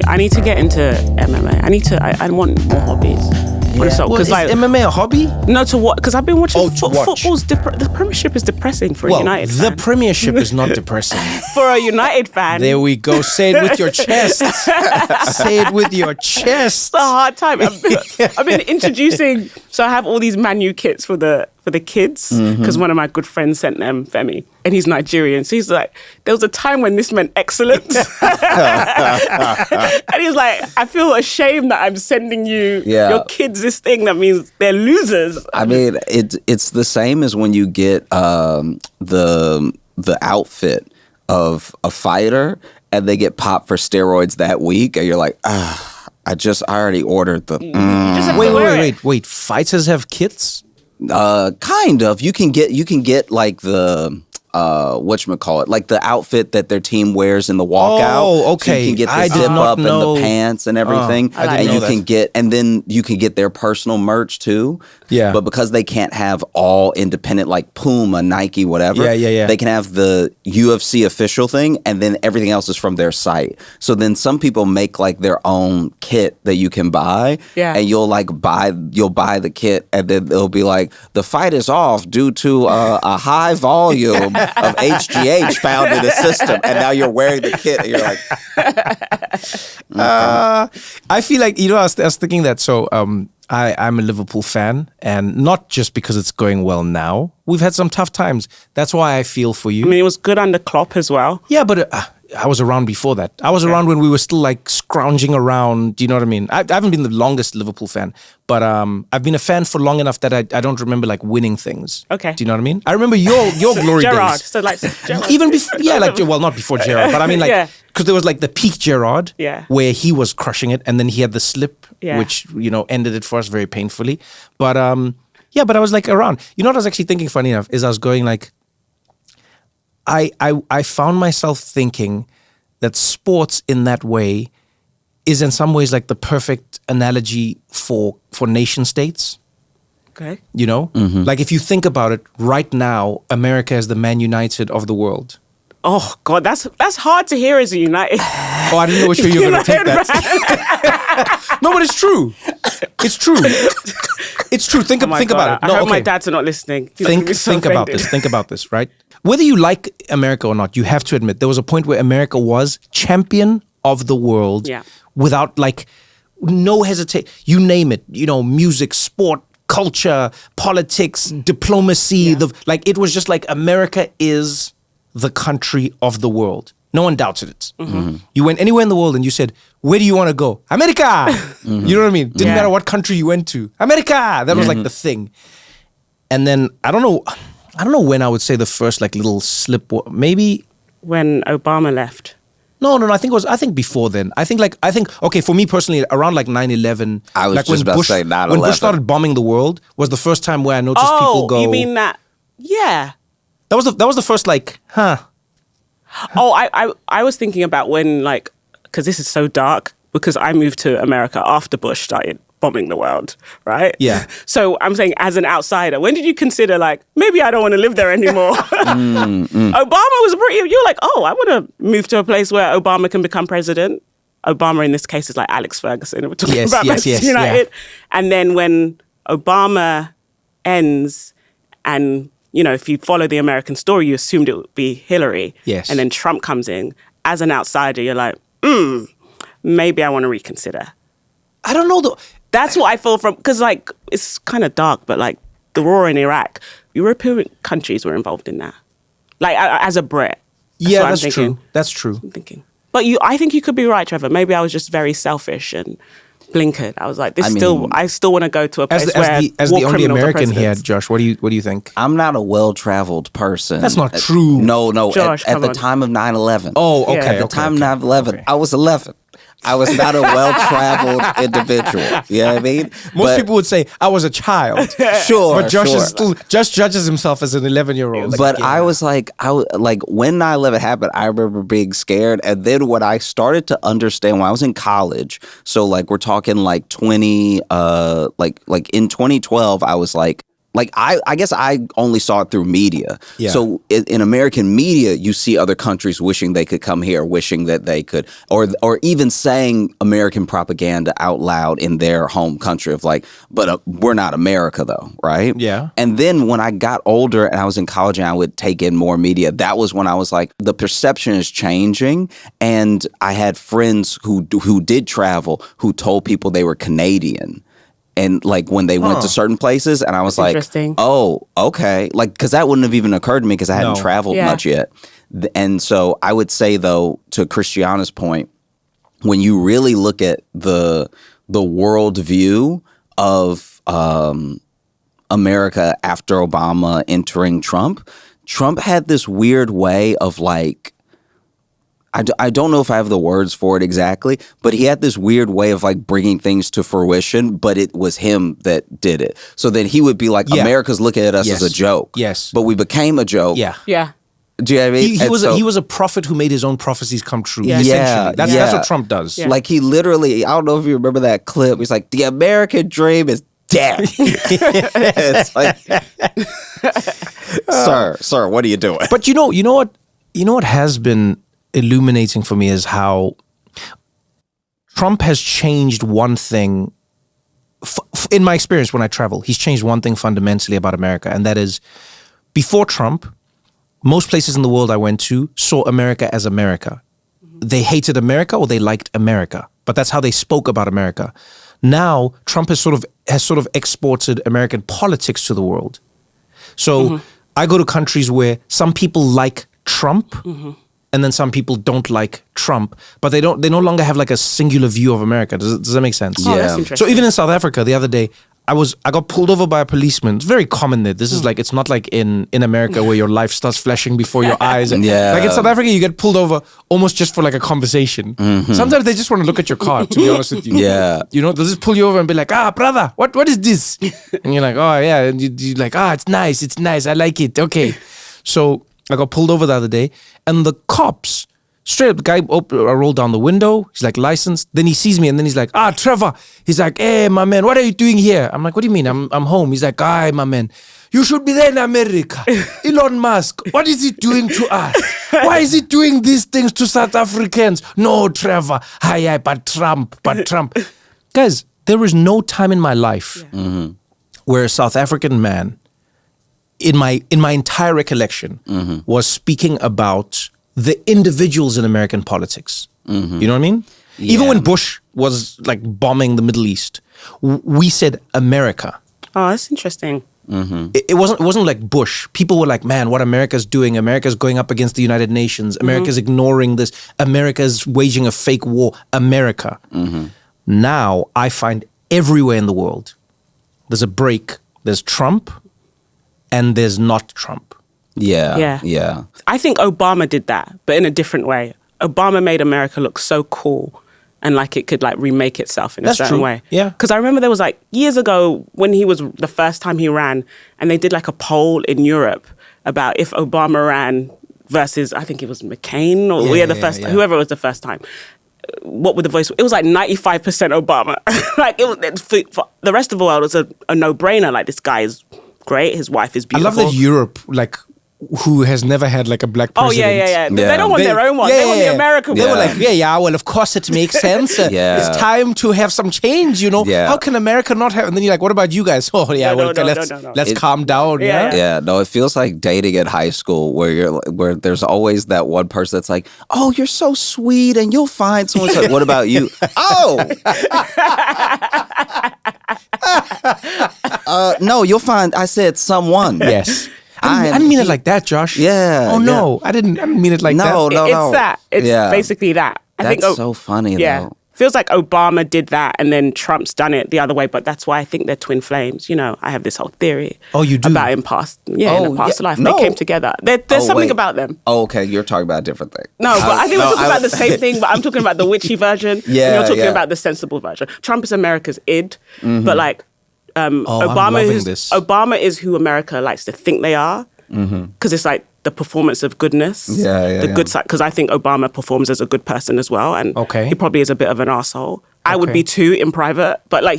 I need to get into MMA. I want more hobbies. Yeah. Well, is MMA a hobby? No, to what? Because I've been watching football's the Premiership is depressing for a United fan. The Premiership is not depressing. For a United fan. There we go. Say it with your chest. Say it with your chest. It's a hard time. I've been introducing. So I have all these Man U kits for the kids because one of my good friends sent them Femi, and he's Nigerian. So he's like, there was a time when this meant excellence, and he's like, I feel ashamed that I'm sending you your kids this thing that means they're losers. I mean, it's the same as when you get the outfit of a fighter and they get popped for steroids that week, and you're like, I already ordered the. Wait! Fighters have kits? Kind of. You can get like the whatchamacallit, like the outfit that their team wears in the walkout. Oh, okay. So you can get the zip up and the pants and everything. And then you can get their personal merch too. Yeah. But because they can't have all independent, like Puma, Nike, whatever. Yeah. They can have the UFC official thing, and then everything else is from their site. So then some people make like their own kit that you can buy. Yeah. And you'll buy the kit, and then they'll be like, the fight is off due to a high volume of HGH found in the system, and now you're wearing the kit, and you're like, I feel like, I was thinking that. So I'm a Liverpool fan, and not just because it's going well now. We've had some tough times. That's why I feel for you. I mean, it was good under Klopp as well. Yeah, but I was around before that. I was around when we were still like scrounging around. Do you know what I mean? I haven't been the longest Liverpool fan, but I've been a fan for long enough that I don't remember like winning things. Okay. Do you know what I mean? I remember your glory Gerrard. days. So like Gerrard. Even before, not before Gerrard, but I mean like, because there was like the peak Gerrard, where he was crushing it, and then he had the slip, which ended it for us very painfully. But but I was like around. You know what I was actually thinking? Funny enough, is I was going like, I found myself thinking that sports in that way is in some ways like the perfect analogy for nation states. Okay. Like if you think about it, right now, America is the Man United of the world. Oh God, that's hard to hear as a United. Oh, I didn't know which way you were going to take that. No, but it's true. It's true. It's true. Think about it. I hope my dads are not listening. Think about this. Think about this, right? Whether you like America or not, you have to admit there was a point where America was champion of the world without like no hesitation. You name it, music, sport, culture, politics, diplomacy. It was just like America is the country of the world. No one doubted it. Mm-hmm. You went anywhere in the world and you said, where do you want to go? America! Mm-hmm. You know what I mean? Didn't matter what country you went to. America! That was like the thing. And then, I don't know when I would say the first like little slip, maybe when Obama left. No, I think before then. I think okay, for me personally, around like 9/11. I was like just about to say 9/11. When Bush started bombing the world was the first time where I noticed people go. Oh, you mean that? Yeah. That was the first like, huh. Oh, I was thinking about when like, because this is so dark, because I moved to America after Bush started bombing the world, right? Yeah. So I'm saying as an outsider, when did you consider like, maybe I don't want to live there anymore? Obama was you're like, oh, I want to move to a place where Obama can become president. Obama in this case is like Alex Ferguson. We're talking about Manchester United. Yeah. And then when Obama ends and, if you follow the American story, you assumed it would be Hillary. Yes. And then Trump comes in. As an outsider, you're like, maybe I want to reconsider. I don't know though. That's what I feel from, because like, it's kind of dark, but like the war in Iraq, European countries were involved in that. Like as a Brit. That's true. That's true. I'm thinking. But I think you could be right, Trevor. Maybe I was just very selfish and blinkered. I was like, I still want to go to a place where as the only American here, Josh, what do you think? I'm not a well-traveled person. That's not true. No. Josh, at the time of 9/11. Oh, okay. At the time of 9/11, I was 11. I was not a well-traveled individual. You know what I mean? Most people would say I was a child. Sure. But Josh judges himself as an 11-year-old. But I was like, when 9/11 happened, I remember being scared. And then when I started to understand, when I was in college, so like we're talking like 20, like in 2012, I was like Like, I guess I only saw it through media. Yeah. So in American media, you see other countries wishing they could come here, wishing that they could, or even saying American propaganda out loud in their home country of like, but we're not America though, right? Yeah. And then when I got older and I was in college and I would take in more media, that was when I was like, the perception is changing. And I had friends who did travel who told people they were Canadian. And like when they went to certain places, and I was like, oh, okay. Like, because that wouldn't have even occurred to me because I hadn't traveled much yet. And so I would say, though, to Christiana's point, when you really look at the world view of America after Obama entering Trump had this weird way of like, I don't know if I have the words for it exactly, but he had this weird way of like bringing things to fruition, but it was him that did it. So then he would be like, America's looking at us as a joke. Yes. But we became a joke. Yeah. Yeah. Do you know what I mean? He was a prophet who made his own prophecies come true. Yeah. Essentially. That's what Trump does. Yeah. Like he literally, I don't know if you remember that clip. He's like, the American dream is dead. It's like, sir, what are you doing? But you know what has been illuminating for me is how Trump has changed one thing. In my experience when I travel, he's changed one thing fundamentally about America, and that is, before Trump, most places in the world I went to saw America as America. They hated America or they liked America, but that's how they spoke about America. Now, Trump has sort of exported American politics to the world. So I go to countries where some people like Trump, and then some people don't like Trump, but they no longer have like a singular view of America. Does that make sense? Oh, that's interesting. So even in South Africa the other day, I got pulled over by a policeman. It's very common there. This is like, it's not like in America where your life starts flashing before your eyes. Like in South Africa, you get pulled over almost just for like a conversation. Sometimes they just want to look at your car, to be honest with you. Yeah. You know, they'll just pull you over and be like, brother, what is this? And you're like, oh yeah. And you're like, it's nice. I like it. Okay. So I got pulled over the other day, and the cops, straight up, the guy rolled down the window. He's like, licensed. Then he sees me, and then he's like, Trevor. He's like, hey, my man, what are you doing here? I'm like, what do you mean? I'm home. He's like, my man, you should be there in America. Elon Musk, what is he doing to us? Why is he doing these things to South Africans? No, Trevor. But Trump. Guys, there is no time in my life where a South African man, in my entire recollection, was speaking about the individuals in American politics. You know what I mean? Yeah. Even when Bush was like bombing the Middle East, we said America. Oh, that's interesting. It wasn't like Bush. People were like, man, what America's doing? America's going up against the United Nations. America's ignoring this. America's waging a fake war. America. Now I find everywhere in the world, there's a break. There's Trump, and there's not Trump. Yeah. I think Obama did that, but in a different way. Obama made America look so cool and like it could like remake itself in a certain way. Yeah. Because I remember there was like years ago when he was the first time he ran, and they did like a poll in Europe about if Obama ran versus, I think it was McCain or whoever was the first time. What would the voice? It was like 95% Obama. Like it was for the rest of the world, it was a no-brainer. Like, this guy is great. His wife is beautiful. I love that Europe, like, who has never had like a black president. Oh, yeah. They don't want their own one. They want the American one. They were like, well, of course it makes sense. It's time to have some change, you know. How can America not have? And then you're like, what about you guys? Oh, yeah, let's calm down. Yeah, no, it feels like dating at high school where there's always that one person that's like, oh, you're so sweet and you'll find someone. Like, what about you? No, you'll find, I said someone. Yes. I didn't mean it like that, Josh. Yeah. Oh no, I didn't mean it like that. No. It's that. It's basically that. That's so funny though. Feels like Obama did that and then Trump's done it the other way, but that's why I think they're twin flames. You know, I have this whole theory. Oh, you do? About in past life. No. They came together. There's something about them. Oh, okay. You're talking about a different thing. No, but I think we're talking about the same thing, but I'm talking about the witchy version. And you're talking about the sensible version. Trump is America's id, but like Obama is who America likes to think they are, because it's like the performance of goodness, the good side. Because I think Obama performs as a good person as well, and he probably is a bit of an asshole. I would be too in private, but like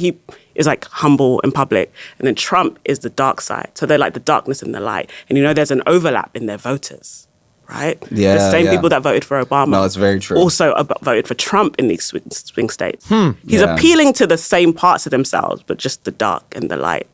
is like humble in public. And then Trump is the dark side. So they're like the darkness and the light. And there's an overlap in their voters, right? Yeah, the same people that voted for Obama. No, it's very true. Also voted for Trump in these swing states. He's appealing to the same parts of themselves, but just the dark and the light.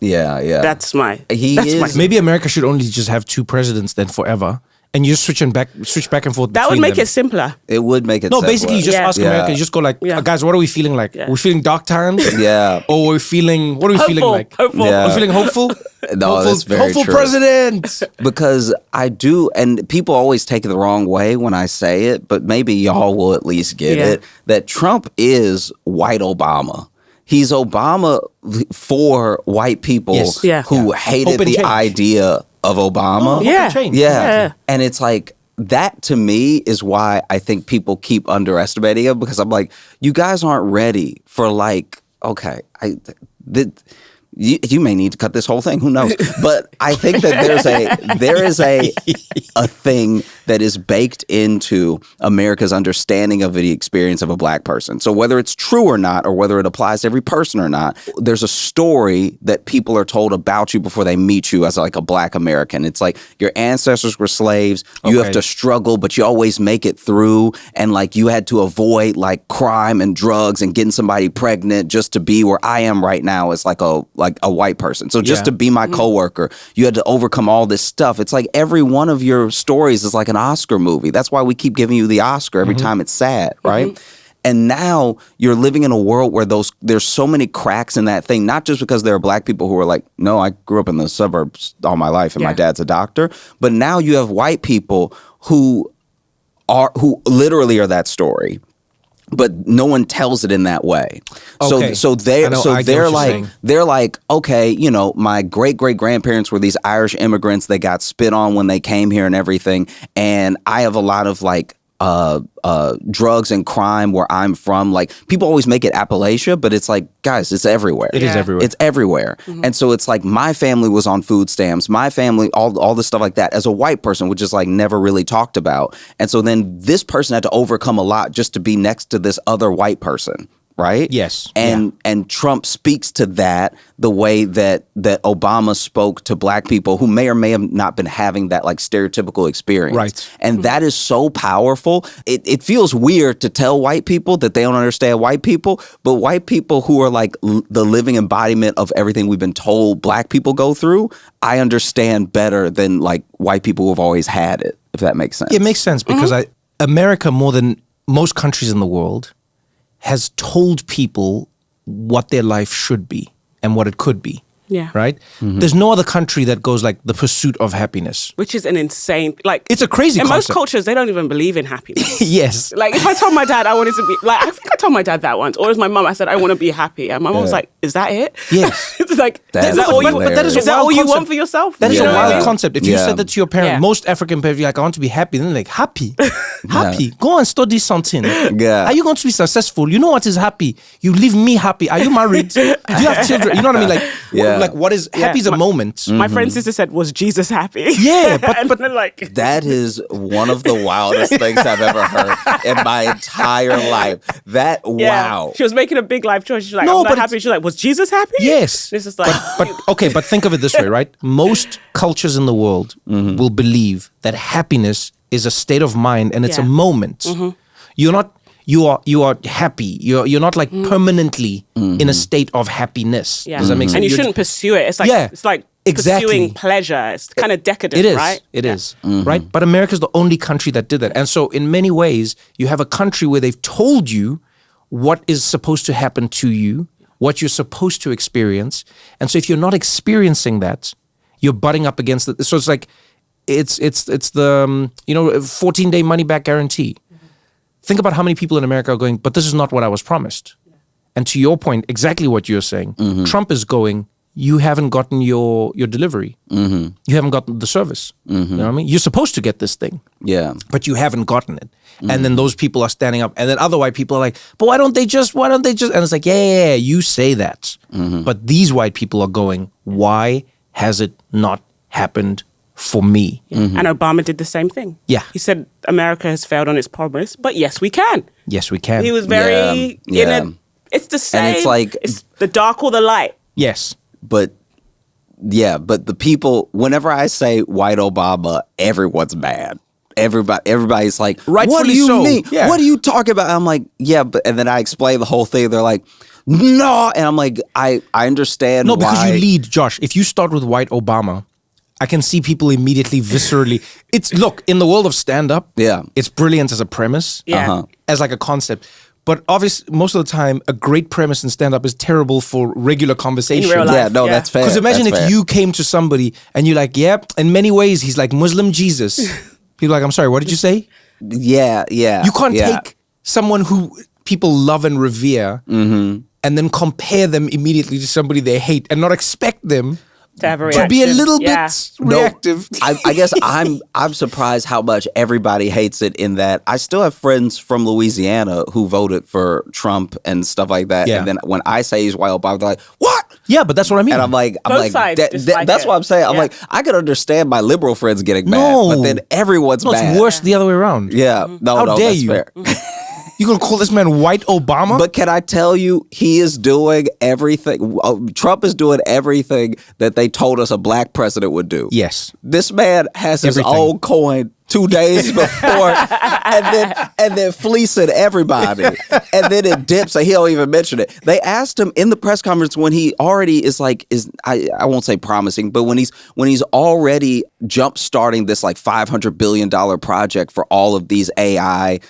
Yeah. That's my. Maybe America should only just have 2 presidents then forever. And you just switch back and forth. That would make them. it simpler. It would make it. No, simpler. basically, you just ask America. You just go like, guys, what are we feeling like? Yeah. We're feeling dark times. Yeah. Or we're feeling. What are we feeling like? Hopeful. Yeah. We're feeling hopeful. No, that's very hopeful true. president. Because I do, and people always take it the wrong way when I say it, but maybe y'all will at least get it, that Trump is white Obama. He's Obama for white people who hated the idea of Obama. Yeah. And it's like, that to me is why I think people keep underestimating him, because I'm like, you guys aren't ready for like, okay, you may need to cut this whole thing. Who knows? But I think that there is a thing that is baked into America's understanding of the experience of a black person. So whether it's true or not, or whether it applies to every person or not, there's a story that people are told about you before they meet you as like a black American. It's like your ancestors were slaves. You have to struggle, but you always make it through. And like you had to avoid like crime and drugs and getting somebody pregnant just to be where I am right now as like a white person. So just to be my coworker, you had to overcome all this stuff. It's like every one of your stories is like an Oscar movie. That's why we keep giving you the Oscar every time it's sad, right? And now you're living in a world where there's so many cracks in that thing, not just because there are black people who are like, no, I grew up in the suburbs all my life and my dad's a doctor, but now you have white people who literally are that story. But no one tells it in that way. So they're like, okay, my great-great-grandparents were these Irish immigrants. They got spit on when they came here and everything. And I have a lot of like drugs and crime where I'm from. Like people always make it Appalachia, but it's like, guys, it's everywhere. It is everywhere. It's everywhere. And so it's like my family was on food stamps. My family, all this stuff like that as a white person, which is like never really talked about. And so then this person had to overcome a lot just to be next to this other white person. Right? Yes. And Trump speaks to that the way that Obama spoke to black people who may or may have not been having that like stereotypical experience. Right. And that is so powerful. It feels weird to tell white people that they don't understand white people, but white people who are like the living embodiment of everything we've been told black people go through, I understand better than like white people who have always had it, if that makes sense. It makes sense because America, more than most countries in the world, has told people what their life should be and what it could be. Yeah. Right? There's no other country that goes like the pursuit of happiness. Which is an insane, like... It's a crazy concept. In most concept. cultures, they don't even believe in happiness. Yes. Like, if I told my dad I wanted to be... Like, I think I told my dad that once. Or it was my mum, I said, I want to be happy. And my mum was like, is that it? Yes. It's like, That's is that all you, hilarious. but that is all you want for yourself? That is Yeah. a wild concept. If you said that to your parent, Yeah. most African parents, you're like, I want to be happy. Then they're like, happy? Happy? Go and study something. Yeah. Are you going to be successful? You know what is happy? You leave me happy. Are you married? Do you have children? You know what I mean? Like, Yeah. what is... Happy is a moment. My friend's sister said, was Jesus happy? Yeah, and but then, like... That is one of the wildest things I've ever heard in my entire life. Wow. She was making a big life choice. She's like, No, I'm not but happy. She's like, was Jesus happy? Yes. This is like... But think of it this way, right? Most cultures in the world will believe that happiness is a state of mind and it's a moment. You are happy. You're not like permanently in a state of happiness. Yeah. Does that make sense? And you shouldn't pursue it. It's like it's like pursuing pleasure. It's kind of decadent, It is. right? It is. Right? But America's the only country that did that. And so in many ways, you have a country where they've told you what is supposed to happen to you, what you're supposed to experience. And so if you're not experiencing that, you're butting up against it. So it's like, it's the 14-day money back guarantee. Think about how many people in America are going, but this is not what I was promised. And to your point, exactly what you're saying, Trump is going, you haven't gotten your delivery. You haven't gotten the service. You know what I mean? You're supposed to get this thing. Yeah. But you haven't gotten it. And then those people are standing up. And then other white people are like, but why don't they just? And it's like, yeah, you say that. But these white people are going, why has it not happened for me? And Obama did the same thing. Yeah. He said America has failed on its promise, but yes, we can. Yes, we can. He was very in a It's the same. And it's like it's the dark or the light. Yes. But the people, whenever I say white Obama, everyone's mad. Everybody's like, rightfully what do you so. mean? Yeah. What are you talking about? I'm like, yeah, but and then I explain the whole thing. They're like, no, and I'm like, I understand. No, because why. you lead, Josh. If you start with white Obama, I can see people immediately viscerally. Look, in the world of stand-up, it's brilliant as a premise, as like a concept. But obviously, most of the time, a great premise in stand-up is terrible for regular conversation. In real life, that's fair. Because imagine that's if fair. you came to somebody and you're like, yeah, in many ways, he's like Muslim Jesus. People are like, I'm sorry, what did you say? Yeah. You can't take someone who people love and revere and then compare them immediately to somebody they hate and not expect them to have a to reaction. be a little bit reactive. I guess I'm surprised how much everybody hates it in that I still have friends from Louisiana who voted for Trump and stuff like that. Yeah. And then when I say he's white Obama, they're like, what? Yeah, but that's what I mean. And I'm like, Both sides dislike that's it. what I'm saying. I'm Yeah. like, I can understand my liberal friends getting mad, but then everyone's no, mad. it's worse the other way around. Yeah, no, How dare that's you? fair. You gonna call this man white Obama? But can I tell you, he is doing everything. Trump is doing everything that they told us a black president would do. Yes. This man has his Everything. own coin 2 days before, and then fleecing everybody, and then it dips, and he don't even mention it. They asked him in the press conference when he already is I won't say promising, but when he's already jump starting this like $500 billion project for all of these AI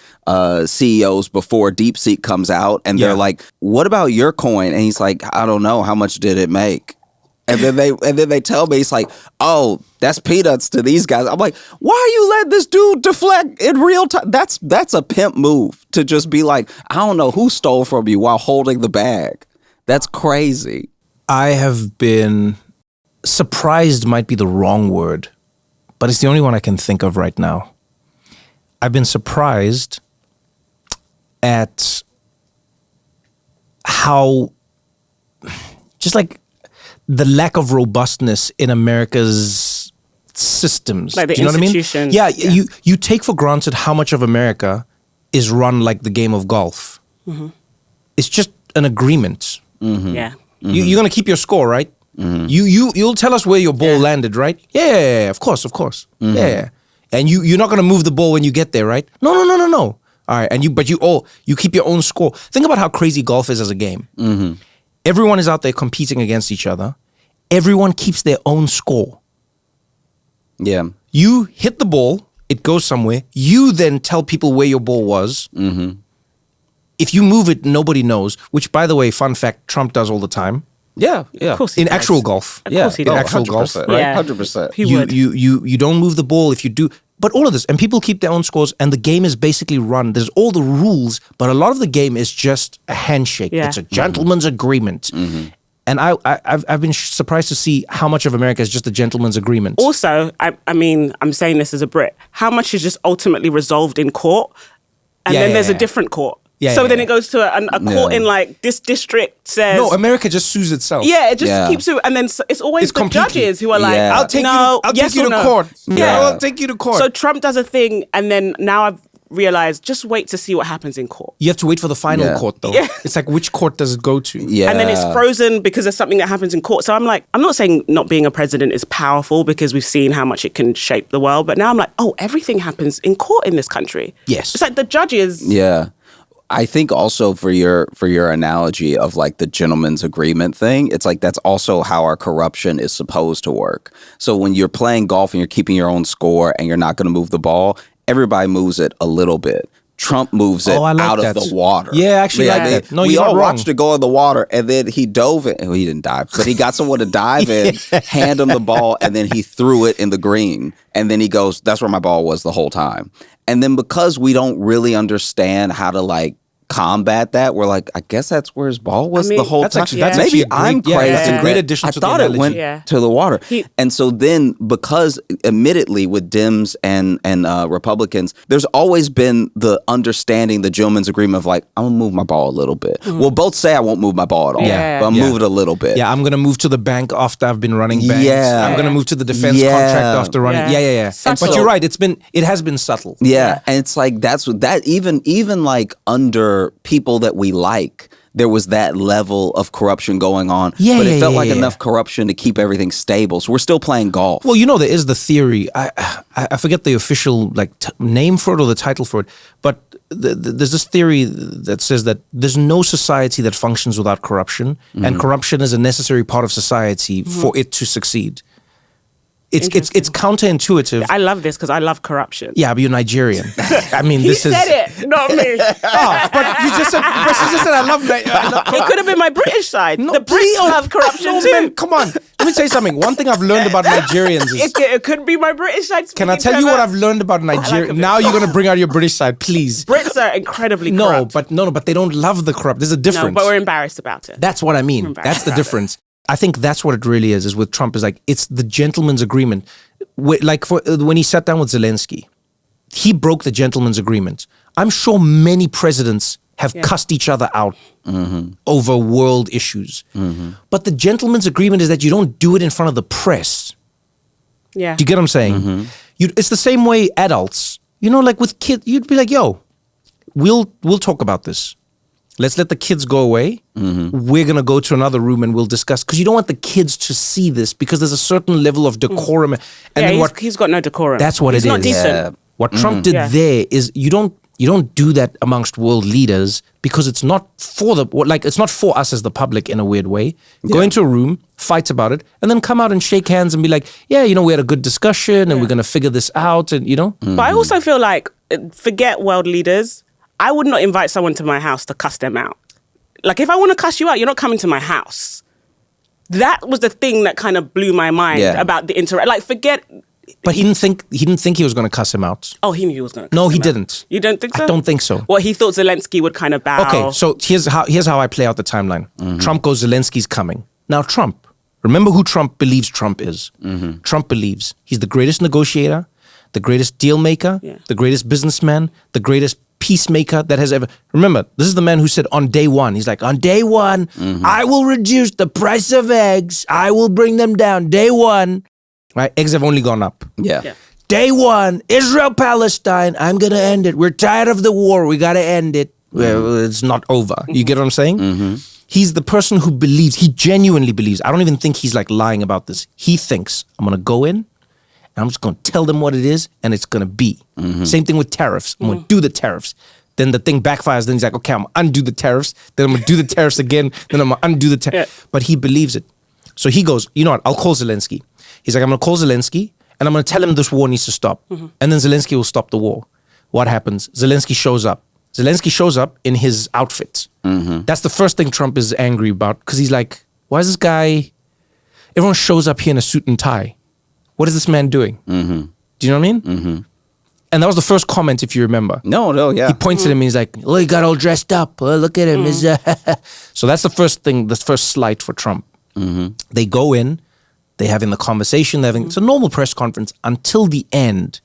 CEOs before DeepSeek comes out, and they're like, "What about your coin?" And he's like, "I don't know. How much did it make?" And then they tell me, it's like, oh, that's peanuts to these guys. I'm like, why are you letting this dude deflect in real time? That's a pimp move to just be like, I don't know who stole from you while holding the bag. That's crazy. I have been surprised might be the wrong word, but it's the only one I can think of right now. I've been surprised at how just like the lack of robustness in America's systems. Like the Do you know what I mean? institutions. Yeah, you take for granted how much of America is run like the game of golf. Mm-hmm. It's just an agreement. Mm-hmm. Yeah. You're gonna keep your score, right? Mm-hmm. You'll tell us where your ball landed, right? Yeah, of course. Mm-hmm. Yeah, and you're not gonna move the ball when you get there, right? No. All right, and you keep your own score. Think about how crazy golf is as a game. Mm-hmm. Everyone is out there competing against each other. Everyone keeps their own score. Yeah. You hit the ball, it goes somewhere. You then tell people where your ball was. Mm-hmm. If you move it, nobody knows. Which, by the way, fun fact, Trump does all the time. Yeah. Of course he In does. actual golf. Of course he in does. actual golf, 100%, right? Yeah. 100%. He would. You don't move the ball if you do. But all of this, and people keep their own scores, and the game is basically run. There's all the rules, but a lot of the game is just a handshake. Yeah. It's a gentleman's agreement. And I've been surprised to see how much of America is just a gentleman's agreement. Also, I mean, I'm saying this as a Brit. How much is just ultimately resolved in court, and then there's a different court. So then it goes to a court in like this district says. No, America just sues itself. Yeah, it just keeps it, and then it's always It's the completely- judges who are like, Yeah. I'll take no, you. I'll yes take you or to no. court. Yeah. I'll take you to court. So Trump does a thing, and then now I've realized just wait to see what happens in court. you have to wait for the final court, though. Yeah. It's like, which court does it go to? Yeah. And then it's frozen because there's something that happens in court. So I'm like, I'm not saying not being a president is powerful because we've seen how much it can shape the world. But now I'm like, oh, everything happens in court in this country. Yes. It's like the judges. Yeah. I think also for your analogy of like the gentleman's agreement thing, it's like that's also how our corruption is supposed to work. So when you're playing golf and you're keeping your own score and you're not going to move the ball, everybody moves it a little bit. Trump moves it I like out that. of the water. Yeah, actually, I like that. No, we you're all not wrong. watched it go in the water, and then he dove in. Well, he didn't dive, but he got someone to dive in, hand him the ball, and then he threw it in the green. And then he goes, "That's where my ball was the whole time." And then because we don't really understand how to like combat that, we're like, I guess that's where his ball was the whole that's time. actually- that's Maybe actually a great- I'm yeah, crazy. that's a great that addition I to the thought it went analogy. to the water. He- And so then, because admittedly with Dems and Republicans, there's always been the understanding, the gentleman's agreement of like, I'm gonna move my ball a little bit. We'll both say I won't move my ball at all, Yeah. but I'm move it a little bit. Yeah, I'm gonna move to the bank after I've been running banks. Yeah. I'm gonna move to the defense Yeah. contract after running. Yeah. Yeah. Subtle. But you're right. It has been subtle. Yeah, and it's like that's what that even like under people that we like, there was that level of corruption going on. Yeah, but it felt like yeah. enough corruption to keep everything stable. So we're still playing golf. Well, there is the theory. I forget the official name for it or the title for it, but there's this theory that says that there's no society that functions without corruption, and corruption is a necessary part of society for it to succeed. It's counterintuitive. I love this because I love corruption. Yeah, but you're Nigerian. I mean, He said it, not me. But you just said I love It could have been my British side. The Brits love corruption too. Man, come on. Let me tell you something. One thing I've learned about Nigerians is... It could be my British side. Can I tell you what I've learned about Nigeria? Now you're going to bring out your British side, please. Brits are incredibly corrupt. But they don't love the corrupt. There's a difference. No, but we're embarrassed about it. That's what I mean. That's the difference. I think that's what it really is with Trump, is it's the gentleman's agreement. When he sat down with Zelensky, he broke the gentleman's agreement. I'm sure many presidents have cussed each other out over world issues. But the gentleman's agreement is that you don't do it in front of the press. Yeah. Do you get what I'm saying? It's the same way adults, with kids, you'd be like, yo, we'll talk about this. Let's let the kids go away. We're going to go to another room and we'll discuss. Because you don't want the kids to see this, because there's a certain level of decorum. And then he's got no decorum. That's what he's it is. Not decent. Yeah. What Trump did there is you don't do that amongst world leaders, because it's not for it's not for us as the public in a weird way. Go into a room, fight about it, and then come out and shake hands and be like, yeah, we had a good discussion and we're going to figure this out. And But I also feel like, forget world leaders, I would not invite someone to my house to cuss them out. Like, if I want to cuss you out, you're not coming to my house. That was the thing that kind of blew my mind about the forget. But he didn't think he was going to cuss him out. Oh, he knew he was going to cuss No, him he out. didn't. You don't think so? I don't think so. Well, he thought Zelensky would kind of bow. Okay, so here's how I play out the timeline. Trump goes, Zelensky's coming. Now, Trump, remember who Trump believes Trump is. Trump believes he's the greatest negotiator, the greatest deal maker, the greatest businessman, the greatest peacemaker that has ever... Remember, this is the man who said on day one, he's like, on day one, I will reduce the price of eggs. I will bring them down. Day one. Right? Eggs have only gone up. Yeah. Day one, Israel-Palestine. I'm going to end it. We're tired of the war. We got to end it. Well, it's not over. You get what I'm saying? He's the person who believes, he genuinely believes. I don't even think he's lying about this. He thinks, I'm going to go in, and I'm just going to tell them what it is, and it's going to be. Same thing with tariffs. I'm going to do the tariffs. Then the thing backfires. Then he's like, okay, I'm going to undo the tariffs. Then I'm going to do the tariffs again. Then I'm going to undo the tariffs. But he believes it. So he goes, you know what? I'll call Zelensky. He's like, I'm going to call Zelensky, and I'm going to tell him this war needs to stop. And then Zelensky will stop the war. What happens? Zelensky shows up. Zelensky shows up in his outfit. That's the first thing Trump is angry about, because he's like, why is this guy... Everyone shows up here in a suit and tie. What is this man doing? Do you know what I mean? And that was the first comment, if you remember. No, yeah. He points at him and he's like, oh, he got all dressed up. Oh, look at him. So that's the first thing, the first slight for Trump. They go in, they're having the conversation, it's a normal press conference until the end.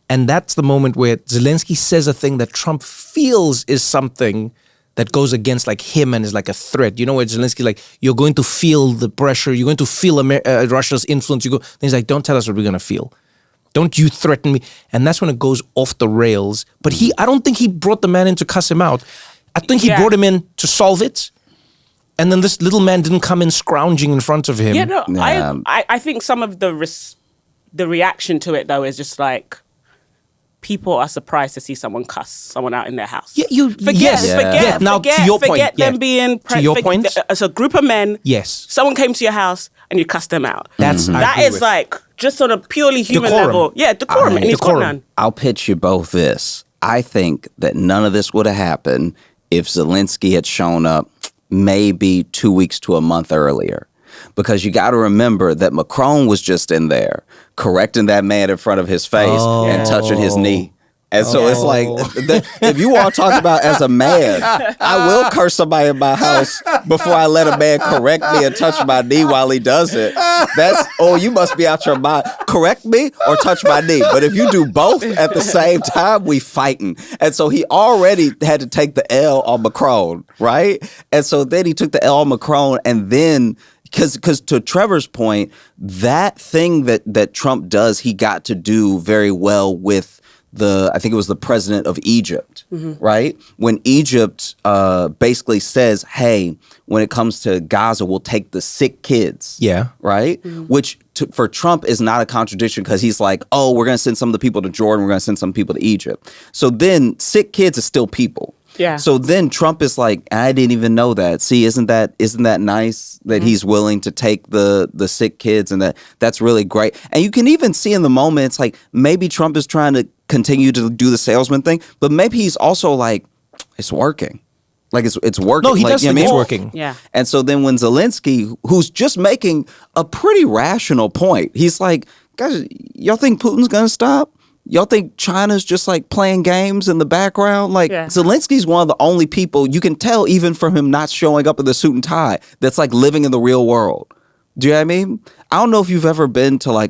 And that's the moment where Zelensky says a thing that Trump feels is something that goes against him and is like a threat. You know, where Zelensky you're going to feel the pressure, you're going to feel Russia's influence. Then he's like, don't tell us what we're going to feel. Don't you threaten me. And that's when it goes off the rails. But I don't think he brought the man in to cuss him out. I think he brought him in to solve it. And then this little man didn't come in scrounging in front of him. Yeah, no, I think some of the reaction to it, though, is just people are surprised to see someone cuss someone out in their house. Yeah, forget. Now, to your point, forget them being... to your point, as a group of men, yes, someone came to your house and you cussed them out. That is just on a purely human level. Yeah, decorum. And he's got none. I'll pitch you both this. I think that none of this would have happened if Zelensky had shown up maybe 2 weeks to a month earlier. Because you got to remember that Macron was just in there correcting that man in front of his face and touching his knee. And so it's like, if you want to talk about as a man, I will curse somebody in my house before I let a man correct me and touch my knee while he does it. You must be out your mind. Correct me or touch my knee. But if you do both at the same time, we fighting. And so he already had to take the L on Macron, right? And so then he took the L on Macron, and then... Because to Trevor's point, that thing that Trump does, he got to do very well with I think it was the president of Egypt, right? When Egypt basically says, hey, when it comes to Gaza, we'll take the sick kids. Yeah. Right? Which for Trump is not a contradiction because he's like, oh, we're going to send some of the people to Jordan. We're going to send some people to Egypt. So then sick kids is still people. Yeah. So then Trump is like, I didn't even know that. See, isn't that nice that he's willing to take the sick kids, and that's really great. And you can even see in the moment, it's like maybe Trump is trying to continue to do the salesman thing, but maybe he's also like, it's working. Like it's working. No, he like, does think it's working. Yeah. And so then when Zelensky, who's just making a pretty rational point, he's like, guys, y'all think Putin's gonna stop? Y'all think China's just like playing games in the background? Like Zelensky's one of the only people you can tell, even from him not showing up in the suit and tie, that's like living in the real world. Do you know what I mean? I don't know if you've ever been to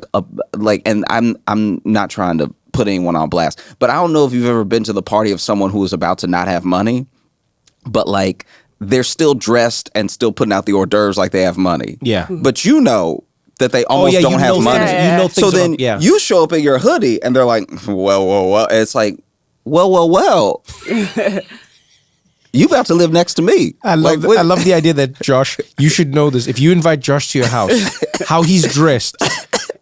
and I'm not trying to put anyone on blast, but I don't know if you've ever been to the party of someone who is about to not have money, but like they're still dressed and still putting out the hors d'oeuvres like they have money. Yeah. But you know that they almost don't have money. You know so then you show up in your hoodie and they're like, well. And it's like, well. You about to live next to me. I love the idea that Josh, you should know this. If you invite Josh to your house, how he's dressed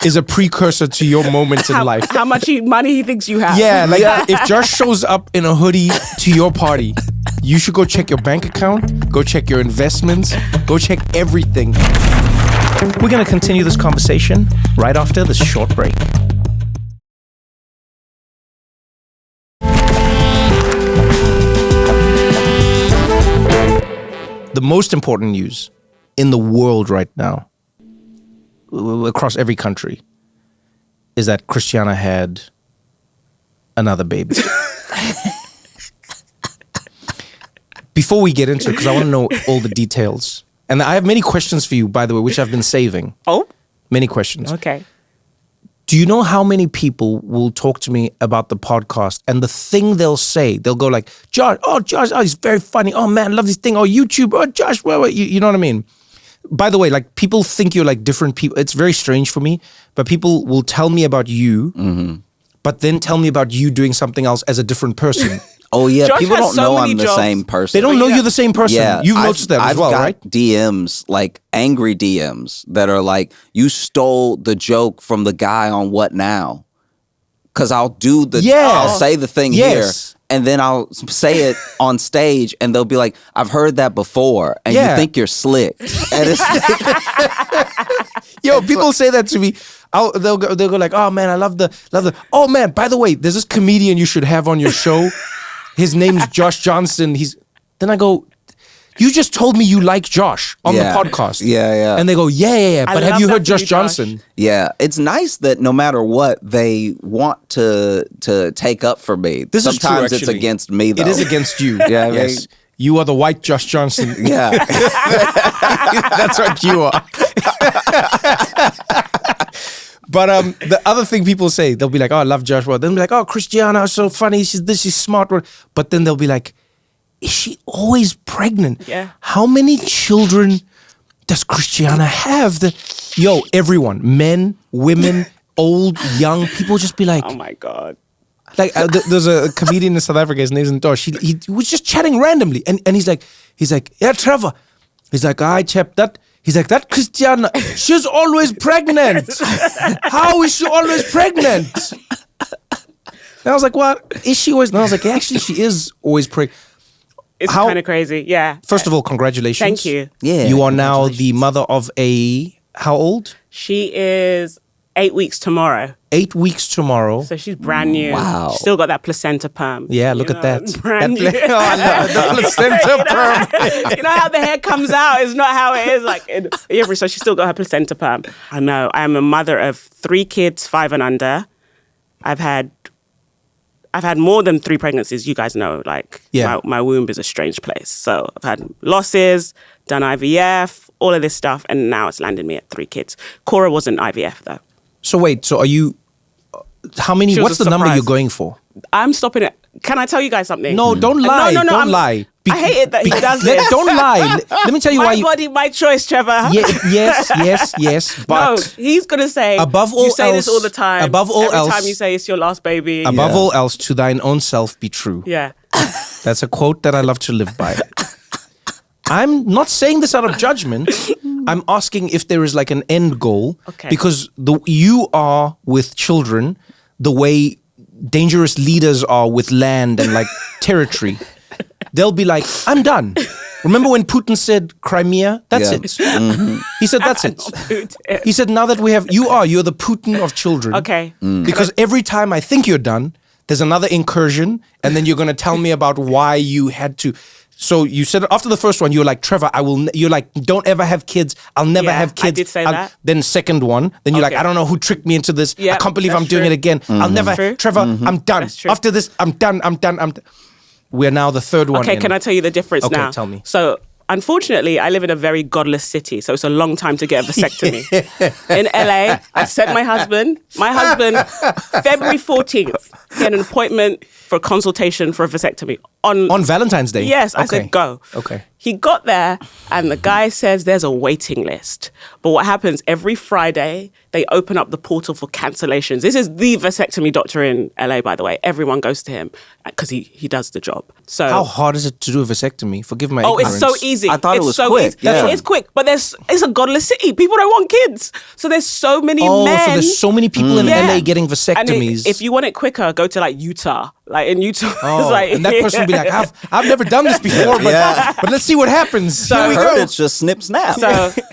is a precursor to your moments in life. How much money he thinks you have. Yeah, like if Josh shows up in a hoodie to your party, you should go check your bank account, go check your investments, go check everything. We're going to continue this conversation right after this short break. The most important news in the world right now, across every country, is that Christiana had another baby. Before we get into it, because I want to know all the details. And I have many questions for you, by the way, which I've been saving. Oh? Many questions. Okay. Do you know how many people will talk to me about the podcast, and the thing they'll say, they'll go like, Josh, he's very funny. Oh man, I love this thing. Oh, YouTube. Oh, Josh, you know what I mean? By the way, like people think you're like different people. It's very strange for me, but people will tell me about you, but then tell me about you doing something else as a different person. Oh yeah, Josh people don't know I'm the jobs. same person. They don't know you're the same person. Yeah, You've noticed that as well, right? I've got DMs, like angry DMs that are like, you stole the joke from the guy on What Now? Because I'll say the thing here, and then I'll say it on stage, and they'll be like, I've heard that before, and you think you're slick. And it's Yo, people say that to me. They'll go like, oh man, I love the. Oh man, by the way, there's this comedian you should have on your show. His name's Josh Johnson. Then I go, you just told me you like Josh on the podcast. Yeah. And they go, yeah. But have you heard Josh Johnson? Yeah. It's nice that no matter what, they want to take up for me. This Sometimes is true, it's against me, though. It is against you. Yeah, yes. You are the white Josh Johnson. Yeah. That's what you are. But the other thing people say, they'll be like, oh, I love Josh. Well, they'll be like, oh, Christiana is so funny. She's smart. But then they'll be like, is she always pregnant? Yeah. How many children does Christiana have? Yo, everyone, men, women, old, young, people just be like, oh my God. Like there's a comedian in South Africa, his name's Ntosh. He was just chatting randomly. And he's like, yeah, Trevor. He's like, I chap that. He's like, that Christiana, she's always pregnant. How is she always pregnant? And I was like, what? Is she always? And I was like, actually, she is always pregnant. It's kind of crazy, yeah. First of all, congratulations. Thank you. Yeah. You are now the mother of how old? She is 8 weeks tomorrow. 8 weeks tomorrow. So she's brand new. Wow. She's still got that placenta perm. Yeah, look at that. Brand new. Oh, I love the placenta perm. You know how the hair comes out is not how it is. Like so she's still got her placenta perm. I know. I am a mother of 3 kids, 5 and under. I've had more than 3 pregnancies. You guys know, like my womb is a strange place. So I've had losses, done IVF, all of this stuff, and now it's landed me at 3 kids. Cora wasn't IVF though. So wait, so are you? How many? What's the number you're going for? I'm stopping it. Can I tell you guys something? No, don't lie. No, don't lie. I hate it that he does this. Don't lie. Let me tell you My why. You, body, my choice, Trevor. yes. But no, he's gonna say. above all you say else, this all the time. Above all Every else, time you say it's your last baby. above all else, to thine own self be true. Yeah. That's a quote that I love to live by. I'm not saying this out of judgment. I'm asking if there is like an end goal. Okay. Because you are with children the way dangerous leaders are with land and like territory. They'll be like, I'm done. Remember when Putin said Crimea? That's it. Mm-hmm. He said, that's it. He said, now that you're the Putin of children. Okay. Because every time I think you're done, there's another incursion, and then you're going to tell me about why you had to. So you said after the first one, you're like, Trevor, you're like, don't ever have kids. I'll never have kids. I did say that. Then second one, then you're like, I don't know who tricked me into this. I can't believe I'm doing it again. I'll never, Trevor, I'm done. After this, I'm done. We're now the third one. Okay, can I tell you the difference now? Okay, tell me. So, unfortunately, I live in a very godless city, so it's a long time to get a vasectomy. In LA, I sent my husband, February 14th, he had an appointment for a consultation for a vasectomy. On Valentine's Day? Yes, I said go. Okay. He got there and the guy says there's a waiting list. But what happens every Friday, they open up the portal for cancellations. This is the vasectomy doctor in LA, by the way. Everyone goes to him because he does the job. So how hard is it to do a vasectomy? Forgive my it's ignorance. so easy. I thought it was so quick. Easy. Yeah. It's quick, but it's a godless city. People don't want kids. So there's so many men. So there's so many people in LA getting vasectomies. And if you want it quicker, go to like Utah. Like in Utah, it's like, and that person will be like, I've never done this before, but let's see what happens. So Here we I heard go. it's just snip snap.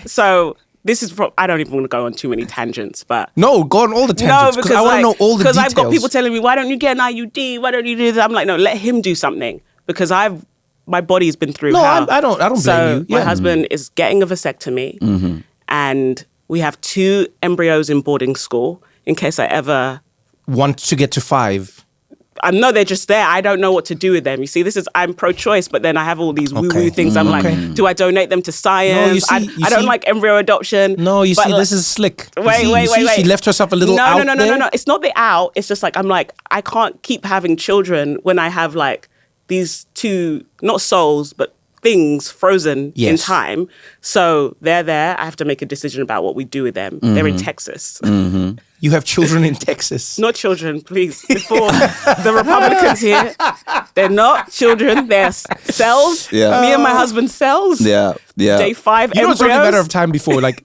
So this is I don't even want to go on too many tangents, but No, go on all the tangents because I want to know all the details. Because I've got people telling me, why don't you get an IUD? Why don't you do this? I'm like, no, let him do something because my body's been through hell. I don't blame you. My husband is getting a vasectomy, and we have 2 embryos in boarding school in case I ever want to get to 5. I know they're just there. I don't know what to do with them. You see, I'm pro-choice, but then I have all these woo-woo things. I'm like, do I donate them to science? I don't like embryo adoption. No, you see, this is slick. Wait. She left herself a little out there. No. It's not the out. It's just like, I'm like, I can't keep having children when I have like these 2, not souls, but things frozen in time. So they're there. I have to make a decision about what we do with them. They're in Texas. You have children in Texas. Not children, please. Before the Republicans here, they're not children. They're cells. Yeah. Me and my husband cells. Yeah. Day 5 You know, it's only a embryos. matter of time before. Like,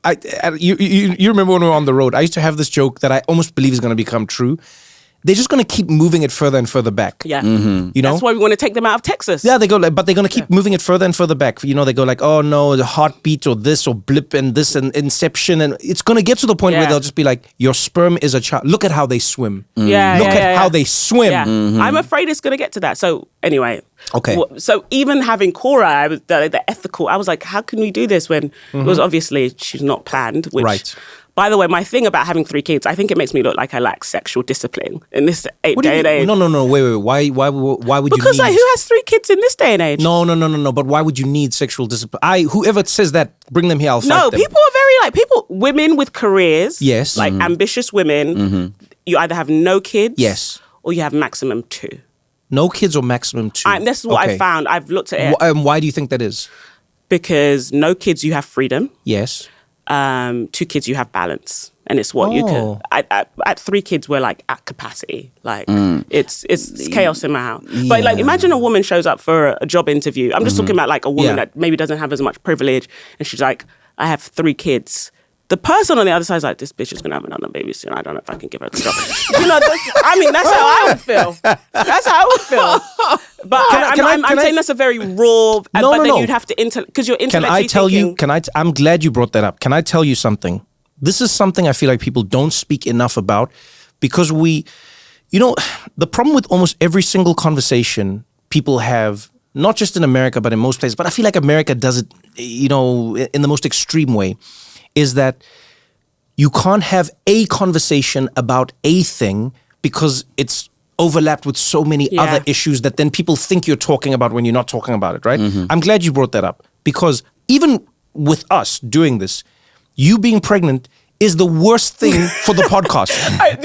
you remember when we were on the road? I used to have this joke that I almost believe is going to become true. They're just going to keep moving it further and further back. Yeah. You know? That's why we want to take them out of Texas. Yeah, they go like, but they're going to keep moving it further and further back. You know, they go like, oh no, the heartbeat or this or blip and this and inception. And it's going to get to the point where they'll just be like, your sperm is a child. Look at how they swim. Look at how they swim. Yeah. I'm afraid it's going to get to that. So anyway. Okay. So even having Cora, the ethical, I was like, how can we do this when it was obviously she's not planned. Which, right. By the way, my thing about having 3 kids, I think it makes me look like I lack sexual discipline in this day and age. No. Wait. Why would you? Because like, who has 3 kids in this day and age? No. But why would you need sexual discipline? Whoever says that, bring them here. I'll fight them. People are very women with careers. Yes. Like ambitious women. You either have no kids. Yes. Or you have maximum 2. No kids or maximum 2. This is what I found. I've looked at it. Why do you think that is? Because no kids, you have freedom. Yes. 2 kids, you have balance, and it's what you can. At 3 kids, we're like at capacity. Like it's chaos in my house. But like, imagine a woman shows up for a job interview. I'm just talking about like a woman that maybe doesn't have as much privilege, and she's like, I have 3 kids. The person on the other side is like, this bitch is gonna have another baby soon. I don't know if I can give her the job. You know, that's how I would feel. That's how I would feel. But I'm saying that's a very raw. But then you'd have to because you're intellectually I'm glad you brought that up. Can I tell you something? This is something I feel like people don't speak enough about because the problem with almost every single conversation people have, not just in America but in most places, but I feel like America does it, in the most extreme way, is that you can't have a conversation about a thing because it's overlapped with so many other issues that then people think you're talking about when you're not talking about it, right? I'm glad you brought that up because even with us doing this, you being pregnant is the worst thing for the podcast.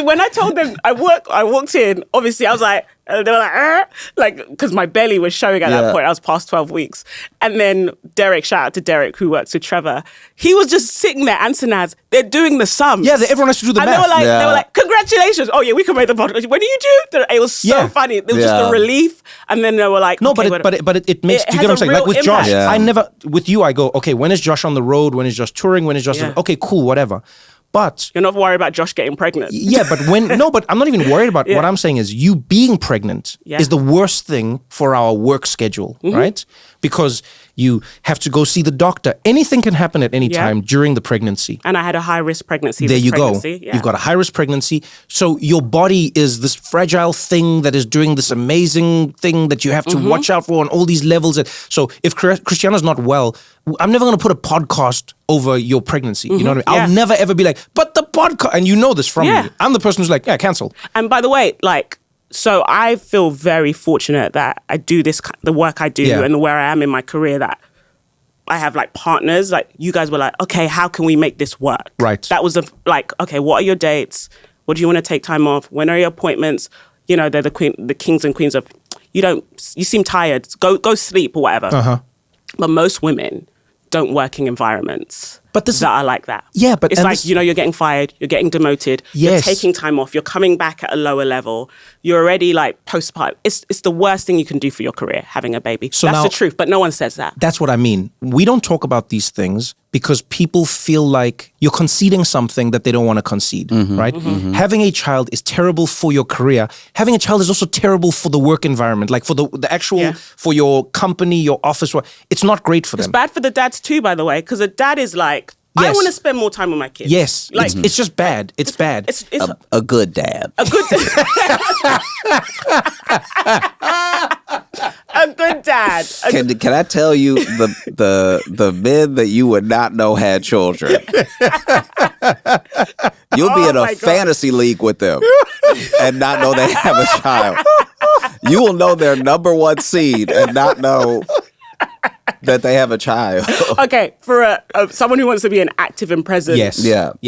When I told them I walked in, obviously I was like, And they were like, because my belly was showing at that point. I was past 12 weeks. And then Derek, shout out to Derek, who works with Trevor. He was just sitting there, and Sanaz, they're doing the sums. Yeah, everyone has to do the math. And they were like, congratulations. Oh yeah, we can make the podcast. When do you do? It was so funny. It was just a relief. And then they were like, no, okay, but it makes, do you get what I'm saying? Like with Josh, I never, with you, I go, okay, when is Josh on the road? When is Josh touring? When is Josh, okay, cool, whatever. But you're not worried about Josh getting pregnant. Yeah, but but I'm not even worried about what I'm saying is you being pregnant is the worst thing for our work schedule, right? Because you have to go see the doctor. Anything can happen at any time during the pregnancy. And I had a high-risk pregnancy. There you go. Yeah. You've got a high-risk pregnancy. So your body is this fragile thing that is doing this amazing thing that you have to watch out for on all these levels. So if Christiana's not well, I'm never going to put a podcast over your pregnancy. You know what I mean? I'll never ever be like, but the podcast, and you know this from me. I'm the person who's like, cancel. And by the way, so I feel very fortunate that I do the work I do and where I am in my career, that I have like partners. Like you guys were like, okay, how can we make this work? Right. That was okay, what are your dates? What do you want to take time off? When are your appointments? You know, they're the kings and queens of, you seem tired. Go sleep or whatever. But most women don't work in environments that are like that. Yeah, but it's like, you're getting fired, you're getting demoted, you're taking time off, you're coming back at a lower level, you're already like postpartum. It's the worst thing you can do for your career, having a baby. So that's the truth, but no one says that. That's what I mean. We don't talk about these things because people feel like you're conceding something that they don't want to concede, right? Having a child is terrible for your career. Having a child is also terrible for the work environment, like for the actual, for your company, your office. It's not great for them. It's bad for the dads too, by the way, because a dad is like, I want to spend more time with my kids. Yes, like it's just bad. It's bad. It's a good dad. A good dad. A good dad. Can I tell you the men that you would not know had children? You'll be in a fantasy league with them and not know they have a child. You will know their number one seed and not know that they have a child. Okay, for someone who wants to be an active and present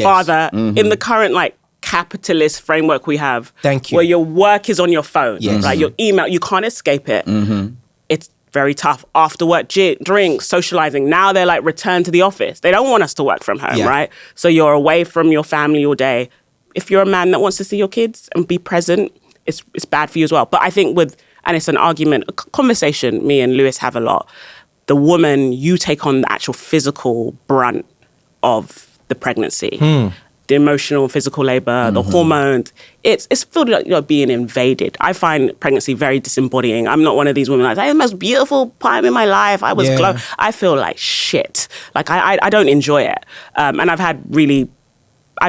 father in the current capitalist framework we have. Thank you. Where your work is on your phone, right? Your email, you can't escape it. It's very tough. After work, drinks, socializing. Now they're like, return to the office. They don't want us to work from home, right? So you're away from your family all day. If you're a man that wants to see your kids and be present, it's bad for you as well. But I think and it's an argument, a conversation me and Lewis have a lot. The woman, you take on the actual physical brunt of the pregnancy, the emotional and physical labor, the hormones. It's felt like you're being invaded. I find pregnancy very disembodying. I'm not one of these women like, the most beautiful time in my life. I was glowing. I feel like shit. Like I don't enjoy it. And I've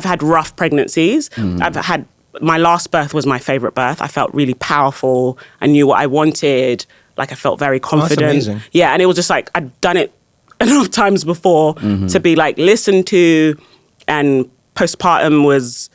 had rough pregnancies. My last birth was my favorite birth. I felt really powerful. I knew what I wanted. Like I felt very confident. That's amazing. Yeah, and it was just like I'd done it enough times before to be like listened to, and postpartum was,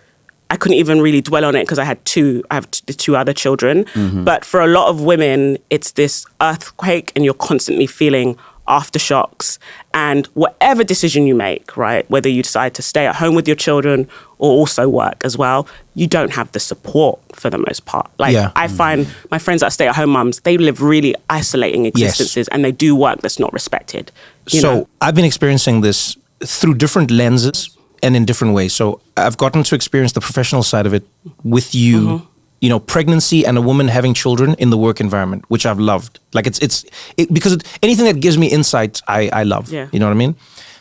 I couldn't even really dwell on it because I have two other children. But for a lot of women, it's this earthquake and you're constantly feeling aftershocks, and whatever decision you make, right, whether you decide to stay at home with your children or also work as well, you don't have the support for the most part. I find my friends that stay at home mums, they live really isolating existences and they do work that's not respected. You know? I've been experiencing this through different lenses and in different ways. So I've gotten to experience the professional side of it with you. You know, pregnancy and a woman having children in the work environment, which I've loved. Like because anything that gives me insight, I love. Yeah. You know what I mean?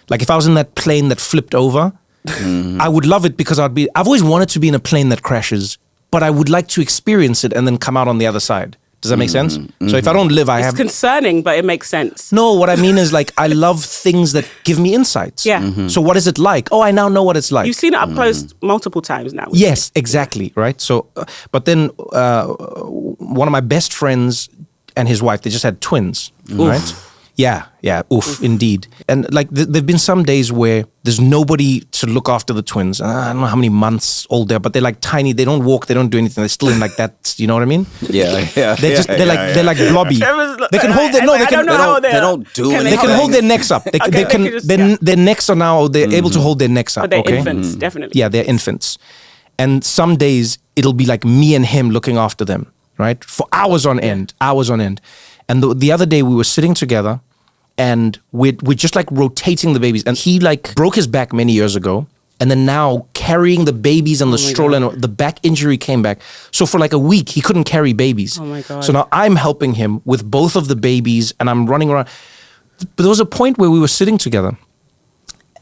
Like if I was in that plane that flipped over, I would love it because I've always wanted to be in a plane that crashes, but I would like to experience it and then come out on the other side. Does that make sense? So if I don't live, It's concerning, but it makes sense. No, what I mean is like, I love things that give me insights. Yeah. So what is it like? Oh, I now know what it's like. You've seen it up close multiple times now. Yes, exactly. Right. So, but then one of my best friends and his wife, they just had twins. Right. Yeah. Oof, indeed. And like there've been some days where there's nobody to look after the twins. I don't know how many months old they're, but they're like tiny. They don't walk. They don't do anything. They're still in like that. You know what I mean? They're like blobby. They can hold their they don't do anything. They can hold their necks up. Their necks are now. They're able to hold their necks up. But they're infants, definitely. Yeah, they're infants. And some days it'll be like me and him looking after them. right? For hours on end. And the other day we were sitting together and we're just like rotating the babies. And he like broke his back many years ago. And then now carrying the babies and the stroller, and the back injury came back. So for like a week, he couldn't carry babies. Oh my God. So now I'm helping him with both of the babies and I'm running around. But there was a point where we were sitting together.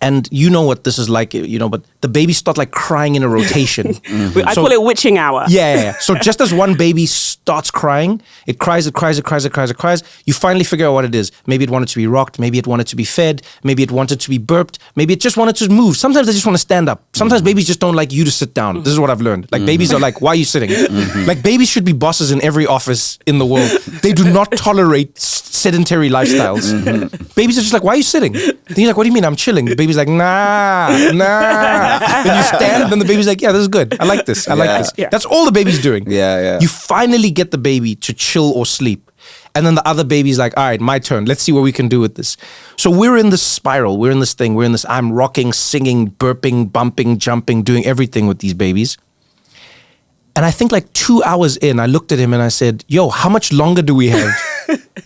And you know what this is like, but the babies start like crying in a rotation. I call it witching hour. Yeah. So just as one baby starts crying, it cries. You finally figure out what it is. Maybe it wanted to be rocked. Maybe it wanted to be fed. Maybe it wanted to be burped. Maybe it just wanted to move. Sometimes they just want to stand up. Sometimes babies just don't like you to sit down. This is what I've learned. Like babies are like, why are you sitting? Like babies should be bosses in every office in the world. They do not tolerate sedentary lifestyles. Babies are just like, why are you sitting? Then you're like, what do you mean? I'm chilling. The baby's like, nah. Then you stand, then the baby's like, yeah, this is good. I like this. Yeah. That's all the baby's doing. Yeah. You finally get the baby to chill or sleep. And then the other baby's like, all right, my turn. Let's see what we can do with this. So we're in this spiral. We're in this thing. I'm rocking, singing, burping, bumping, jumping, doing everything with these babies. And I think like 2 hours in, I looked at him and I said, yo, how much longer do we have?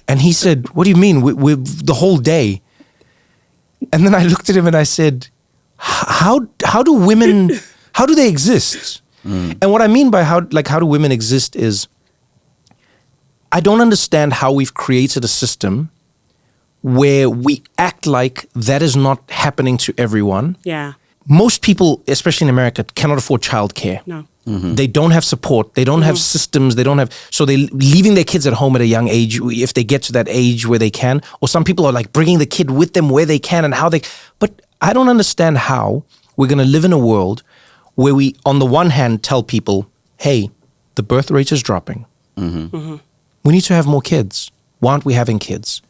And he said, what do you mean? We're the whole day. And then I looked at him and I said, how do women, how do they exist? And what I mean by how do women exist is, I don't understand how we've created a system where we act like that is not happening to everyone. Yeah. Most people, especially in America, cannot afford childcare. No. They don't have support. They don't have systems. So they're leaving their kids at home at a young age if they get to that age where they can. Or some people are like bringing the kid with them where they can and how they. But I don't understand how we're going to live in a world where we, on the one hand, tell people, hey, the birth rate is dropping. We need to have more kids. Why aren't we having kids?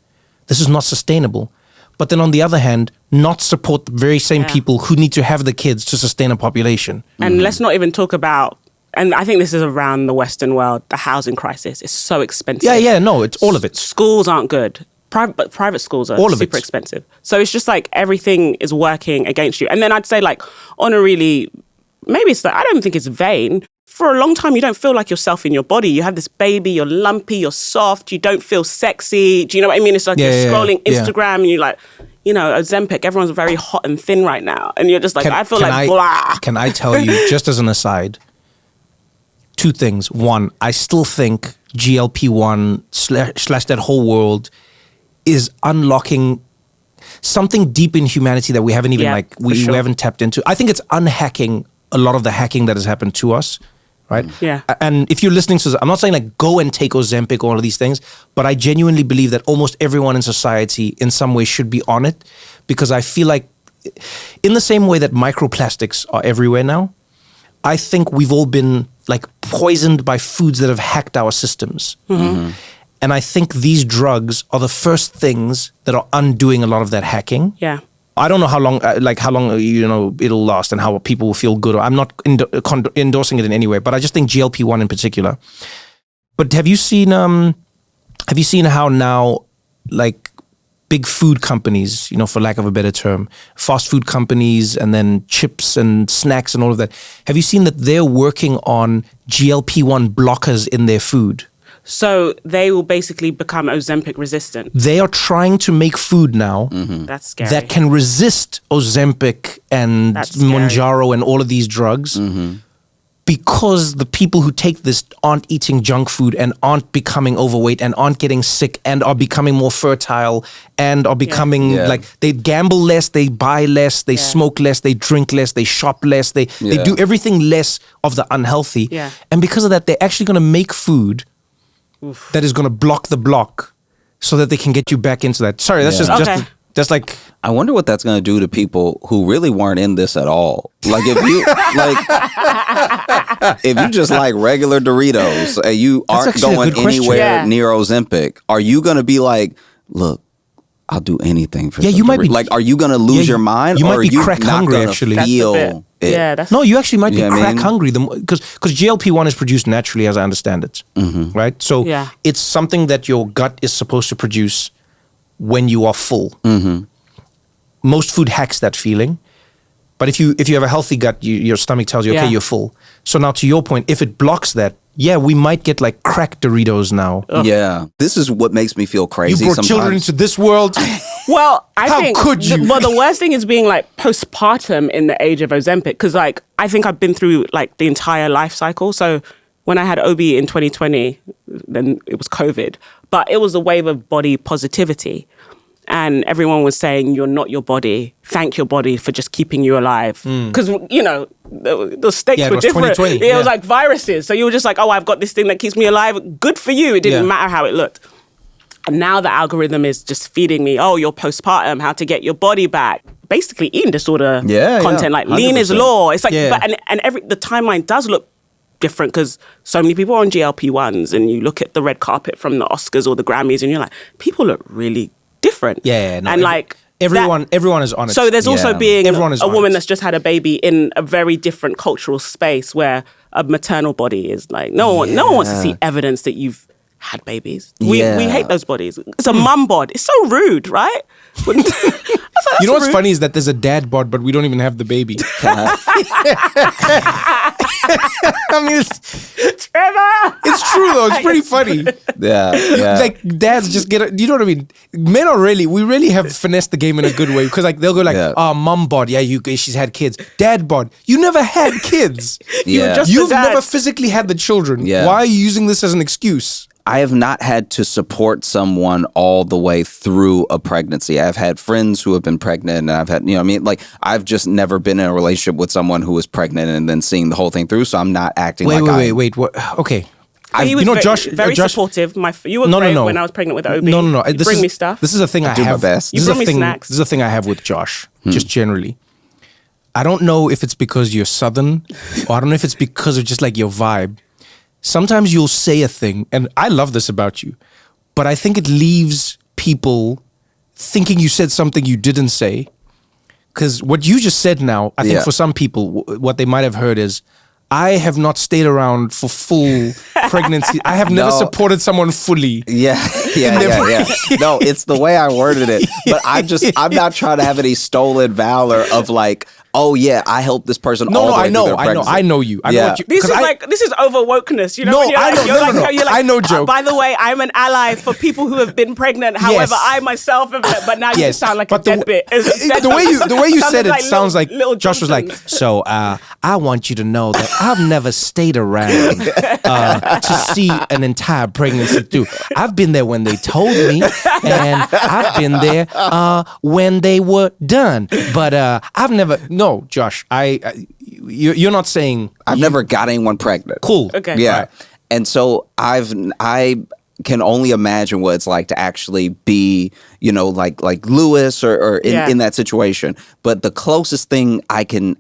This is not sustainable. But then on the other hand, not support the very same people who need to have the kids to sustain a population. And let's not even talk about, and I think this is around the Western world, the housing crisis is so expensive. No, it's all of it. Schools aren't good. Private schools are super expensive. So it's just like everything is working against you. And then I'd say like on a really, maybe it's like, I don't think it's vain. For a long time, you don't feel like yourself in your body. You have this baby, you're lumpy, you're soft, you don't feel sexy. Do you know what I mean? It's like you're scrolling Instagram and you're like, Ozempic, everyone's very hot and thin right now. And you're just like, blah. Can I tell you, just as an aside, two things. One, I still think GLP-1 slash that whole world is unlocking something deep in humanity that we haven't even we haven't tapped into. I think it's unhacking a lot of the hacking that has happened to us. Right? Yeah. And if you're listening to this, I'm not saying like go and take Ozempic or all of these things, but I genuinely believe that almost everyone in society in some way should be on it, because I feel like in the same way that microplastics are everywhere now, I think we've all been like poisoned by foods that have hacked our systems. And I think these drugs are the first things that are undoing a lot of that hacking. Yeah. I don't know how long it'll last and how people will feel good. I'm not endorsing it in any way, but I just think GLP-1 in particular. But have you seen how now like big food companies, for lack of a better term, fast food companies and then chips and snacks and all of that, have you seen that they're working on GLP-1 blockers in their food? So they will basically become Ozempic resistant. They are trying to make food now That's scary. that can resist Ozempic and Mounjaro and all of these drugs because the people who take this aren't eating junk food and aren't becoming overweight and aren't getting sick and are becoming more fertile and are becoming like they gamble less, they buy less, they smoke less, they drink less, they shop less, they do everything less of the unhealthy. Yeah. And because of that, they're actually going to make food that is going to block the block so that they can get you back into that. Sorry, that's just like... I wonder what that's going to do to people who really weren't in this at all. Like if you just like regular Doritos and you aren't going anywhere near Ozempic, are you going to be like, look, I'll do anything for you might be like, are you going to lose your mind? You or might be are you crack not hungry gonna actually. Feel it? No, you actually might be crack hungry because GLP-1 is produced naturally, as I understand it, right? So it's something that your gut is supposed to produce when you are full. Most food hacks that feeling. But if you have a healthy gut, your stomach tells you, okay, you're full. So now to your point, if it blocks that, we might get like cracked Doritos now. Ugh. Yeah. This is what makes me feel crazy. You brought children into this world. Well, I think... How could you? The worst thing is being like postpartum in the age of Ozempic. Because like, I think I've been through like the entire life cycle. So when I had OB in 2020, then it was COVID. But it was a wave of body positivity. And everyone was saying, you're not your body. Thank your body for just keeping you alive. Because, you know, the stakes were different. It was like viruses. So you were just like, oh, I've got this thing that keeps me alive. Good for you. It didn't matter how it looked. And now the algorithm is just feeding me, oh, you're postpartum, how to get your body back. Basically eating disorder content, like 100%. Lean is law. It's like, the timeline does look different because so many people are on GLP-1s and you look at the red carpet from the Oscars or the Grammys and you're like, people look really different. And like everyone is on it. So there's also being a woman that's just had a baby in a very different cultural space where a maternal body is like no one wants to see evidence that you've had babies. We hate those bodies. It's a mum bod. It's so rude, right? You know what's funny is that there's a dad bod, but we don't even have the baby. I mean, Trevor! It's true though. It's pretty funny. Yeah. Like dads just get. You know what I mean? Men are we really have finessed the game in a good way because like they'll go like, mum bod, she's had kids. Dad bod, you never had kids. You've never physically had the children. Why are you using this as an excuse? I have not had to support someone all the way through a pregnancy. I've had friends who have been pregnant and I've had, you know what I mean? Like, I've just never been in a relationship with someone who was pregnant and then seeing the whole thing through. So I'm not acting Wait. What? Okay. He was very supportive. You were great when I was pregnant with OB. No. You bring me stuff. This is a thing I do have. my best. You bring me snacks. This is a thing I have with Josh, just generally. I don't know if it's because you're Southern or I don't know if it's because of just like your vibe. Sometimes you'll say a thing, and I love this about you, but I think it leaves people thinking you said something you didn't say. Because what you just said now, I think for some people, what they might have heard is, I have not stayed around for full pregnancy. I have never supported someone fully. Yeah. No, it's the way I worded it. But I'm not trying to have any stolen valor of like, oh yeah, I helped this person all the way through their pregnancy. I know you. This is over wokeness, you know? I know, Joe. By the way, I'm an ally for people who have been pregnant. However, I myself have, but now you sound like a deadbeat. The way you said it sounds like Josh was like, so I want you to know that I've never stayed around to see an entire pregnancy through. I've been there when they told me, and I've been there when they were done. But I've never. No, Josh, you're not saying I've never got anyone pregnant. Cool. Okay. Yeah. Right. And so I can only imagine what it's like to actually be, you know, like Lewis or in that situation. But the closest thing I can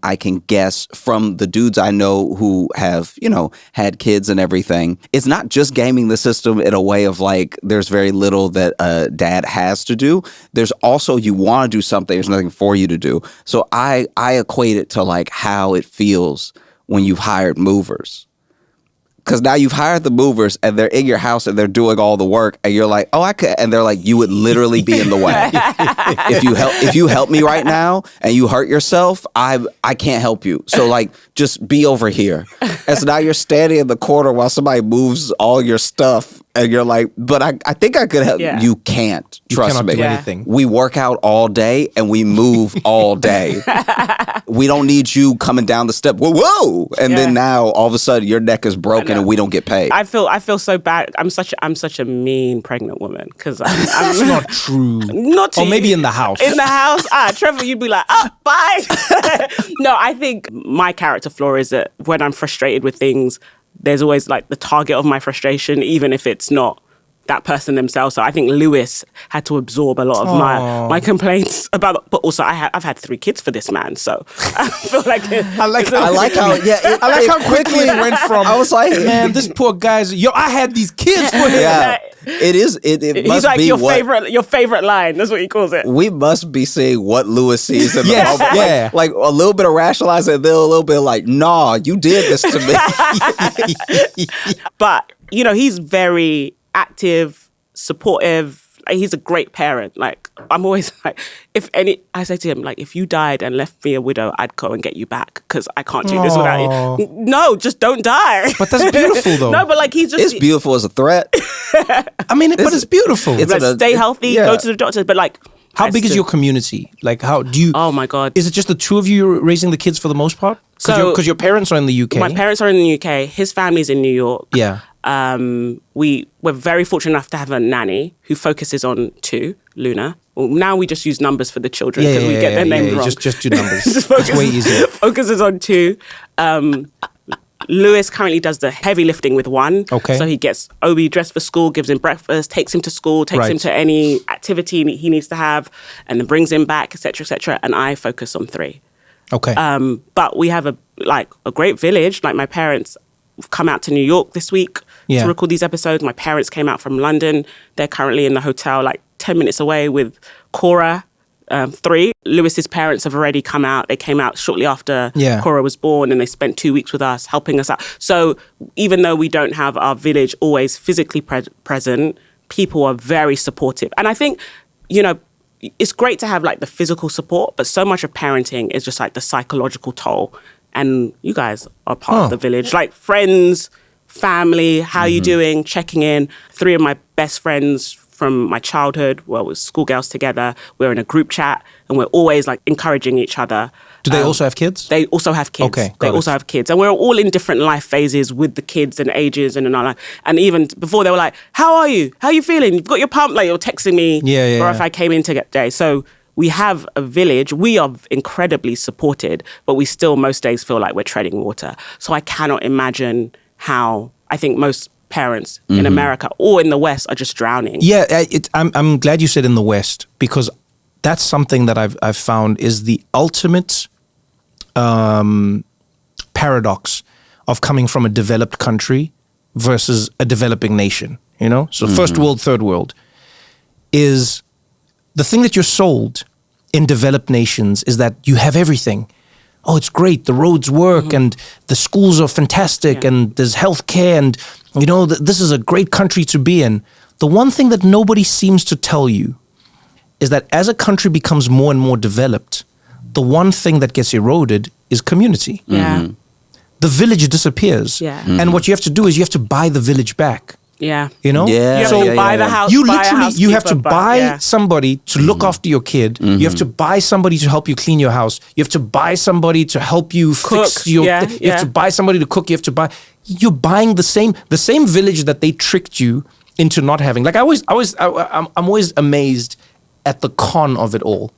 guess from the dudes I know who have, you know, had kids and everything, it's not just gaming the system in a way of like there's very little that a dad has to do. There's also you want to do something, there's nothing for you to do. So I equate it to like how it feels when you've hired movers. Because now you've hired the movers and they're in your house and they're doing all the work and you're like, oh, I could. And they're like, you would literally be in the way. If you help me right now and you hurt yourself, I can't help you. So like, just be over here. And so now you're standing in the corner while somebody moves all your stuff. And you're like, but I think I could help. You can't. Trust me. Do anything. We work out all day and we move all day. We don't need you coming down the step. Whoa. And then now all of a sudden your neck is broken and we don't get paid. I feel so bad. I'm such a mean pregnant woman because I'm That's not true. Not to or maybe you. In the house. In the house. Trevor, you'd be like, bye. No, I think my character flaw is that when I'm frustrated with things, there's always like the target of my frustration, even if it's not that person themselves. So I think Lewis had to absorb a lot of my complaints about. But also, I've had 3 kids for this man, so I feel like I like how quickly it went from. I was like, man, this poor guy's. I had these kids for him. Yeah. It is. It He's must like be your favorite line. That's what he calls it. We must be seeing what Lewis sees in the moment. Yeah. Like a little bit of rationalizing, and then a little bit like, nah, you did this to me. But you know, he's very active, supportive. He's a great parent. Like I'm always like, I say to him, like, if you died and left me a widow, I'd go and get you back because I can't do this without you. No, just don't die. But that's beautiful, though. No, but like he's just... It's beautiful as a threat. I mean, but it's beautiful. It's like, stay healthy, go to the doctor. But like... How big is your community? Like, how do you... Oh, my God. Is it just the two of you raising the kids for the most part? Because your parents are in the UK. My parents are in the UK. His family's in New York. Yeah. We're very fortunate enough to have a nanny who focuses on 2, Luna. Well, now we just use numbers for the children because we get their names wrong. Just do numbers. It's way easier. Focuses on 2. Lewis currently does the heavy lifting with 1. Okay. So he gets Obi dressed for school, gives him breakfast, takes him to school, takes him to any activity he needs to have, and then brings him back, etc., etc. And I focus on 3. Okay. But we have a great village. Like my parents come out to New York this week to record these episodes. My parents came out from London. They're currently in the hotel like 10 minutes away with Cora. 3. Lewis's parents have already come out. They came out shortly after Cora was born, and they spent 2 weeks with us, helping us out. So even though we don't have our village always physically present, people are very supportive. And I think, it's great to have like the physical support, but so much of parenting is just like the psychological toll. And you guys are part of the village, like friends, family, how you doing, checking in. 3 of my best friends from my childhood, we're schoolgirls together. We're in a group chat and we're always like encouraging each other. Do they also have kids? They also have kids. Okay, they also have kids. And we're all in different life phases with the kids and ages and all that. And even before they were like, how are you? How are you feeling? You've got your pump? Like you're texting me. Or if I came in to get day. So we have a village. We are incredibly supported, but we still most days feel like we're treading water. So I cannot imagine how I think most parents in America or in the West are just drowning. Yeah, I'm glad you said in the West, because that's something that I've found is the ultimate paradox of coming from a developed country versus a developing nation. So first world, third world is the thing that you're sold in developed nations is that you have everything. Oh, it's great. The roads work and the schools are fantastic and there's healthcare and, this is a great country to be in. The one thing that nobody seems to tell you is that as a country becomes more and more developed, the one thing that gets eroded is community. Yeah. The village disappears. Yeah. And what you have to do is you have to buy the village back. Yeah. Yeah. You have to buy the house. You literally, you have to buy somebody to look after your kid. You have to buy somebody to help you clean your house. You have to buy somebody to help you fix your. You have to buy somebody to cook. You have to buy. You're buying the same village that they tricked you into not having. Like I'm always amazed at the con of it all.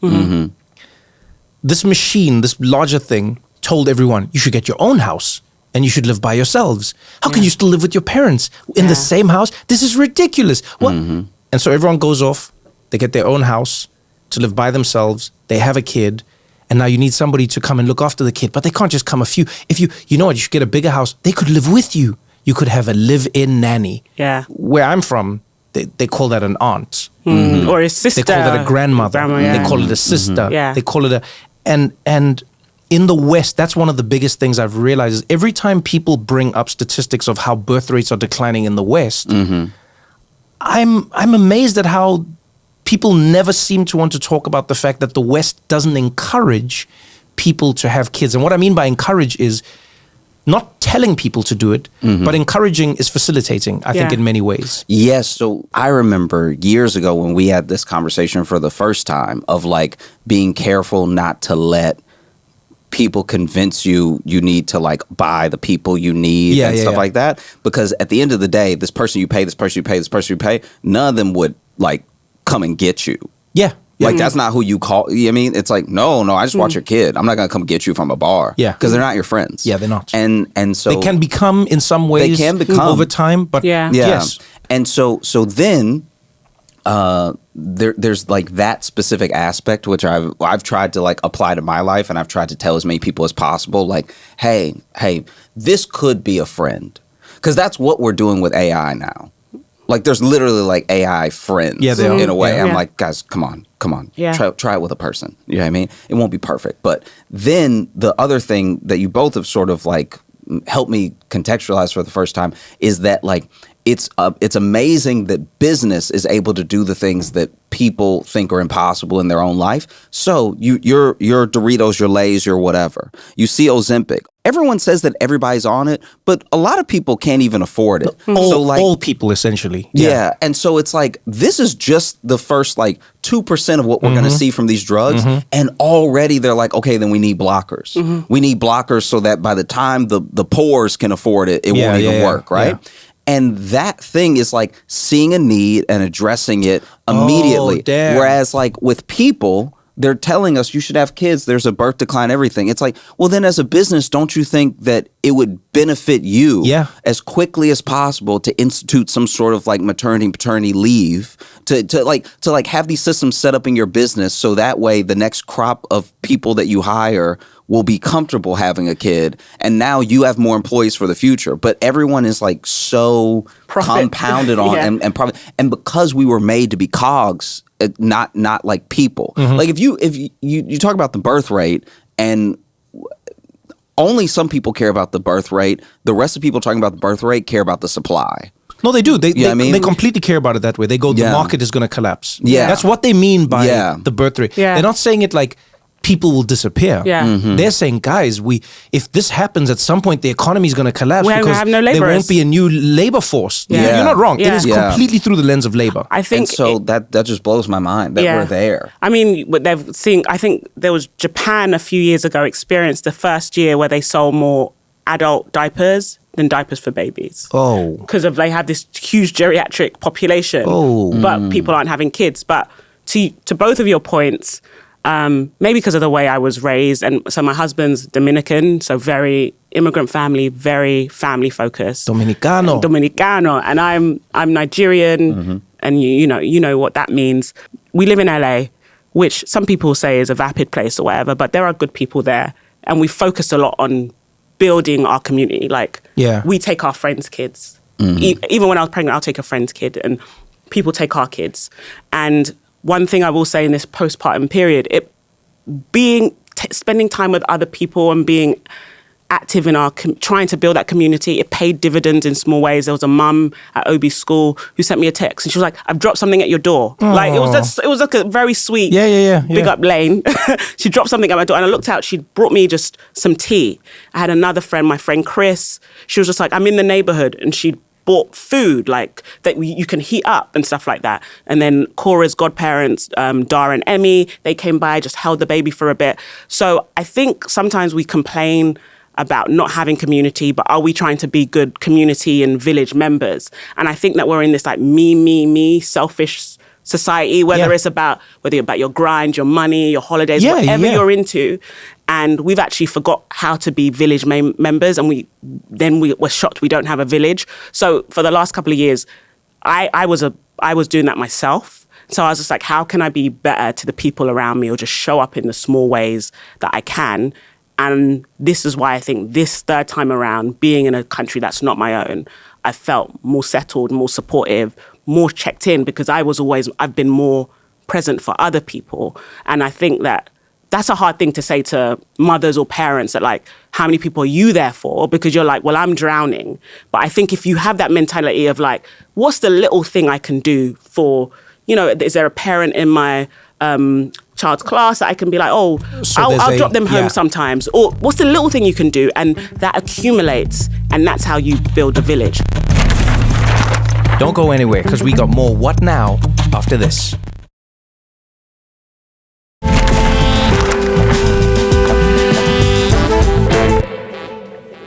This machine, this larger thing, told everyone you should get your own house. And you should live by yourselves. How can you still live with your parents in the same house? This is ridiculous. What? And so everyone goes off. They get their own house to live by themselves. They have a kid. And now you need somebody to come and look after the kid. But they can't just come a few. If you know what, you should get a bigger house. They could live with you. You could have a live-in nanny. Yeah. Where I'm from, they call that an aunt. Or a sister. They call that a grandmother. They call it a sister. They call it a... And in the West, that's one of the biggest things I've realized is every time people bring up statistics of how birth rates are declining in the West, I'm amazed at how people never seem to want to talk about the fact that the West doesn't encourage people to have kids. And what I mean by encourage is not telling people to do it, but encouraging is facilitating, I think, in many ways. Yes. So I remember years ago when we had this conversation for the first time of like being careful not to let people convince you need to like buy the people you need and stuff like that. Because at the end of the day, this person you pay, this person you pay, this person you pay, none of them would like come and get you. Yeah. Like that's not who you call. I mean, it's like, no, I just want your kid. I'm not going to come get you from a bar. Yeah. Because they're not your friends. Yeah, they're not. And so. They can become in some ways. They can become. Over time, but yes. And so then there's like that specific aspect which I've tried to like apply to my life, and I've tried to tell as many people as possible like, hey, this could be a friend, because that's what we're doing with AI now. Like there's literally like AI friends in a way. I'm like, guys, come on. Try it with a person. You know what I mean? It won't be perfect. But then the other thing that you both have sort of like helped me contextualize for the first time is that like it's amazing that business is able to do the things that people think are impossible in their own life. So your Doritos, your Lay's, your whatever. You see Ozempic. Everyone says that everybody's on it, but a lot of people can't even afford it. All people, essentially. Yeah. And so it's like, this is just the first 2% of what we're going to see from these drugs. And already they're like, okay, then we need blockers. We need blockers so that by the time the poors can afford it, it won't even work, right? Yeah. And that thing is like seeing a need and addressing it immediately. Whereas with people, they're telling us you should have kids. There's a birth decline, everything. It's like, well, then as a business, don't you think that it would benefit you as quickly as possible to institute some sort of maternity, paternity leave to have these systems set up in your business so that way the next crop of people that you hire will be comfortable having a kid, and now you have more employees for the future. But everyone is so compounded on and because we were made to be cogs, not like people. If you talk about the birth rate, and only some people care about the birth rate, the rest of people talking about the birth rate care about the supply. No, they do. They completely care about it that way. They go, the market is going to collapse. Yeah, that's what they mean by the birth rate. Yeah. They're not saying it like people will disappear. Yeah. They're saying, guys, if this happens at some point, the economy is going to collapse because have no there won't be a new labor force. Yeah. You're not wrong. It is completely through the lens of labor. I think that just blows my mind that we're there. I mean, what they've seen, I think there was Japan a few years ago experienced the first year where they sold more adult diapers than diapers for babies. Oh. Because they have this huge geriatric population, but people aren't having kids. But to both of your points, maybe because of the way I was raised. And so my husband's Dominican, so very immigrant family, very family focused. Dominicano. And I'm Nigerian, and you know what that means. We live in LA, which some people say is a vapid place or whatever, but there are good people there. And we focused a lot on building our community. We take our friends' kids. Even when I was pregnant, I'll take a friend's kid, and people take our kids. And one thing I will say in this postpartum period, spending time with other people and being active in trying to build that community, it paid dividends in small ways. There was a mum at OB school who sent me a text, and she was like, "I've dropped something at your door." It was like a very sweet, big up Lane. She dropped something at my door, and I looked out. She brought me just some tea. I had another friend, my friend Chris. She was just like, "I'm in the neighborhood," and she bought food that you can heat up and stuff like that. And then Cora's godparents, Dara and Emmy, they came by, just held the baby for a bit. So I think sometimes we complain about not having community, but are we trying to be good community and village members? And I think that we're in this me, selfish society, whether it's about your grind, your money, your holidays, whatever you're into. And we've actually forgot how to be village members, and we were shocked we don't have a village. So for the last couple of years, I was doing that myself. So I was just like, how can I be better to the people around me, or just show up in the small ways that I can? And this is why I think this third time around, being in a country that's not my own, I felt more settled, more supportive, more checked in, because I've been more present for other people. And I think that's a hard thing to say to mothers or parents, that how many people are you there for? Because you're like, well, I'm drowning. But I think if you have that mentality of what's the little thing I can do for, is there a parent in my child's class that I can be like, I'll drop them home sometimes. Or what's the little thing you can do? And that accumulates, and that's how you build a village. Don't go anywhere, because we got more What Now after this.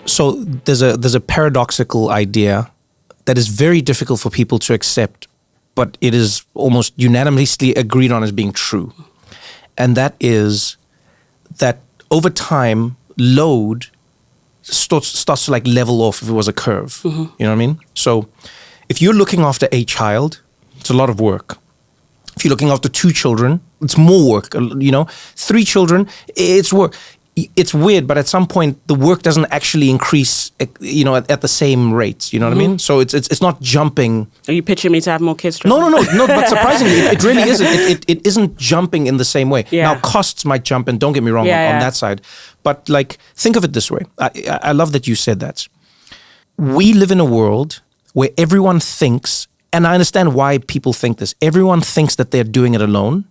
So there's a paradoxical idea that is very difficult for people to accept, but it is almost unanimously agreed on as being true. And that is that over time, load starts to level off if it was a curve. You know what I mean? So if you're looking after a child, it's a lot of work. If you're looking after 2 children, it's more work. 3 children, it's work. It's weird, but at some point the work doesn't actually increase, at the same rate. You know what I mean? So it's not jumping. Are you pitching me to have more kids? No. But surprisingly, it really isn't. It isn't jumping in the same way. Yeah. Now costs might jump, and don't get me wrong on that side. But think of it this way. I love that you said that. We live in a world where everyone thinks, and I understand why people think this, everyone thinks that they're doing it alone,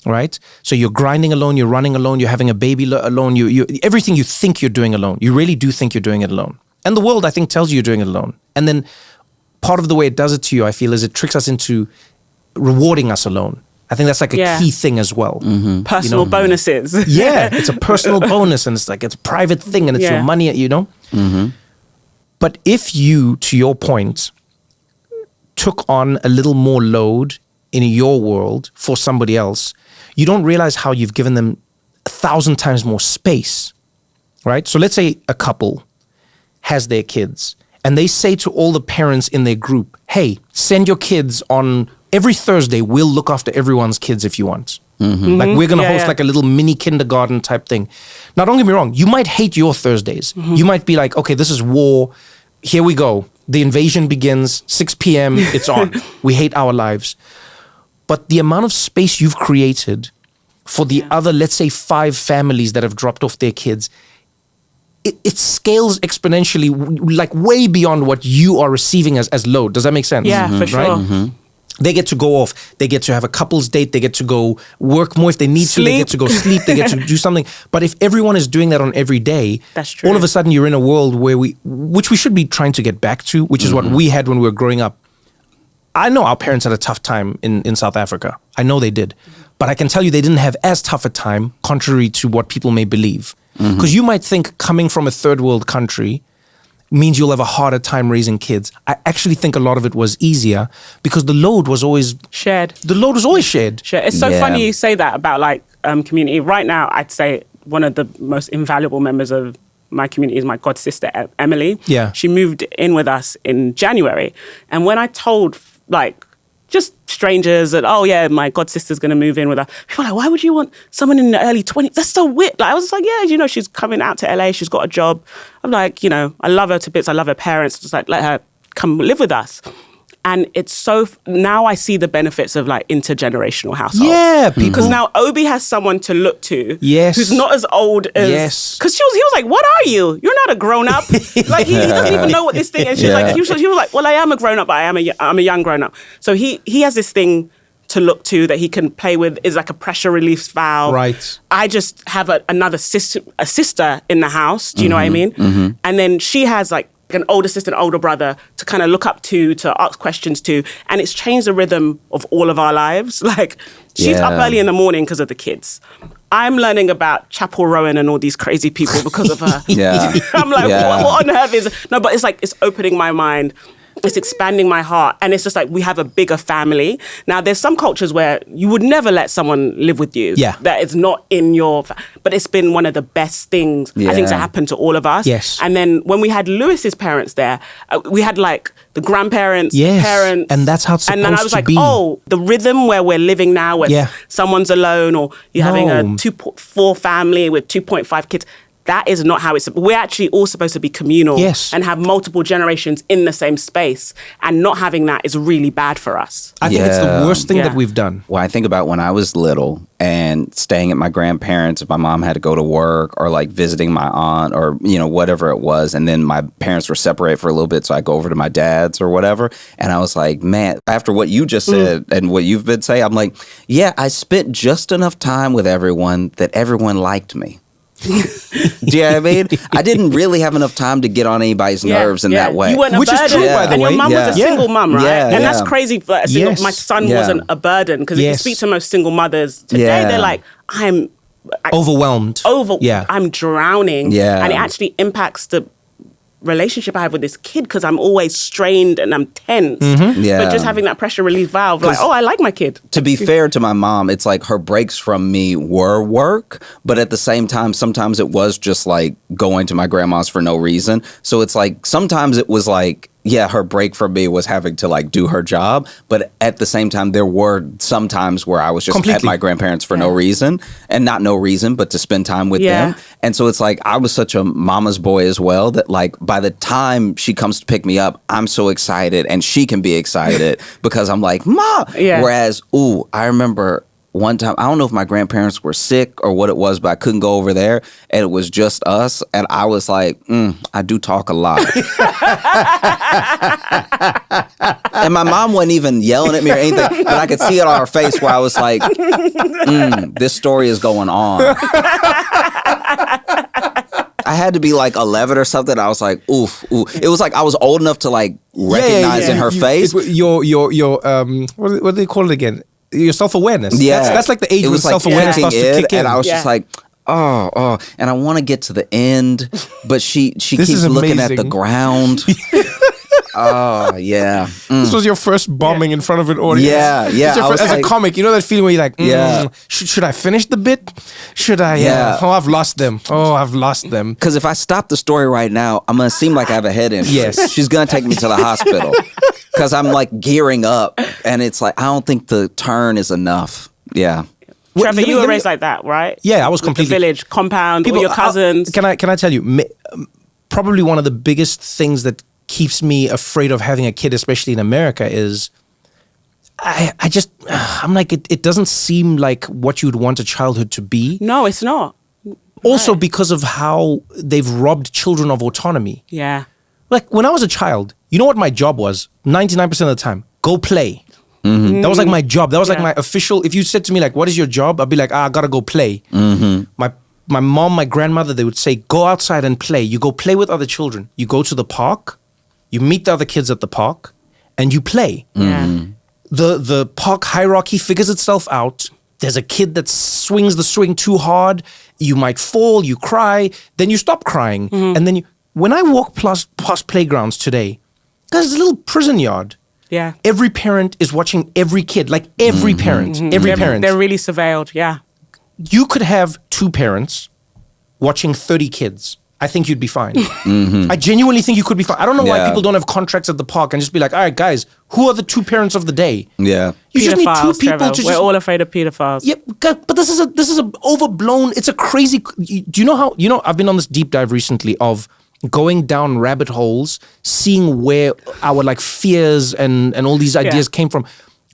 right? So you're grinding alone, you're running alone, you're having a baby alone, you everything you think you're doing alone. You really do think you're doing it alone. And the world, I think, tells you you're doing it alone. And then part of the way it does it to you, I feel, is it tricks us into rewarding us alone. I think that's like a key thing as well. Mm-hmm. Personal bonuses. Yeah, it's a personal bonus, and it's like it's a private thing, and it's your money, you know? Mm-hmm. But if you, to your point, took on a little more load in your world for somebody else, you don't realize how you've given them 1,000 times more space, right? So let's say a couple has their kids, and they say to all the parents in their group, hey, send your kids on every Thursday, we'll look after everyone's kids if you want. Mm-hmm. Like we're going to host like a little mini kindergarten type thing. Now, don't get me wrong. You might hate your Thursdays. Mm-hmm. You might be like, okay, this is war. Here we go. The invasion begins, 6 p.m. It's on. We hate our lives. But the amount of space you've created for the other, let's say 5 families that have dropped off their kids, it scales exponentially, like way beyond what you are receiving as load. Does that make sense? Yeah, for sure. Right? Mm-hmm. They get to go off. They get to have a couple's date. They get to go work more if they need to. They get to go sleep. They get to do something. But if everyone is doing that on every day, that's true. All of a sudden you're in a world where which we should be trying to get back to, which is what we had when we were growing up. I know our parents had a tough time in South Africa. I know they did. But I can tell you they didn't have as tough a time, contrary to what people may believe. Because you might think coming from a third world country means you'll have a harder time raising kids. I actually think a lot of it was easier because the load was always shared. The load was always shared. It's so funny you say that about like community. Right now, I'd say one of the most invaluable members of my community is my god sister, Emily. Yeah. She moved in with us in January. And when I told like just strangers that, oh yeah, my god sister's going to move in with us, people are like, why would you want someone in the early 20s? That's so weird. Like, I was like, yeah, you know, she's coming out to LA. She's got a job. I'm like, you know, I love her to bits. I love her parents. Just like, let her come live with us. And it's so, now I see the benefits of like intergenerational households. Yeah, people. Because now Obi has someone to look to. Yes. Who's not as old as. Yes. Because he was like, what are you? You're not a grown up. Like he doesn't even know what this thing is. She was like, he was like, well, I am a grown up, but I'm a young grown up. So he has this thing to look to that he can play with, is like a pressure relief valve. Right. I just have another sister in the house. Do you know what I mean? Mm-hmm. And then she has like an older sister and older brother to kind of look up to ask questions to. And it's changed the rhythm of all of our lives. Like, she's up early in the morning because of the kids. I'm learning about Chapel Rowan and all these crazy people because of her. I'm like, what on earth is... No, but it's like, it's opening my mind. It's expanding my heart. And it's just like, we have a bigger family. Now, there's some cultures where you would never let someone live with you. Yeah. That is not in your... But it's been one of the best things, I think, to happen to all of us. Yes. And then when we had Lewis's parents there, we had like the grandparents, parents. And that's how it's supposed to be. And then I was like, oh, the rhythm where we're living now, where someone's alone or you're having a 2.4 family with 2.5 kids... That is not how it's... We're actually all supposed to be communal and have multiple generations in the same space. And not having that is really bad for us. I think it's the worst thing that we've done. Well, I think about when I was little and staying at my grandparents, if my mom had to go to work or like visiting my aunt or, you know, whatever it was. And then my parents were separated for a little bit. So I go over to my dad's or whatever. And I was like, man, after what you just said and what you've been saying, I'm like, yeah, I spent just enough time with everyone that everyone liked me. Do you know what I mean? I didn't really have enough time to get on anybody's nerves in that way. You weren't a Which burden. is true, by the and way. your mum was a single mum, right? And that's crazy for a single... My son wasn't a burden. Because if you speak to most single mothers today, they're like, I'm... overwhelmed. I'm drowning. And it actually impacts the relationship I have with this kid because I'm always strained and I'm tense. But just having that pressure relief valve, like, oh, I like my kid. To be fair to my mom, it's like her breaks from me were work, but at the same time, sometimes it was just like going to my grandma's for no reason. So it's like, sometimes it was like, yeah, her break from me was having to like do her job. But at the same time, there were some times where I was just at my grandparents for no reason, and not no reason, but to spend time with them. And so it's like, I was such a mama's boy as well that like by the time she comes to pick me up, I'm so excited and she can be excited because I'm like, Ma. Whereas, I remember one time, I don't know if my grandparents were sick or what it was, but I couldn't go over there, and it was just us. And I was like, I do talk a lot. And my mom wasn't even yelling at me or anything, but I could see it on her face where I was like, this story is going on. I had to be like 11 or something. I was like, oof. It was like I was old enough to like recognize in her face. Your what do they call it again? Your self-awareness. Yeah. That's like the age it when was like self-awareness starts to kick in. And I was just like, oh. And I want to get to the end, but she keeps looking at the ground. Oh, yeah. This was your first bombing in front of an audience. Yeah. As a comic, you know that feeling where you're like, should I finish the bit? Should I? Yeah. Oh, I've lost them. Because if I stop the story right now, I'm going to seem like I have a head injury. Yes. She's going to take me to the hospital. Because I'm like gearing up. And it's like, I don't think the turn is enough. Yeah. Trevor, you were raised like that, right? Yeah, I was completely. The village, compound, all your cousins. Can I tell you, probably one of the biggest things that keeps me afraid of having a kid, especially in America, is I'm like, it doesn't seem like what you'd want a childhood to be. No, it's not. Also because of how they've robbed children of autonomy. Yeah. Like when I was a child, you know what my job was? 99% of the time, go play. Mm-hmm. That was like my job. That was like my official, if you said to me like, what is your job? I'd be like, I gotta go play. Mm-hmm. My mom, my grandmother, they would say, go outside and play. You go play with other children. You go to the park, you meet the other kids at the park, and you play. Yeah. The park hierarchy figures itself out. There's a kid that swings the swing too hard. You might fall, you cry, then you stop crying. And then when I walk past playgrounds today, there's a little prison yard. Yeah. Every parent is watching every kid, like every parent, every parent. They're really surveilled, yeah. You could have 2 parents watching 30 kids. I think you'd be fine. I genuinely think you could be fine. I don't know why people don't have contracts at the park and just be like, all right, guys, who are the 2 parents of the day? Yeah. You just need 2 Pedophiles, people Trevor. to We're just... all afraid of pedophiles. Yeah, but this is a overblown, it's a crazy... Do you know how... You know, I've been on this deep dive recently of going down rabbit holes, seeing where our like fears and all these ideas came from.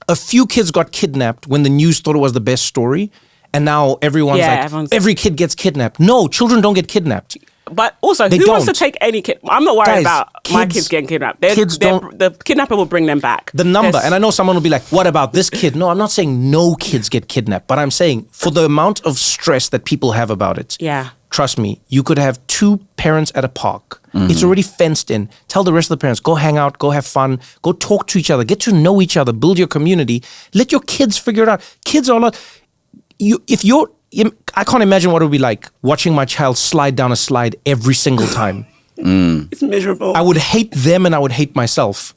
A few kids got kidnapped when the news thought it was the best story. And now everyone's every kid gets kidnapped. No, children don't get kidnapped. But also, who wants to take any kid? I'm not worried about my kids getting kidnapped. The kidnapper will bring them back. The number, and I know someone will be like, what about this kid? No, I'm not saying no kids get kidnapped, but I'm saying for the amount of stress that people have about it. Yeah. Trust me, you could have 2 parents at a park. It's already fenced in. Tell the rest of the parents, go hang out, go have fun, go talk to each other, get to know each other, build your community. Let your kids figure it out. Kids are not... I can't imagine what it would be like watching my child slide down a slide every single time. It's miserable. I would hate them and I would hate myself.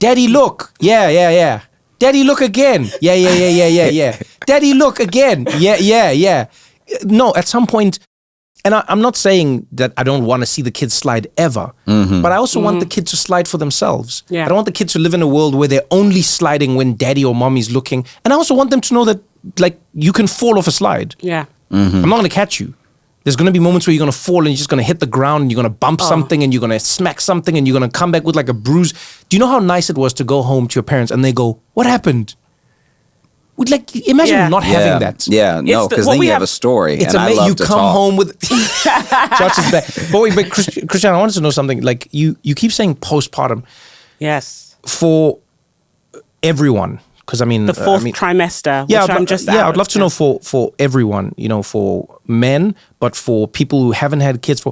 Daddy, look. Yeah. Daddy, look again. Yeah. Daddy, look again. Yeah. No, at some point, and I'm not saying that I don't want to see the kids slide ever, but I also want the kid to slide for themselves. Yeah. I don't want the kid to live in a world where they're only sliding when daddy or mommy's looking. And I also want them to know that like you can fall off a slide. Yeah. I'm not going to catch you. There's going to be moments where you're going to fall and you're just going to hit the ground and you're going to bump something and you're going to smack something and you're going to come back with like a bruise. Do you know how nice it was to go home to your parents and they go, what happened? Would like imagine not having that. Yeah, no, because then you have a story. It's and I love you to come talk. home with Josh is back. But wait, Christiana, I wanted to know something. Like you keep saying postpartum. Yes. For everyone. Because I mean the 4th trimester, which I'm just I'd love to know for everyone, you know, for men, but for people who haven't had kids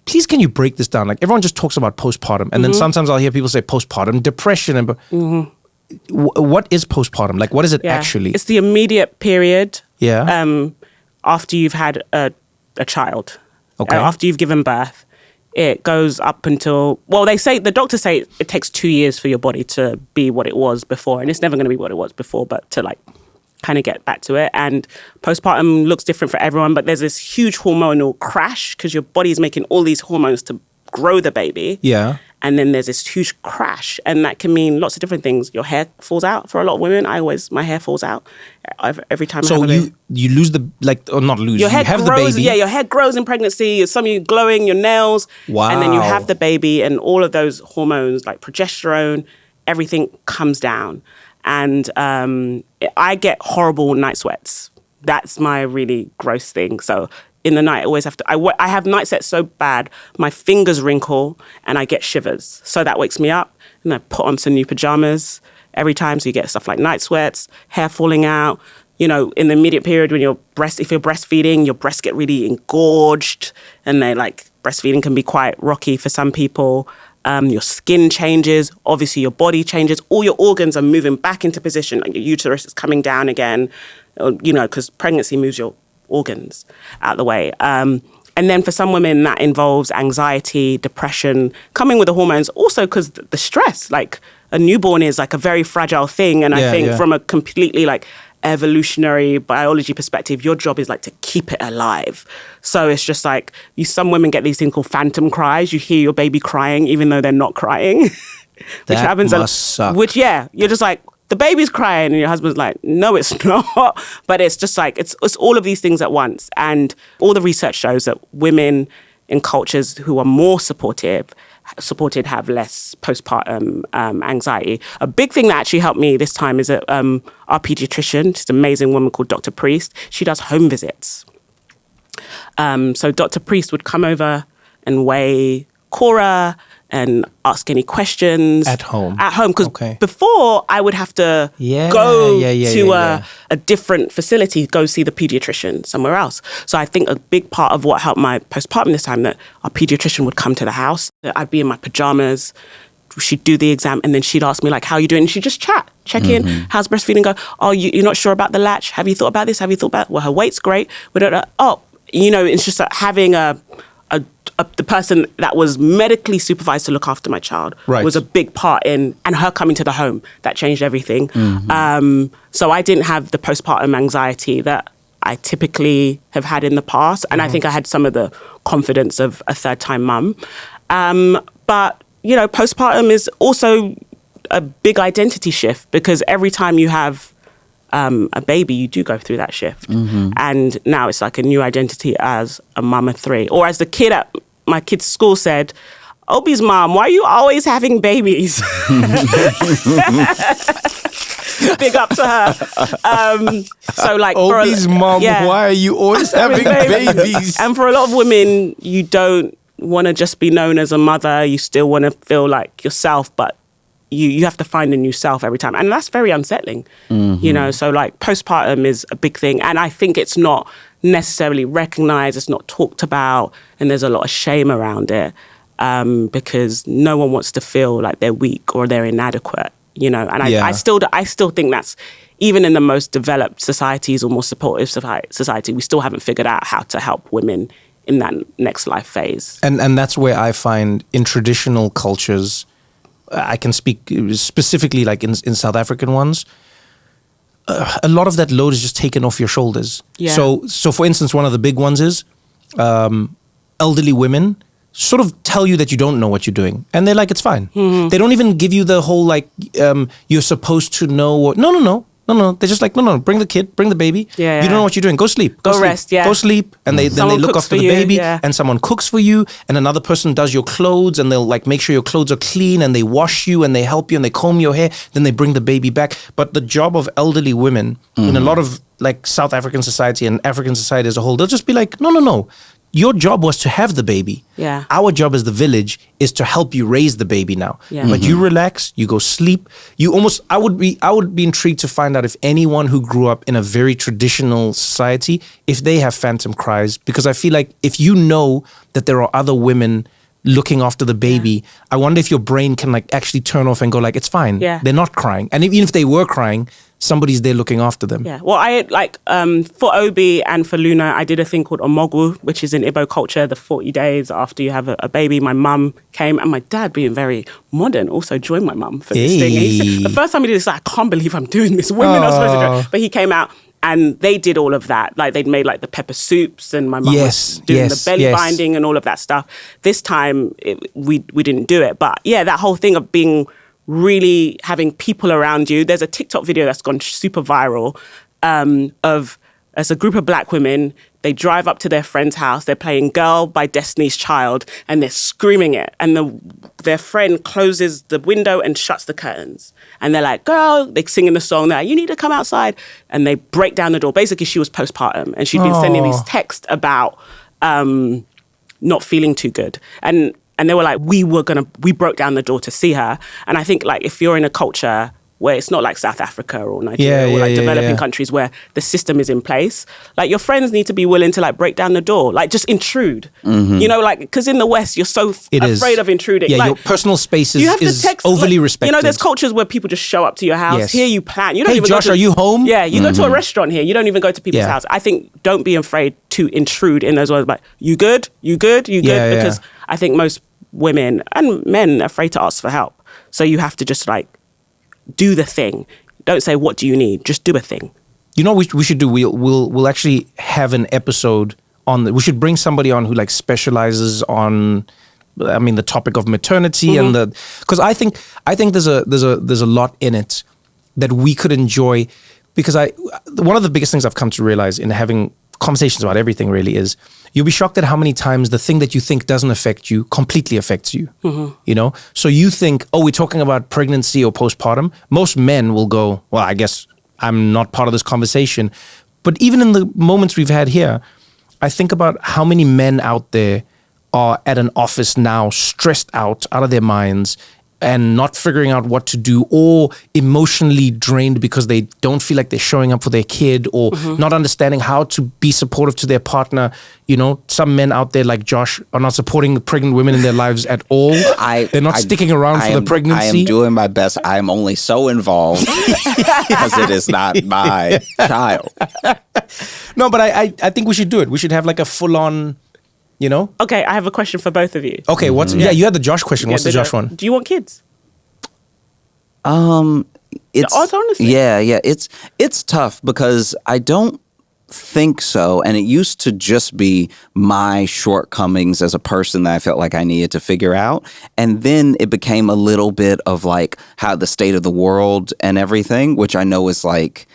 please can you break this down? Like everyone just talks about postpartum and then sometimes I'll hear people say postpartum depression and what is postpartum? Like what is it actually? It's the immediate period Yeah. After you've had a child. Okay. After you've given birth. It goes up until, well, the doctors say it takes 2 years for your body to be what it was before. And it's never going to be what it was before, but to like kind of get back to it. And postpartum looks different for everyone, but there's this huge hormonal crash because your body is making all these hormones to grow the baby. Yeah. And then there's this huge crash. And that can mean lots of different things. Your hair falls out for a lot of women. My hair falls out every time I have a baby. you lose the, like, or not lose, your hair you have grows, the baby. Yeah, your hair grows in pregnancy. Some of you glowing, your nails. Wow. And then you have the baby and all of those hormones like progesterone, everything comes down. And I get horrible night sweats. That's my really gross thing. So in the night, I always have to, I have night sweats so bad, my fingers wrinkle and I get shivers. So that wakes me up and I put on some new pajamas every time. So you get stuff like night sweats, hair falling out. You know, in the immediate period when if you're breastfeeding, your breasts get really engorged and breastfeeding can be quite rocky for some people. Your skin changes, obviously your body changes, all your organs are moving back into position, like your uterus is coming down again, because pregnancy moves your organs out of the way. And then for some women that involves anxiety, depression, coming with the hormones, also because the stress, like a newborn is like a very fragile thing. And I think from a completely evolutionary biology perspective, your job is to keep it alive. So it's just some women get these things called phantom cries. You hear your baby crying even though they're not crying. Which happens suck. Which you're just the baby's crying and your husband's no, it's not. But it's just it's all of these things at once. And all the research shows that women in cultures who are more supported have less postpartum anxiety. A big thing that actually helped me this time is that our pediatrician, she's an amazing woman called Dr. Priest, she does home visits. So Dr. Priest would come over and weigh Cora and ask any questions. At home? At home, because before I would have to go to a different facility, go see the pediatrician somewhere else. So I think a big part of what helped my postpartum this time, that our pediatrician would come to the house, that I'd be in my pajamas, she'd do the exam, and then she'd ask me how are you doing? And she'd just check in, how's breastfeeding go? Oh, you're not sure about the latch? Have you thought about this? Have you thought about, well, her weight's great. We don't know. Oh, it's just having the person that was medically supervised to look after my child was a big part and her coming to the home, that changed everything. So I didn't have the postpartum anxiety that I typically have had in the past. And I think I had some of the confidence of a third-time mum. But, postpartum is also a big identity shift, because every time you have a baby, you do go through that shift. And now it's a new identity as a mum of three. Or as the kid at my kid's school said, Obi's mom, why are you always having babies? Big up to her. Obi's mom, why are you always having babies? And for a lot of women, you don't want to just be known as a mother. You still want to feel like yourself, but you have to find a new self every time. And that's very unsettling, So postpartum is a big thing. And I think it's not necessarily recognized, it's not talked about, and there's a lot of shame around it because no one wants to feel like they're weak or they're inadequate, And I still think that's, even in the most developed societies or more supportive society, we still haven't figured out how to help women in that next life phase. And that's where I find in traditional cultures, I can speak specifically in South African ones, a lot of that load is just taken off your shoulders. Yeah. So for instance, one of the big ones is elderly women sort of tell you that you don't know what you're doing. And they're it's fine. They don't even give you the whole you're supposed to know. No. They're just no, bring the kid, bring the baby. Yeah. You don't know what you're doing. Go sleep. Go rest, Go sleep. And then they look after the baby and someone cooks for you and another person does your clothes and they'll make sure your clothes are clean and they wash you and they help you and they comb your hair. Then they bring the baby back. But the job of elderly women in a lot of South African society and African society as a whole, they'll just be no. Your job was to have the baby. Yeah. Our job as the village is to help you raise the baby now. Yeah. But you relax, you go sleep. I would be intrigued to find out if anyone who grew up in a very traditional society, if they have phantom cries, because I feel like if you know that there are other women looking after the baby, I wonder if your brain can actually turn off and go it's fine. Yeah. They're not crying. And even if they were crying, somebody's there looking after them. Yeah. Well, I for Obi and for Luna, I did a thing called Omogu, which is in Igbo culture, the 40 days after you have a baby. My mum came and my dad, being very modern, also joined my mum for this thing. He said, the first time he did this, I can't believe I'm doing this. Women are supposed to do it. But he came out and they did all of that. They'd made the pepper soups and my mum was doing the belly binding and all of that stuff. This time we didn't do it. But that whole thing of being really having people around you. There's a TikTok video that's gone super viral of As a group of black women, they drive up to their friend's house. They're playing Girl by Destiny's Child, and they're screaming it. And their friend closes the window and shuts the curtains. And they're like, girl, they're singing the song. They're like, you need to come outside. And they break down the door. Basically, she was postpartum, and she'd been sending these texts about not feeling too good. And they were like, we broke down the door to see her. And I think, like, if you're in a culture where it's not like South Africa or Nigeria or like developing countries where the system is in place, like, your friends need to be willing to like break down the door, like just intrude, you know, like, because in the West, you're so afraid of intruding. Yeah, like, your personal space you have to is text, overly like, respected. You know, there's cultures where people just show up to your house. Yes. Here you plan. You don't hey, even Josh, are you home? Yeah, you go to a restaurant here. You don't even go to people's house. I think don't be afraid to intrude in those words. Like, you good? You good? You good? Because I think most women and men are afraid to ask for help. So you have to just like do the thing. Don't say, what do you need? Just do a thing. You know what we should do? We'll actually have an episode on we should bring somebody on who like specializes on, I mean, the topic of maternity and because I think there's a lot in it that we could enjoy, because one of the biggest things I've come to realize in having conversations about everything really is you'll be shocked at how many times the thing that you think doesn't affect you completely affects you. You know, so you think, oh, we're talking about pregnancy or postpartum. Most men will go, well, I guess I'm not part of this conversation. But even in the moments we've had here, I think about how many men out there are at an office now stressed out of their minds and not figuring out what to do, or emotionally drained because they don't feel like they're showing up for their kid, or not understanding how to be supportive to their partner. You know, some men out there like Josh are not supporting pregnant women in their lives at all. They're not sticking around for the pregnancy. I am doing my best. I am only so involved because it is not my child. No, but I think we should do it. We should have like a full-on, you know? Okay, I have a question for both of you. Okay, you had the Josh question. What's the Josh one? Do you want kids? It's honestly. Yeah, it's tough because I don't think so, and it used to just be my shortcomings as a person that I felt like I needed to figure out, and then it became a little bit of like how the state of the world and everything, which I know is like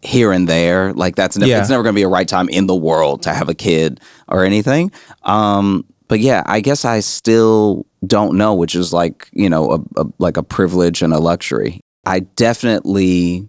here and there, like it's never going to be a right time in the world to have a kid or anything. But yeah, I guess I still don't know, which is like, you know, like a privilege and a luxury. I definitely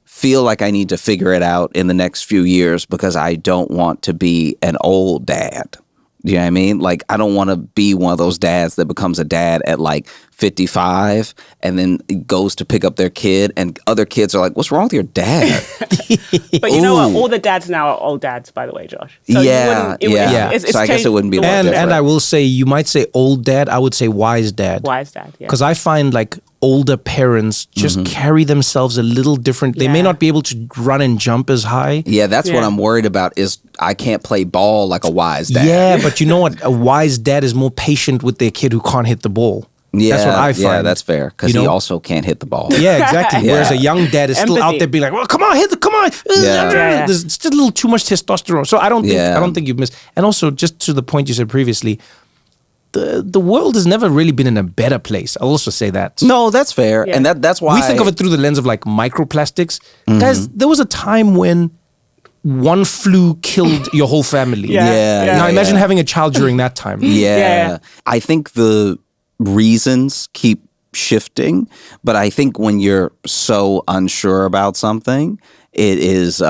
feel like I need to figure it out in the next few years because I don't want to be an old dad. You know what I mean? Like, I don't want to be one of those dads that becomes a dad at like 55 and then goes to pick up their kid and other kids are like, what's wrong with your dad? But you know what? All the dads now are old dads, by the way, Josh. So It's so I guess it wouldn't be that different. And I will say, you might say old dad, I would say wise dad. Wise dad, yeah. Because I find like older parents just carry themselves a little different. They may not be able to run and jump as high. Yeah, that's what I'm worried about is I can't play ball like a wise dad. Yeah, but you know what? A wise dad is more patient with their kid who can't hit the ball. Yeah, that's what I find. Yeah, that's fair. Because he also can't hit the ball. Yeah, exactly. Whereas a young dad is still out there being like, well, come on, come on. There's just a little too much testosterone. So I don't think you've missed. And also, just to the point you said previously, the world has never really been in a better place. I'll also say that. No, that's fair. Yeah. And that's why we think of it through the lens of like microplastics. Guys, there was a time when one flu killed your whole family. Now imagine having a child during that time. I think the reasons keep shifting, but I think when you're so unsure about something, it is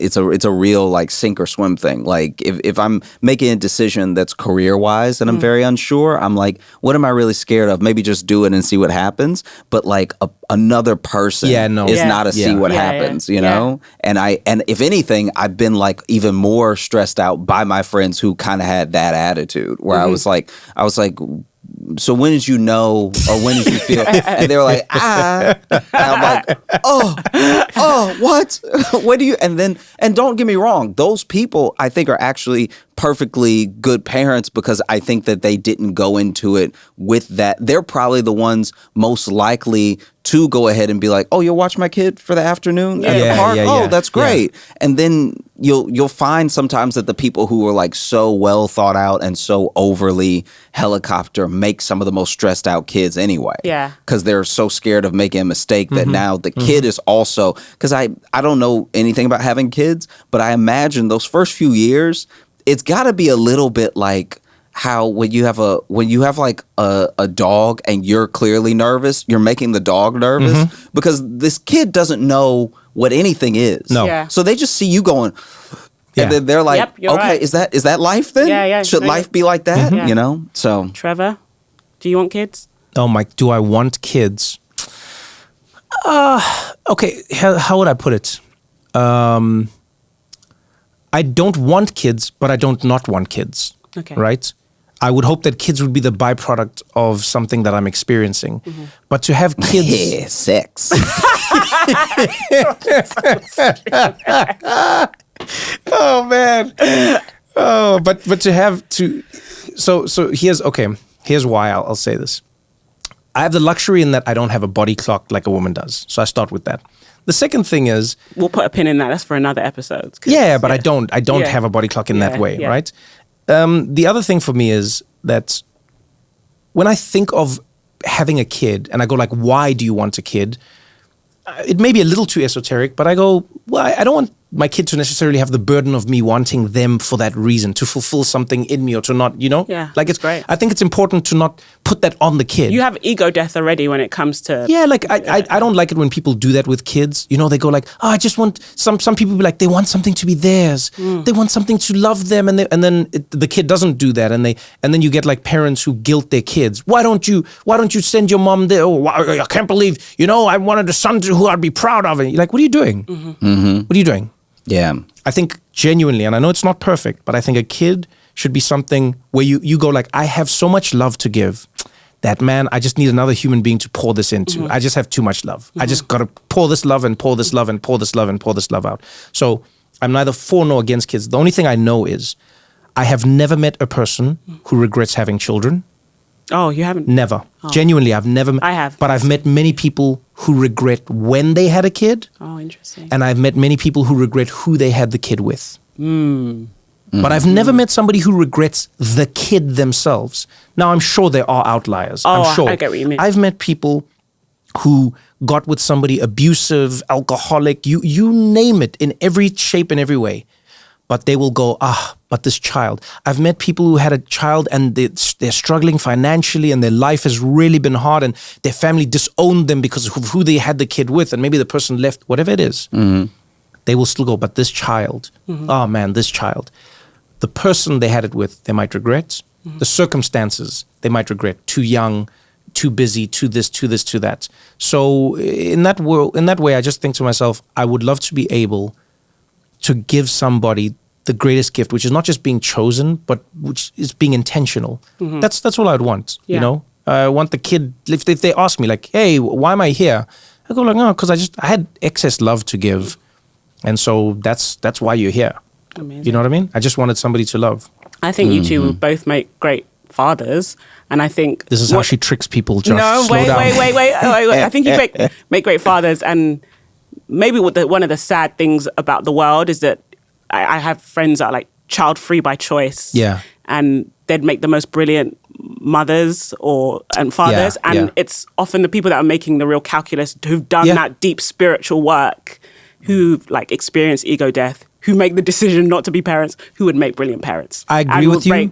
it's a real like sink or swim thing. Like if I'm making a decision that's career wise and I'm very unsure, I'm like, what am I really scared of? Maybe just do it and see what happens. But like another person is not a see what happens, you know? And if anything, I've been like even more stressed out by my friends who kind of had that attitude where I was like, so when did you know, or when did you feel? And they were like, And I'm like, what? What do you? And don't get me wrong, those people I think are actually perfectly good parents because I think that they didn't go into it with that. They're probably the ones most likely to go ahead and be like, "Oh, you'll watch my kid for the afternoon at the park? Oh, that's great." Yeah. And then you'll find sometimes that the people who are like so well thought out and so overly helicopter make some of the most stressed out kids anyway. Yeah. Because they're so scared of making a mistake that now the kid is also, because I don't know anything about having kids, but I imagine those first few years, it's got to be a little bit like how when you have like a dog and you're clearly nervous, you're making the dog nervous because this kid doesn't know what anything is. No. Yeah. So they just see you going, and then they're like, Yep, okay, right. is that life then? Yeah. Should life be like that? Yeah. You know? So Trevor, do you want kids? Oh my, do I want kids? Okay, how would I put it? I don't want kids, but I don't not want kids. Okay. Right? I would hope that kids would be the byproduct of something that I'm experiencing. But to have kids... yeah, sex. Oh, man. Oh, but to have to... So here's why I'll say this. I have the luxury in that I don't have a body clock like a woman does. So I start with that. The second thing is... We'll put a pin in that. That's for another episode. Yeah, but I don't have a body clock in that way, right? The other thing for me is that when I think of having a kid and I go like, why do you want a kid? It may be a little too esoteric, but I go, well, I don't want my kid to necessarily have the burden of me wanting them for that reason, to fulfill something in me or to not, Yeah, like it's great. I think it's important to not put that on the kid. You have ego death already when it comes to... Yeah, like I don't like it when people do that with kids. They go like, oh, I just want some people be like, they want something to be theirs. They want something to love them, and then the kid doesn't do that, and then you get like parents who guilt their kids. Why don't you send your mom there? Oh, I can't believe, I wanted a son who I'd be proud of. And you're like, what are you doing? What are you doing? Yeah. I think genuinely, and I know it's not perfect, but I think a kid should be something where you go like, I have so much love to give that, man, I just need another human being to pour this into. I just have too much love. I just got to pour this love and pour this love and pour this love and pour this love out. So I'm neither for nor against kids. The only thing I know is I have never met a person who regrets having children. Oh, you haven't? Never. Oh. Genuinely, I've never. I have. But I've met many people who regret when they had a kid. Oh, interesting. And I've met many people who regret who they had the kid with. But I've never met somebody who regrets the kid themselves. Now, I'm sure there are outliers. Oh, I'm sure. I get what you mean. I've met people who got with somebody abusive, alcoholic, you name it, in every shape and every way. But they will go, but this child. I've met people who had a child and they're struggling financially and their life has really been hard and their family disowned them because of who they had the kid with, and maybe the person left, whatever it is. They will still go, but this child, oh man, this child. The person they had it with, they might regret. The circumstances, they might regret. Too young, too busy, too this, too that. So in that way, I just think to myself, I would love to be able to give somebody the greatest gift, which is not just being chosen, but which is being intentional. That's all I'd want. I want the kid. If they ask me like, "Hey, why am I here?" I go like, "No, because I had excess love to give, and so that's why you're here." Amazing. You know what I mean? I just wanted somebody to love. I think you two both make great fathers, and I think this is how she tricks people. Josh. No, Slow down. wait. I think you make great fathers, and maybe one of the sad things about the world is that I have friends that are like child-free by choice. Yeah. And they'd make the most brilliant mothers and fathers. It's often the people that are making the real calculus, who've done that deep spiritual work, who've like experienced ego death, who make the decision not to be parents, who would make brilliant parents. I agree with you.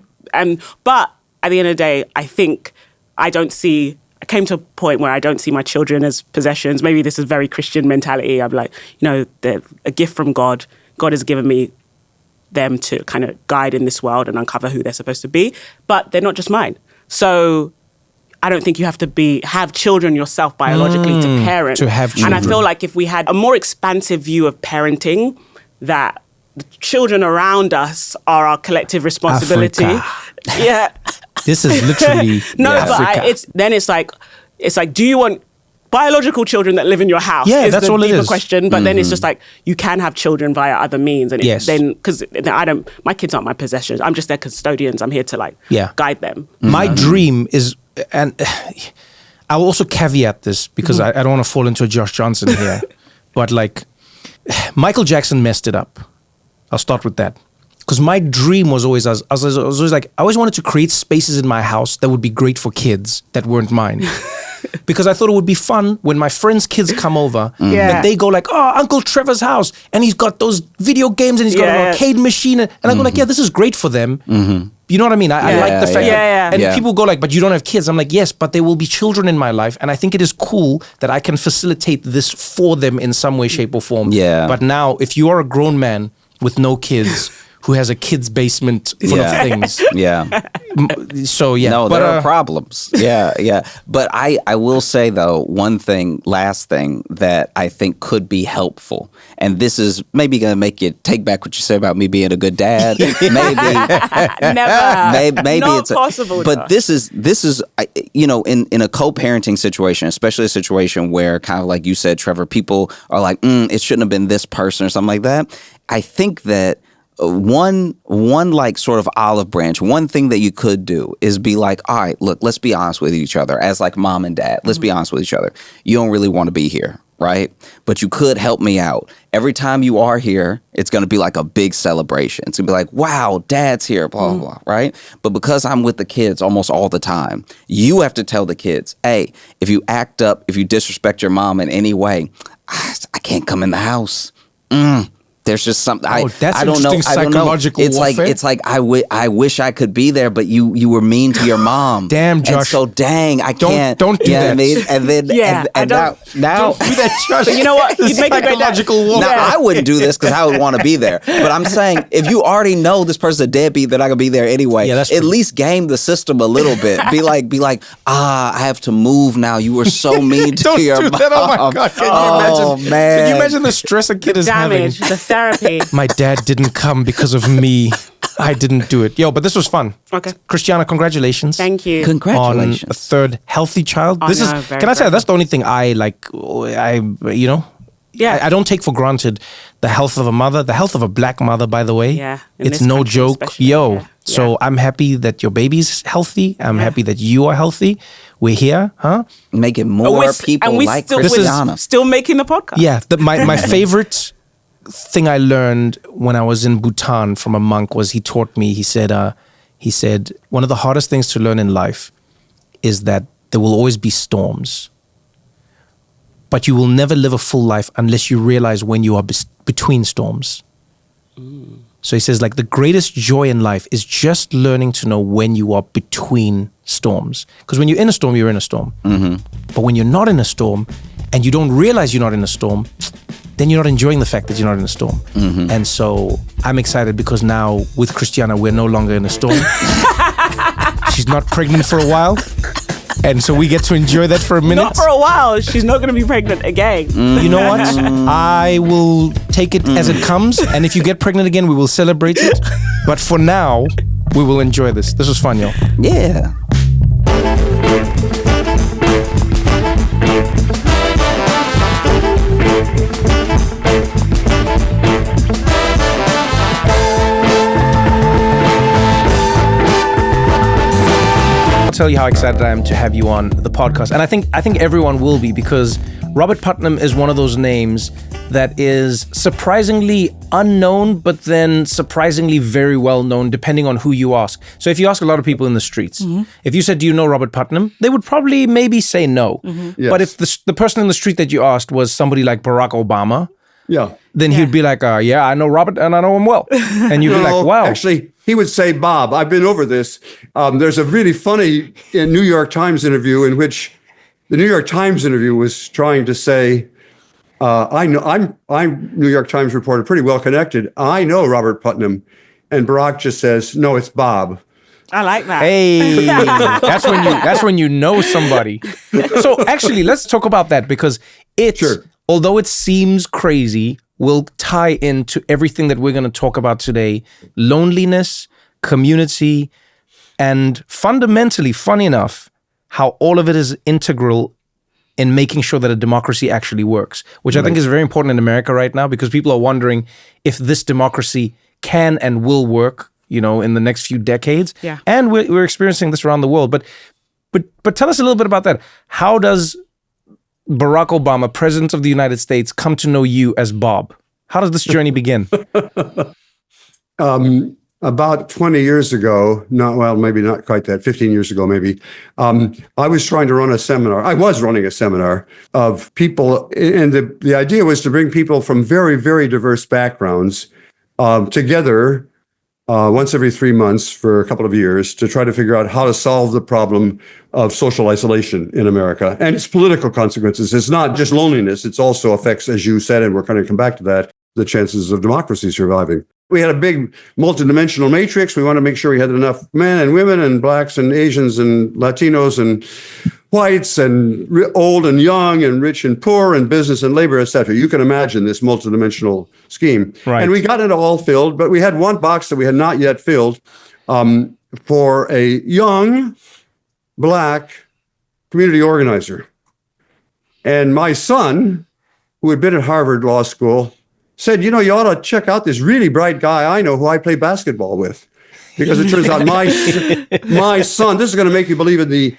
But at the end of the day, I think I came to a point where I don't see my children as possessions. Maybe this is very Christian mentality. I'm like, they're a gift from God. God has given me them to kind of guide in this world and uncover who they're supposed to be. But they're not just mine. So I don't think you have to have children yourself biologically to parent. To have children. And I feel like if we had a more expansive view of parenting, that the children around us are our collective responsibility. Africa. Yeah. This is literally no, Africa. but it's like, do you want biological children that live in your house is that's the all it deeper is. question. But then it's just like, you can have children via other means. And then, because my kids aren't my possessions. I'm just their custodians. I'm here to like guide them. My dream is, and I'll also caveat this because I don't want to fall into a Josh Johnson here, but like Michael Jackson messed it up. I'll start with that. Because my dream was always, I was always like, I always wanted to create spaces in my house that would be great for kids that weren't mine. Because I thought it would be fun when my friends' kids come over, that they go like, oh, Uncle Trevor's house, and he's got those video games and he's got an arcade machine. And I go like, yeah, this is great for them. You know what I mean? I like the fact that, and people go like, but you don't have kids. I'm like, yes, but there will be children in my life. And I think it is cool that I can facilitate this for them in some way, shape or form. Yeah. But now, if you are a grown man with no kids, who has a kid's basement full of things. So, No, there are problems. But I will say, though, last thing that I think could be helpful. And this is maybe going to make you take back what you said about me being a good dad. Maybe. Never. Maybe Not it's possible. But this is in a co-parenting situation, especially a situation where kind of like you said, Trevor, people are like, it shouldn't have been this person or something like that. I think that one like sort of olive branch, one thing that you could do is be like, all right, look, let's be honest with each other as like mom and dad. Let's be honest with each other. You don't really want to be here, right? But you could help me out. Every time you are here, it's going to be like a big celebration. It's going to be like, wow, dad's here, blah, blah, blah, right? But because I'm with the kids almost all the time, you have to tell the kids, hey, if you act up, if you disrespect your mom in any way, I can't come in the house. There's just something that's I don't know. Psychological warfare. It's like I wish I could be there, but you were mean to your mom. Damn, Josh. And so I can't. Don't do that. I mean? And then now don't do that, Josh. But you know what? You'd make a great dad. warfare. Now I wouldn't do this because I would want to be there. But I'm saying if you already know this person's a deadbeat, they're not gonna be there anyway. That's at true. least game the system a little bit. Be like, I have to move now. You were so mean to your mom. That. Oh my God! Can you imagine? Man. Can you imagine the stress a kid is Damage, having? the therapy. My dad didn't come because of me. I didn't do it. Yo, but this was fun. Okay. Christiana, congratulations. Thank you. Congratulations. On a third healthy child. Oh, This is, very, can I say, very that's the only thing I like, Yeah. I don't take for granted the health of a mother, the health of a black mother, by the way. Yeah. In It's this no country joke. especially, Yo. yeah. So I'm happy that your baby's healthy. I'm happy that you are healthy. We're here, huh? Making more people like Christiana. Still making the podcast. Yeah. My favorite thing I learned when I was in Bhutan from a monk was he said, one of the hardest things to learn in life is that there will always be storms. But you will never live a full life unless you realize when you are between storms. So he says, like, the greatest joy in life is just learning to know when you are between storms. Because when you're in a storm, you're in a storm. But when you're not in a storm and you don't realize you're not in a storm, then you're not enjoying the fact that you're not in a storm. And so I'm excited because now with Christiana, we're no longer in a storm. She's not pregnant for a while. And so we get to enjoy that for a minute. Not for a while. She's not going to be pregnant again. You know what? I will take it as it comes. And if you get pregnant again, we will celebrate it. But for now, we will enjoy this. This was fun, yo. Yeah. Tell you how excited I am to have you on the podcast, and I think everyone will be, because Robert Putnam is one of those names that is surprisingly unknown, but then surprisingly very well known, depending on who you ask. So if you ask a lot of people in the streets, if you said, "Do you know Robert Putnam?" they would probably maybe say no. Yes. But if the person in the street that you asked was somebody like Barack Obama, then he'd be like, "Yeah, I know Robert, and I know him well," and you'd be like, "Wow." Actually, he would say, "Bob, I've been over this." There's a really funny New York Times interview in which the New York Times interview was trying to say, "I know I'm New York Times reporter, pretty well connected. I know Robert Putnam," and Barack just says, "No, it's Bob." I like that. Hey, that's when you know somebody. So actually, let's talk about that, because although it seems crazy, will tie into everything that we're going to talk about today: loneliness, community, and fundamentally, funny enough, how all of it is integral in making sure that a democracy actually works, which I think is very important in America right now, because people are wondering if this democracy can and will work, you know, in the next few decades. Yeah. And we're experiencing this around the world. But tell us a little bit about that. How does Barack Obama, President of the United States, come to know you as Bob? How does this journey begin? About 20 years ago, maybe not quite that, 15 years ago, maybe, I was trying to run a seminar. I was running a seminar of people, and the idea was to bring people from very, very diverse backgrounds together once every 3 months for a couple of years to try to figure out how to solve the problem of social isolation in America and its political consequences. It's not just loneliness. It also affects, as you said, and we're going to come back to that, the chances of democracy surviving. We had a big multidimensional matrix. We wanted to make sure we had enough men and women and blacks and Asians and Latinos and whites and old and young and rich and poor and business and labor, et cetera. You can imagine this multidimensional scheme. Right. And we got it all filled, but we had one box that we had not yet filled for a young black community organizer. And my son, who had been at Harvard Law School, said, you know, you ought to check out this really bright guy I know who I play basketball with. Because it turns out my son, this is going to make you believe in the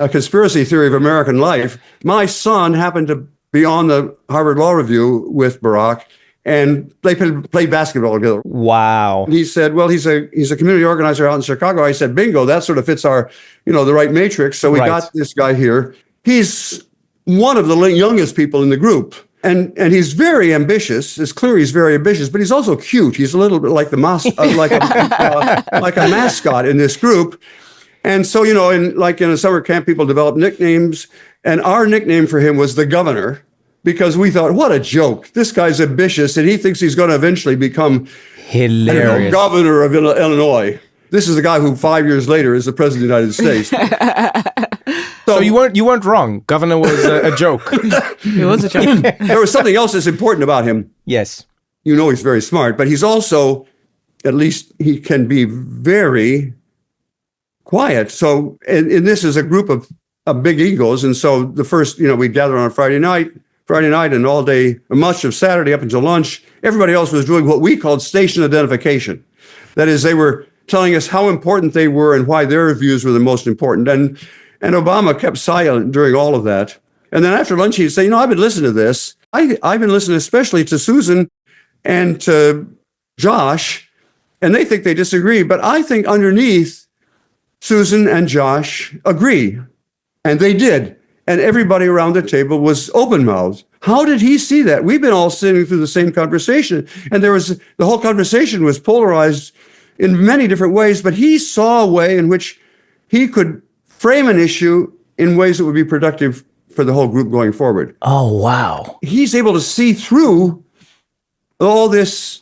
conspiracy theory of American life. My son happened to be on the Harvard Law Review with Barack, and they played basketball together. Wow. And he said, well, he's a community organizer out in Chicago. I said, bingo, that sort of fits our, the right matrix. So we got this guy here. He's one of the youngest people in the group. And he's very ambitious. It's clear he's very ambitious, but he's also cute. He's a little bit like like a mascot in this group. And so, in a summer camp, people develop nicknames. And our nickname for him was the Governor, because we thought, what a joke. This guy's ambitious, and he thinks he's going to eventually become hilarious governor of Illinois. This is the guy who 5 years later is the president of the United States. So you weren't wrong. Governor was a joke. It was a joke. There was something else that's important about him. Yes. He's very smart, but he's also, at least he can be very quiet. So, and this is a group of big egos. And so the first, we'd gather on a Friday night and all day, much of Saturday up until lunch, everybody else was doing what we called station identification. That is, they were telling us how important they were and why their views were the most important. And Obama kept silent during all of that. And then after lunch, he'd say, I've been listening to this. I've been listening especially to Susan and to Josh, and they think they disagree. But I think underneath, Susan and Josh agree. And they did. And everybody around the table was open-mouthed. How did he see that? We've been all sitting through the same conversation. And the whole conversation was polarized in many different ways, but he saw a way in which he could frame an issue in ways that would be productive for the whole group going forward. Oh, wow. He's able to see through all this,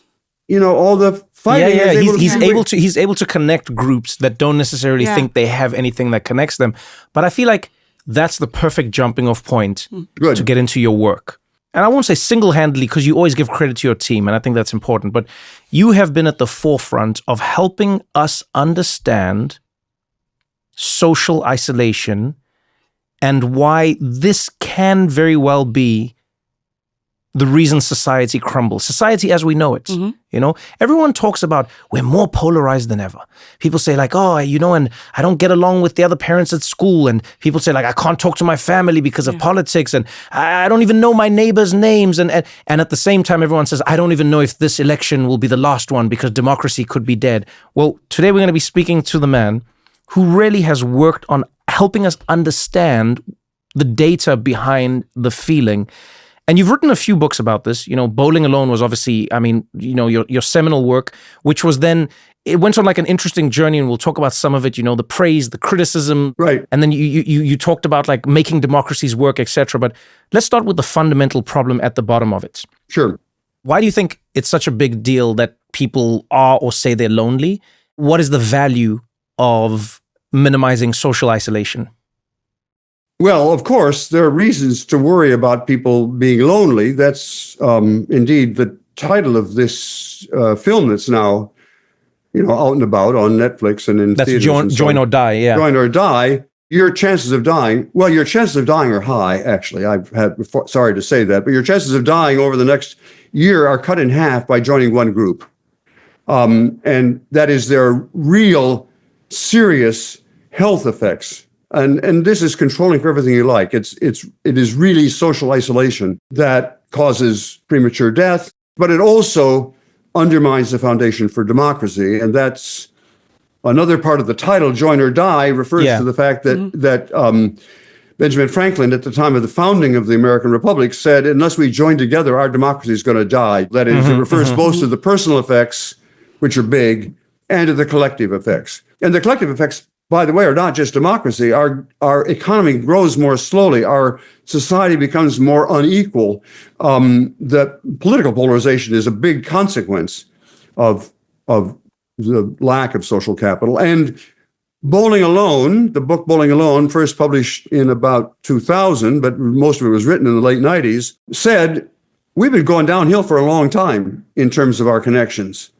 all the fighting. Yeah. He's able to connect groups that don't necessarily think they have anything that connects them. But I feel like that's the perfect jumping off point to get into your work. And I won't say single-handedly, because you always give credit to your team, and I think that's important, but you have been at the forefront of helping us understand social isolation and why this can very well be the reason society crumbles. Society as we know it, everyone talks about we're more polarized than ever. People say like, and I don't get along with the other parents at school. And people say like, I can't talk to my family because of politics. And I don't even know my neighbors' names. And at the same time, everyone says, I don't even know if this election will be the last one because democracy could be dead. Well, today we're going to be speaking to the man who really has worked on helping us understand the data behind the feeling. And you've written a few books about this. Bowling Alone was obviously, your seminal work, which was then, it went on like an interesting journey, and we'll talk about some of it, the praise, the criticism. Right. And then you talked about like making democracies work, etc. But let's start with the fundamental problem at the bottom of it. Sure. Why do you think it's such a big deal that people are or say they're lonely? What is the value of minimizing social isolation? Well, of course, there are reasons to worry about people being lonely. That's indeed the title of this film that's now, out and about on Netflix and in that's theaters. Join or Die, yeah. Join or Die. your chances of dying are high, actually. Sorry to say that, but your chances of dying over the next year are cut in half by joining one group. And that is their real serious health effects. And this is controlling for everything you like. It is really social isolation that causes premature death, but it also undermines the foundation for democracy. And that's another part of the title, Join or Die, refers to the fact that Benjamin Franklin, at the time of the founding of the American Republic, said, unless we join together, our democracy is going to die. That is, it refers both to the personal effects, which are big, and to the collective effects. And the collective effects, by the way, are not just democracy. Our economy grows more slowly. Our society becomes more unequal. The political polarization is a big consequence of the lack of social capital. And Bowling Alone, the book Bowling Alone, first published in about 2000, but most of it was written in the late 90s, said, we've been going downhill for a long time in terms of our connections.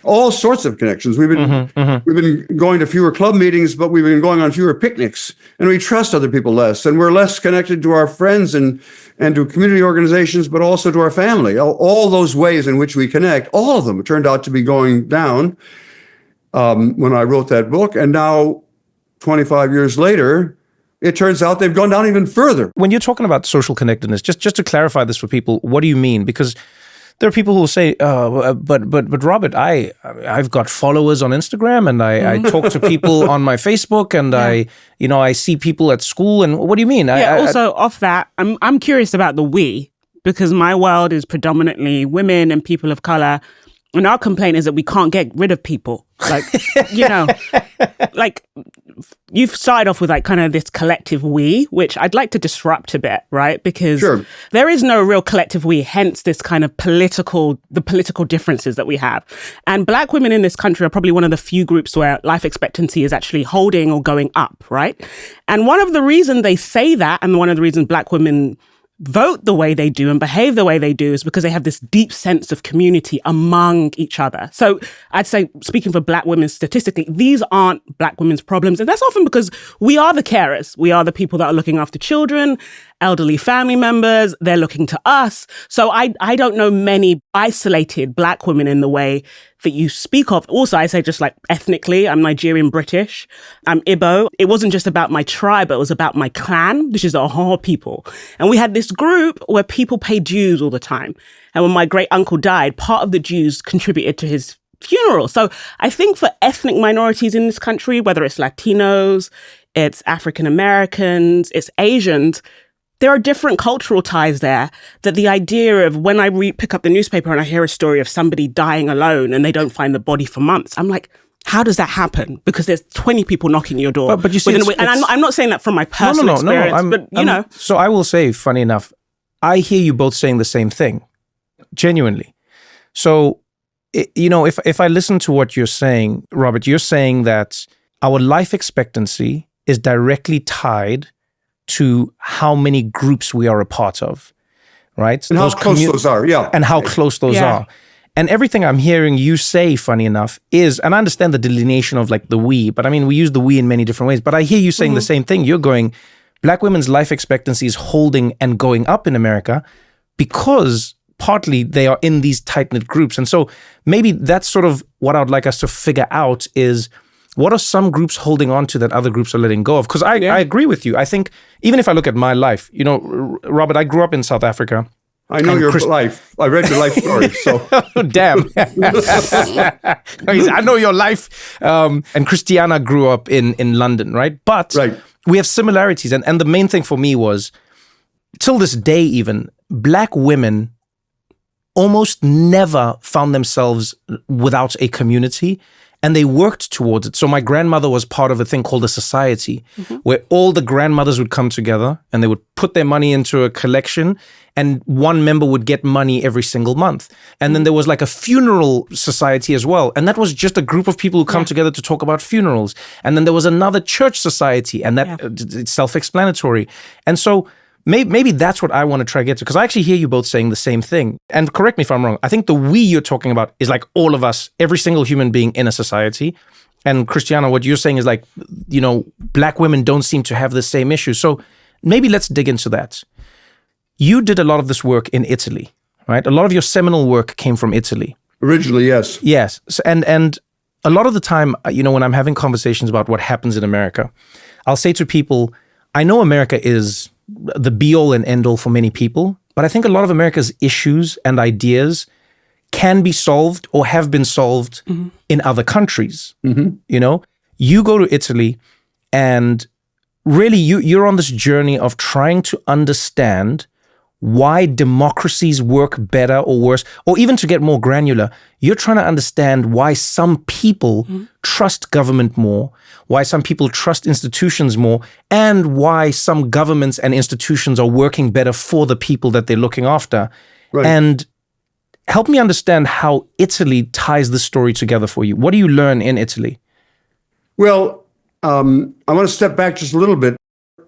All sorts of connections. We've been going to fewer club meetings, but we've been going on fewer picnics, and we trust other people less, and we're less connected to our friends and to community organizations, but also to our family. All those ways in which we connect, all of them turned out to be going down when I wrote that book. And now, 25 years later, it turns out they've gone down even further. When you're talking about social connectedness, just to clarify this for people, what do you mean? Because there are people who will say, but Robert, I've got followers on Instagram, and I talk to people on my Facebook, and I see people at school. And what do you mean? Also, off that, I'm curious about the we, because my world is predominantly women and people of color. And our complaint is that we can't get rid of people. Like, like you've started off with like kind of this collective we, which I'd like to disrupt a bit, right? Because there is no real collective we, hence this kind of political differences that we have. And Black women in this country are probably one of the few groups where life expectancy is actually holding or going up, right? And one of the reasons they say that, and one of the reasons Black women vote the way they do and behave the way they do, is because they have this deep sense of community among each other. So I'd say, speaking for Black women statistically, these aren't Black women's problems. And that's often because we are the carers. We are the people that are looking after children, elderly family members. They're looking to us. So I don't know many isolated Black women in the way that you speak of. Also, I say just like ethnically, I'm Nigerian British, I'm Igbo. It wasn't just about my tribe, it was about my clan, which is the Aha people. And we had this group where people pay dues all the time. And when my great uncle died, part of the dues contributed to his funeral. So I think for ethnic minorities in this country, whether it's Latinos, it's African Americans, it's Asians, there are different cultural ties there, that the idea of when I pick up the newspaper and I hear a story of somebody dying alone and they don't find the body for months, I'm like, how does that happen? Because there's 20 people knocking your door. But you see, I'm not saying that from my personal experience, but you know. So I will say, funny enough, I hear you both saying the same thing, genuinely. So, if I listen to what you're saying, Robert, you're saying that our life expectancy is directly tied to how many groups we are a part of, right? And how close those are, And how close those are. And everything I'm hearing you say, funny enough, is, and I understand the delineation of like the we, but I mean, we use the we in many different ways, but I hear you saying the same thing. You're going, Black women's life expectancy is holding and going up in America because partly they are in these tight-knit groups. And so maybe that's sort of what I would like us to figure out is, what are some groups holding on to that other groups are letting go of? Because I agree with you. I think even if I look at my life, Robert, I grew up in South Africa. I know your life. I read your life story. So damn, I know your life. And Christiana grew up in London, right? But we have similarities, and the main thing for me was, till this day, even Black women almost never found themselves without a community. And they worked towards it. So my grandmother was part of a thing called a society, where all the grandmothers would come together and they would put their money into a collection, and one member would get money every single month. And then there was like a funeral society as well. And that was just a group of people who come together to talk about funerals. And then there was another church society, and that it's self-explanatory. And so maybe that's what I want to try to get to, because I actually hear you both saying the same thing. And correct me if I'm wrong. I think the we you're talking about is like all of us, every single human being in a society. And Christiana, what you're saying is like, black women don't seem to have the same issue. So maybe let's dig into that. You did a lot of this work in Italy, right? A lot of your seminal work came from Italy. Originally, yes. Yes. So, and a lot of the time, when I'm having conversations about what happens in America, I'll say to people, I know America is the be-all and end-all for many people, but I think a lot of America's issues and ideas can be solved or have been solved in other countries. You go to Italy and really you're on this journey of trying to understand why democracies work better or worse, or even to get more granular, you're trying to understand why some people trust government more, why some people trust institutions more, and why some governments and institutions are working better for the people that they're looking after. Right. And help me understand how Italy ties the story together for you. What do you learn in Italy? Well, I want to step back just a little bit.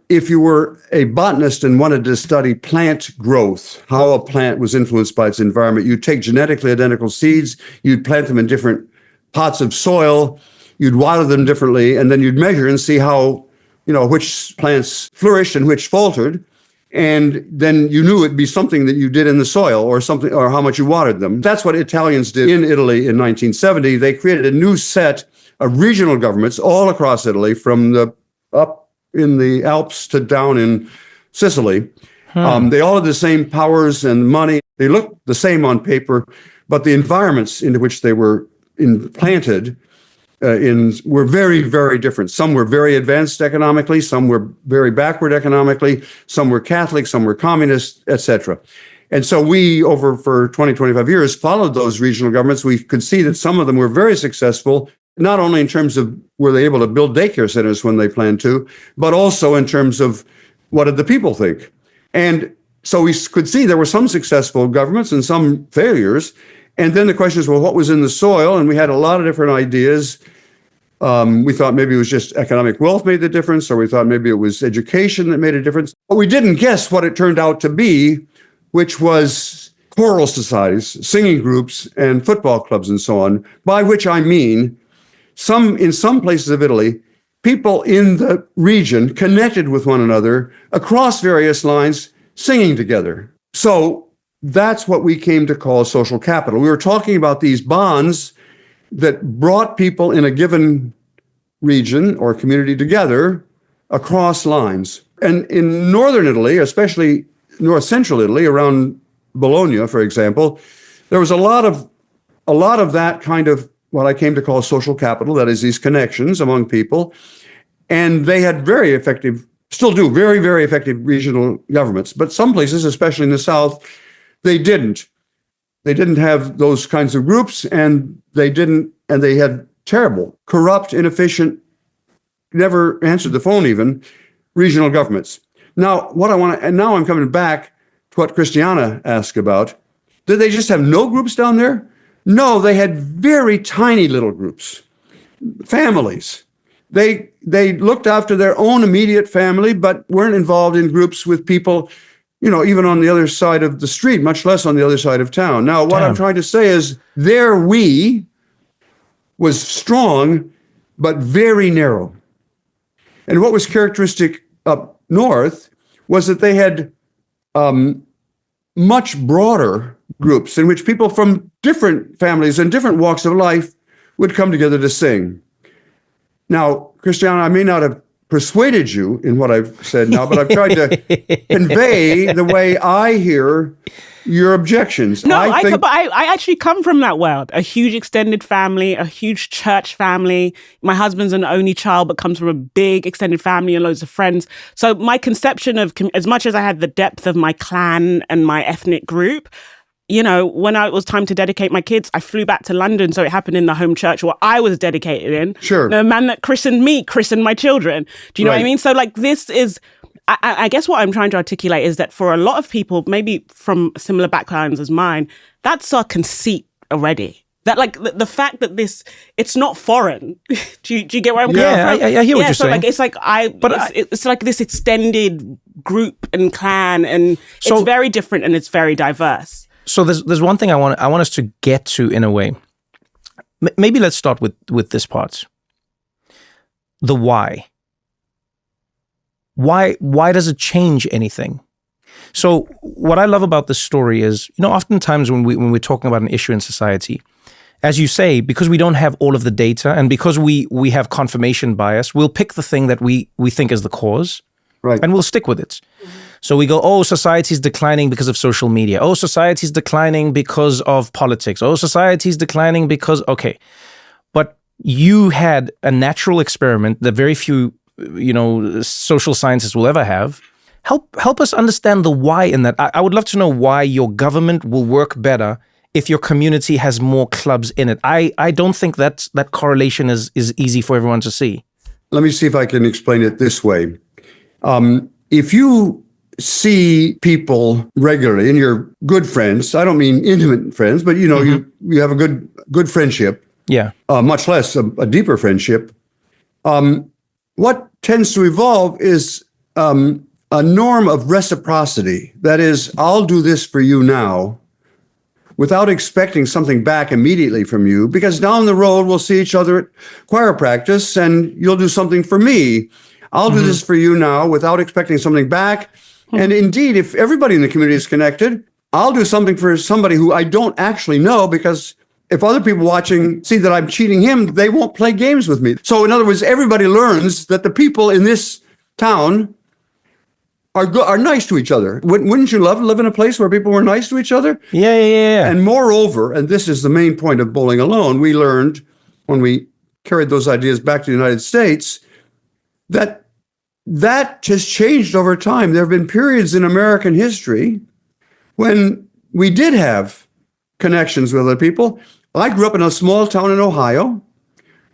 If you were a botanist and wanted to study plant growth, how a plant was influenced by its environment, you'd take genetically identical seeds, you'd plant them in different pots of soil, you'd water them differently, and then you'd measure and see how, which plants flourished and which faltered. And then you knew it'd be something that you did in the soil or something, or how much you watered them. That's what Italians did in Italy in 1970. They created a new set of regional governments all across Italy, from the up in the Alps to down in Sicily. They all had the same powers and money. They looked the same on paper, but the environments into which they were implanted were very, very different. Some were very advanced economically, some were very backward economically, some were Catholic, some were communist, etc. And so we, for 20, 25 years, followed those regional governments. We could see that some of them were very successful, not only in terms of were they able to build daycare centers when they planned to, but also in terms of what did the people think. And so we could see there were some successful governments and some failures. And then the question is, well, what was in the soil? And we had a lot of different ideas. We thought maybe it was just economic wealth made the difference, or we thought maybe it was education that made a difference. But we didn't guess what it turned out to be, which was choral societies, singing groups, and football clubs and so on, by which I mean in some places of Italy, people in the region connected with one another across various lines, singing together. So that's what we came to call social capital. We were talking about these bonds that brought people in a given region or community together across lines. And in northern Italy, especially north central Italy, around Bologna, for example, there was a lot of that kind of what I came to call social capital, that is, these connections among people. And they had very effective, still do, very, very effective regional governments. But some places, especially in the South, they didn't. They didn't have those kinds of groups, and they had terrible, corrupt, inefficient, never answered the phone even, regional governments. Now, now I'm coming back to what Christiana asked about. Did they just have no groups down there? No, they had very tiny little groups, families. They looked after their own immediate family, but weren't involved in groups with people, even on the other side of the street, much less on the other side of town. Now, what I'm trying to say is their we was strong, but very narrow. And what was characteristic up north was that they had much broader groups in which people from different families and different walks of life would come together to sing. Now, Christiana, I may not have persuaded you in what I've said now, but I've tried to convey the way I hear your objections. No, but I actually come from that world. A huge extended family, a huge church family. My husband's an only child, but comes from a big extended family and loads of friends. So my conception of, as much as I had the depth of my clan and my ethnic group, when it was time to dedicate my kids, I flew back to London. So it happened in the home church where I was dedicated in. Sure. The man that christened me christened my children. Do you know what I mean? So this is, I guess what I'm trying to articulate is that for a lot of people, maybe from similar backgrounds as mine, that's our conceit already. That the fact that it's not foreign. do you get where I'm coming from? I hear what you're saying. It's like this extended group and clan, and it's very different and it's very diverse. So there's one thing I want us to get to in a way. Maybe let's start with this part. the why. Why does it change anything? So what I love about this story is, oftentimes when we're talking about an issue in society, as you say, because we don't have all of the data and because we have confirmation bias, we'll pick the thing that we think is the cause, right, and we'll stick with it. So we go, oh, society's declining because of social media. Oh, society's declining because of politics. Oh, society's declining because, okay. But you had a natural experiment that very few, social scientists will ever have. Help us understand the why in that. I would love to know why your government will work better if your community has more clubs in it. I don't think that correlation is easy for everyone to see. Let me see if I can explain it this way. If you see people regularly, and you're good friends, I don't mean intimate friends, but you have a good friendship. Yeah. Much less a deeper friendship. What tends to evolve is a norm of reciprocity. That is, I'll do this for you now without expecting something back immediately from you, because down the road we'll see each other at choir practice and you'll do something for me. I'll do this for you now without expecting something back. And indeed, if everybody in the community is connected, I'll do something for somebody who I don't actually know, because if other people watching see that I'm cheating him, they won't play games with me. So in other words, everybody learns that the people in this town are nice to each other. Wouldn't you love to live in a place where people were nice to each other? Yeah. And moreover, and this is the main point of Bowling Alone, we learned when we carried those ideas back to the United States that has changed over time. There have been periods in American history when we did have connections with other people. I grew up in a small town in Ohio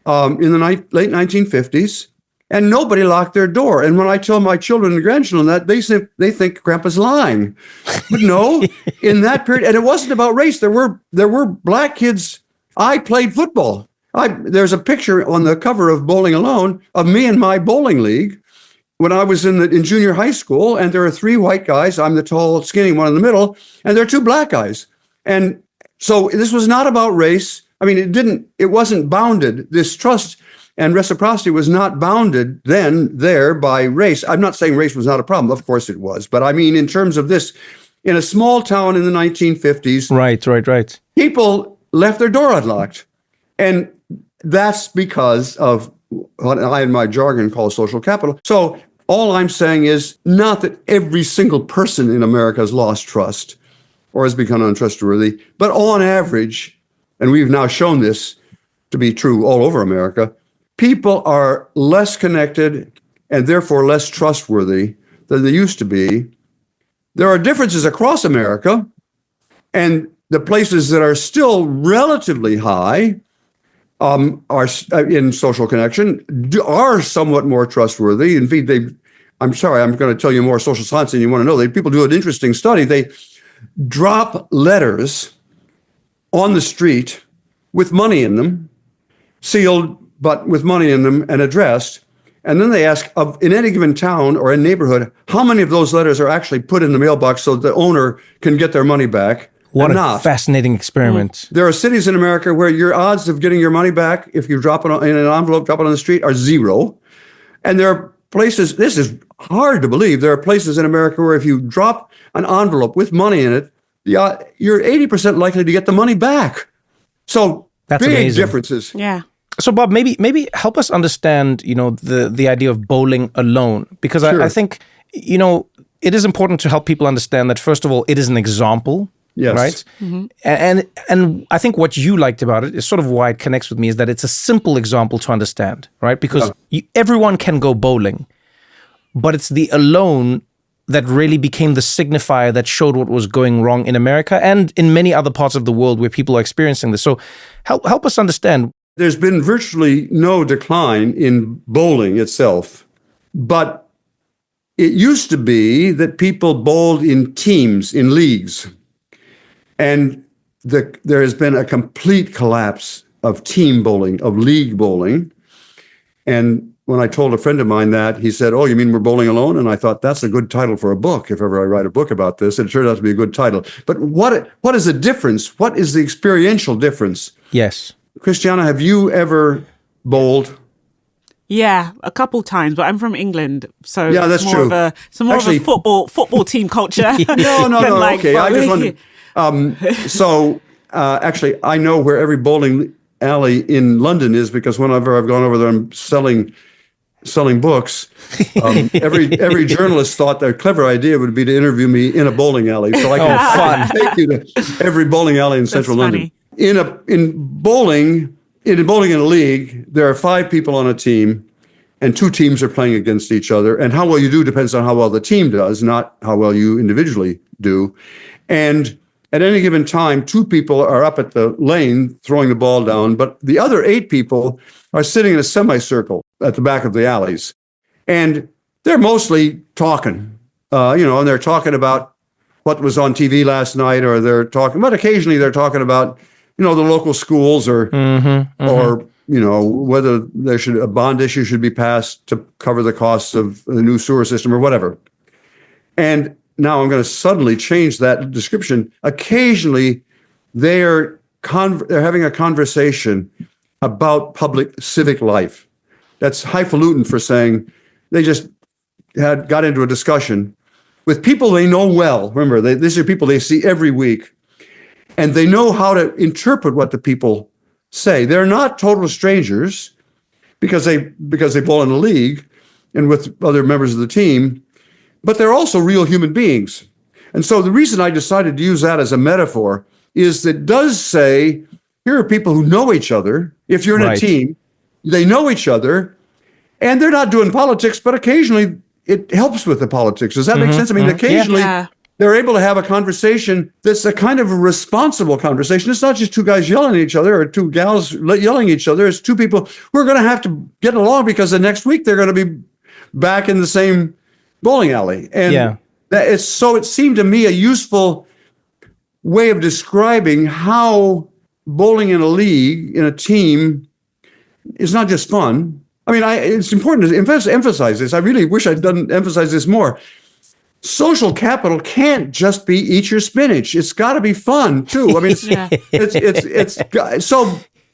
in the late 1950s. And nobody locked their door. And when I tell my children and grandchildren that, they think Grandpa's lying. But no, in that period, and it wasn't about race. There were black kids. I played football. There's a picture on the cover of Bowling Alone of me and my bowling league when I was in junior high school. And there are 3 white guys. I'm the tall, skinny one in the middle, and there are 2 black guys. And so this was not about race. I mean, it wasn't bounded. This trust and reciprocity was not bounded there by race. I'm not saying race was not a problem. Of course it was. But I mean, in terms of this, in a small town in the 1950s. Right. People left their door unlocked. And that's because of what I in my jargon call social capital. So all I'm saying is not that every single person in America has lost trust or has become untrustworthy, but on average, and we've now shown this to be true all over America, people are less connected and therefore less trustworthy than they used to be. There are differences across America, and the places that are still relatively high are in social connection are somewhat more trustworthy. In fact, I'm sorry, I'm going to tell you more social science than you want to know. People do an interesting study. They drop letters on the street with money in them, sealed, but with money in them and addressed. And then they ask, in any given town or a neighborhood, how many of those letters are actually put in the mailbox so the owner can get their money back? What a fascinating experiment. There are cities in America where your odds of getting your money back, if you drop it in an envelope, drop it on the street, are 0. And there are places, this is hard to believe, there are places in America where if you drop an envelope with money in it, you're 80% likely to get the money back. So that's big amazing. Differences. Yeah. So Bob, maybe help us understand, the idea of bowling alone, because sure. I think, it is important to help people understand that, first of all, it is an example. Yes. Right. Mm-hmm. And I think what you liked about it is sort of why it connects with me is that it's a simple example to understand, right? Because everyone can go bowling, but it's the alone that really became the signifier that showed what was going wrong in America and in many other parts of the world where people are experiencing this. So help us understand. There's been virtually no decline in bowling itself, but it used to be that people bowled in teams, in leagues. And there has been a complete collapse of team bowling, of league bowling. And when I told a friend of mine that, he said, "Oh, you mean we're bowling alone?" And I thought, that's a good title for a book, if ever I write a book about this. And it turned out to be a good title. But what is the difference? What is the experiential difference? Yes. Christiana, have you ever bowled? Yeah, a couple times, but I'm from England, so Yeah, that's more true. Of a football team culture. No. Okay, I just wanted. Actually, I know where every bowling alley in London is because whenever I've gone over there, I'm selling books. Every journalist thought their clever idea would be to interview me in a bowling alley, so I can take you to every bowling alley in central London. In bowling in a league, there are 5 people on a team, and 2 teams are playing against each other. And how well you do depends on how well the team does, not how well you individually do. And at any given time, 2 people are up at the lane throwing the ball down, but the other 8 people are sitting in a semicircle at the back of the alleys. And they're mostly talking, and they're talking about what was on TV last night, or but occasionally they're talking about, the local schools or whether a bond issue should be passed to cover the costs of the new sewer system or whatever. And now I'm going to suddenly change that description. Occasionally, they're having a conversation about public civic life. That's highfalutin for saying they just got into a discussion with people they know well. Remember, these are people they see every week, and they know how to interpret what the people say. They're not total strangers because they bowl in the league and with other members of the team, but they're also real human beings. And so the reason I decided to use that as a metaphor is that it does say, here are people who know each other. If you're in a team, they know each other, and they're not doing politics, but occasionally it helps with the politics. Does that make sense? I mean, occasionally they're able to have a conversation that's a kind of a responsible conversation. It's not just 2 guys yelling at each other or 2 gals yelling at each other. It's 2 people who are going to have to get along because the next week they're going to be back in the same bowling alley. And it seemed to me a useful way of describing how bowling in a league, in a team, is not just fun. I mean, it's important to emphasize this. I really wish I'd emphasize this more. Social capital can't just be eat your spinach. It's got to be fun too. I mean,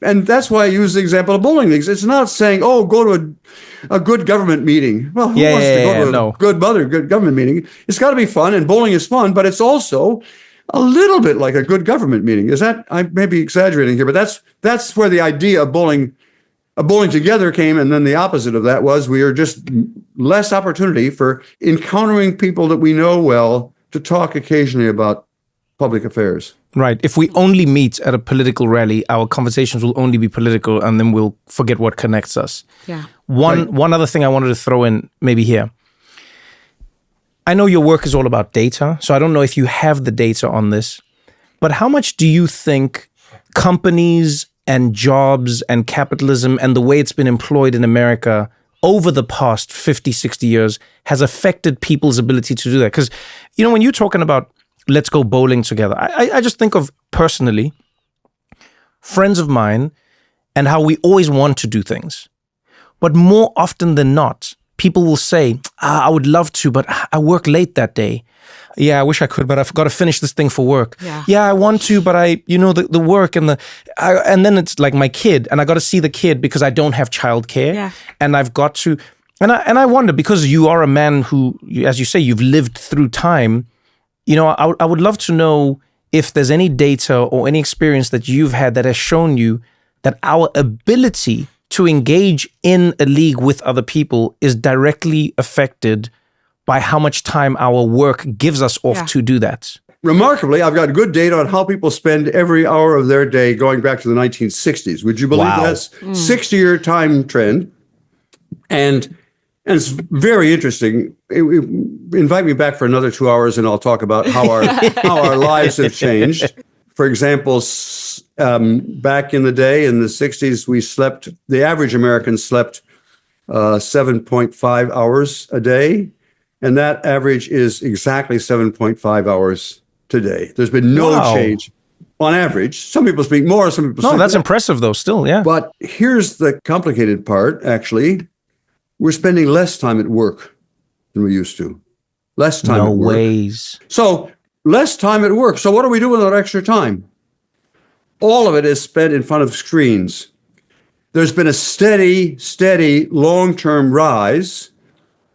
and that's why I use the example of bowling leagues. It's not saying, oh, go to a good government meeting. Well, who wants to go to a good government meeting? It's got to be fun, and bowling is fun, but it's also a little bit like a good government meeting. I may be exaggerating here, but that's where the idea of bowling together came, and then the opposite of that was we are just less opportunity for encountering people that we know well to talk occasionally about public affairs. Right. If we only meet at a political rally, our conversations will only be political, and then we'll forget what connects us. Yeah. One other thing I wanted to throw in maybe here. I know your work is all about data, so I don't know if you have the data on this, but how much do you think companies and jobs and capitalism and the way it's been employed in America over the past 50, 60 years has affected people's ability to do that? Because, when you're talking about let's go bowling together, I just think of personally friends of mine and how we always want to do things. But more often than not, people will say, I would love to, but I work late that day. Yeah, I wish I could, but I've got to finish this thing for work. Yeah, I want to, but the work and then it's like my kid, and I got to see the kid because I don't have childcare, and I've got to, and I wonder, because you are a man who, as you say, you've lived through time. I would love to know if there's any data or any experience that you've had that has shown you that our ability to engage in a league with other people is directly affected by how much time our work gives us off to do that. Remarkably, I've got good data on how people spend every hour of their day going back to the 1960s. Would you believe that's 60-year time trend? And it's very interesting. Invite me back for another 2 hours, and I'll talk about how our lives have changed. For example, back in the day, in the 60s, the average American slept 7.5 hours a day. And that average is exactly 7.5 hours today. There's been no change on average. Some people speak more, some people speak that's impressive though, still, yeah. But here's the complicated part, actually. We're spending less time at work than we used to. Less time at work. No ways. So, less time at work. So what do we do with our extra time? All of it is spent in front of screens. there's been a steady long-term rise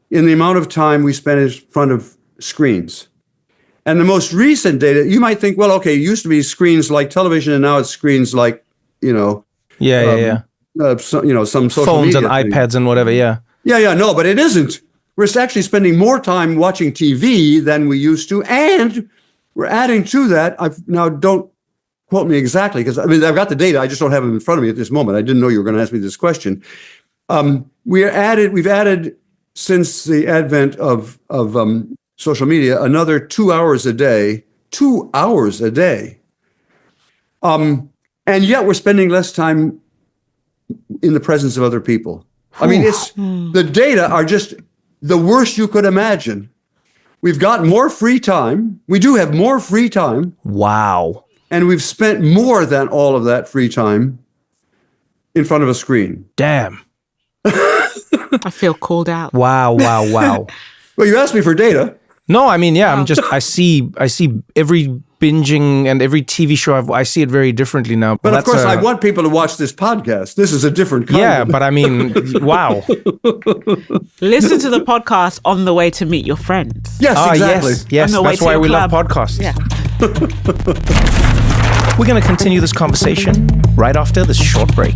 in the amount of time we spend in front of screens. And the most recent data, you might think, well, okay, it used to be screens like television, and now it's screens like, some social phones media and thing. iPads and whatever. Yeah. No, but it isn't. We're actually spending more time watching TV than we used to, and we're adding to that. Now don't quote me exactly, because I've got the data. I just don't have it in front of me at this moment. I didn't know you were going to ask me this question. We've added since the advent of social media another 2 hours a day. 2 hours a day. And yet we're spending less time in the presence of other people. I mean, the data are just the worst you could imagine. We've got more free time. We do have more free time. Wow. And we've spent more than all of that free time in front of a screen. Damn. I feel called out. Wow. Well, you asked me for data. No, I mean, yeah, I see every binging and every TV show I see it very differently now. But of course, I want people to watch this podcast. This is a different kind. Yeah, but I mean, wow. Listen to the podcast on the way to meet your friends. Yes, exactly. Yes, that's why we love podcasts. Yeah. We're going to continue this conversation right after this short break.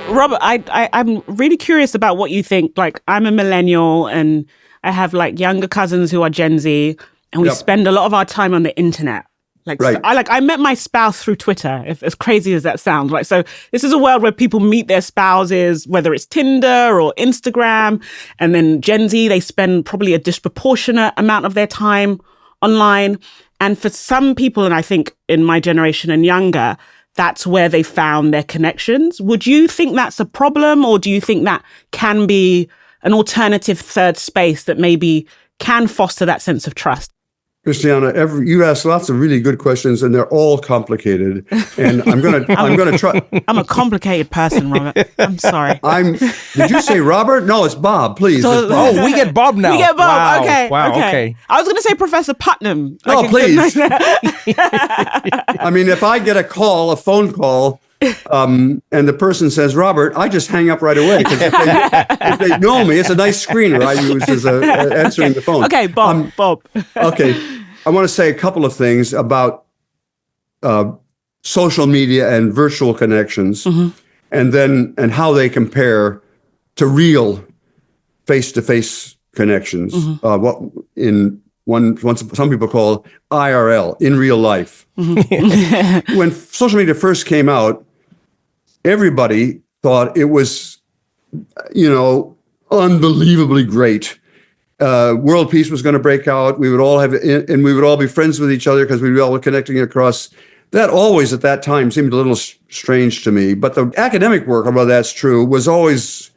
Robert, I'm really curious about what you think. Like, I'm a millennial and I have like younger cousins who are Gen Z, and we spend a lot of our time on the internet. Like, right. I met my spouse through Twitter, as crazy as that sounds. Like, so this is a world where people meet their spouses, whether it's Tinder or Instagram. And then Gen Z, they spend probably a disproportionate amount of their time online. And for some people, and I think in my generation and younger, that's where they found their connections. Would you think that's a problem, or do you think that can be an alternative third space that maybe can foster that sense of trust? Christiana, you asked lots of really good questions, and they're all complicated. And I'm gonna try. I'm a complicated person, Robert. I'm sorry. Did you say Robert? No, it's Bob. Please. So, Bob. Oh, we get Bob now. We get Bob. Wow. Okay. Wow. Okay. I was going to say Professor Putnam. No, please. I mean, if I get a phone call, and the person says, Robert, I just hang up right away, because if they know me, it's a nice screener I use as answering the phone. Okay, Bob. Okay, I want to say a couple of things about social media and virtual connections, and how they compare to real face-to-face connections. What some people call IRL, in real life. When social media first came out, everybody thought it was, unbelievably great. World peace was going to break out. We would all and we would all be friends with each other because we were all connecting across. That always at that time seemed a little strange to me. But the academic work, although that's true, was always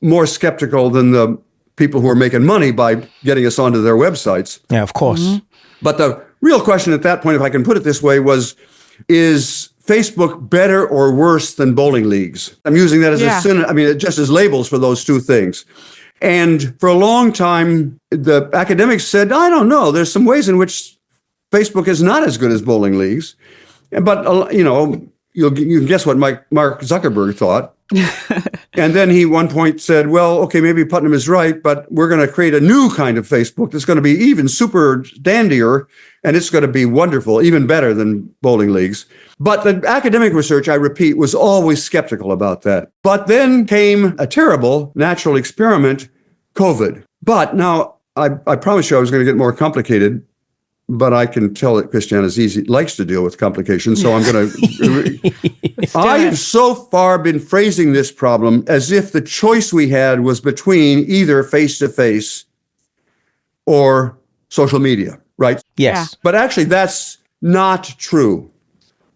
more skeptical than the people who were making money by getting us onto their websites. Yeah, of course. But the real question at that point, if I can put it this way, is Facebook better or worse than bowling leagues? I'm using that as just as labels for those two things. And for a long time, the academics said, I don't know, there's some ways in which Facebook is not as good as bowling leagues. But, you can guess what Mark Zuckerberg thought. And then he one point said, well, okay, maybe Putnam is right, but we're going to create a new kind of Facebook that's going to be even super dandier, and it's going to be wonderful, even better than bowling leagues. But the academic research, I repeat, was always skeptical about that. But then came a terrible natural experiment, COVID. But now, I promised you I was going to get more complicated, but I can tell that Christiana likes to deal with complications, so I'm going to... I have so far been phrasing this problem as if the choice we had was between either face-to-face or social media, right? Yes. Yeah. But actually, that's not true.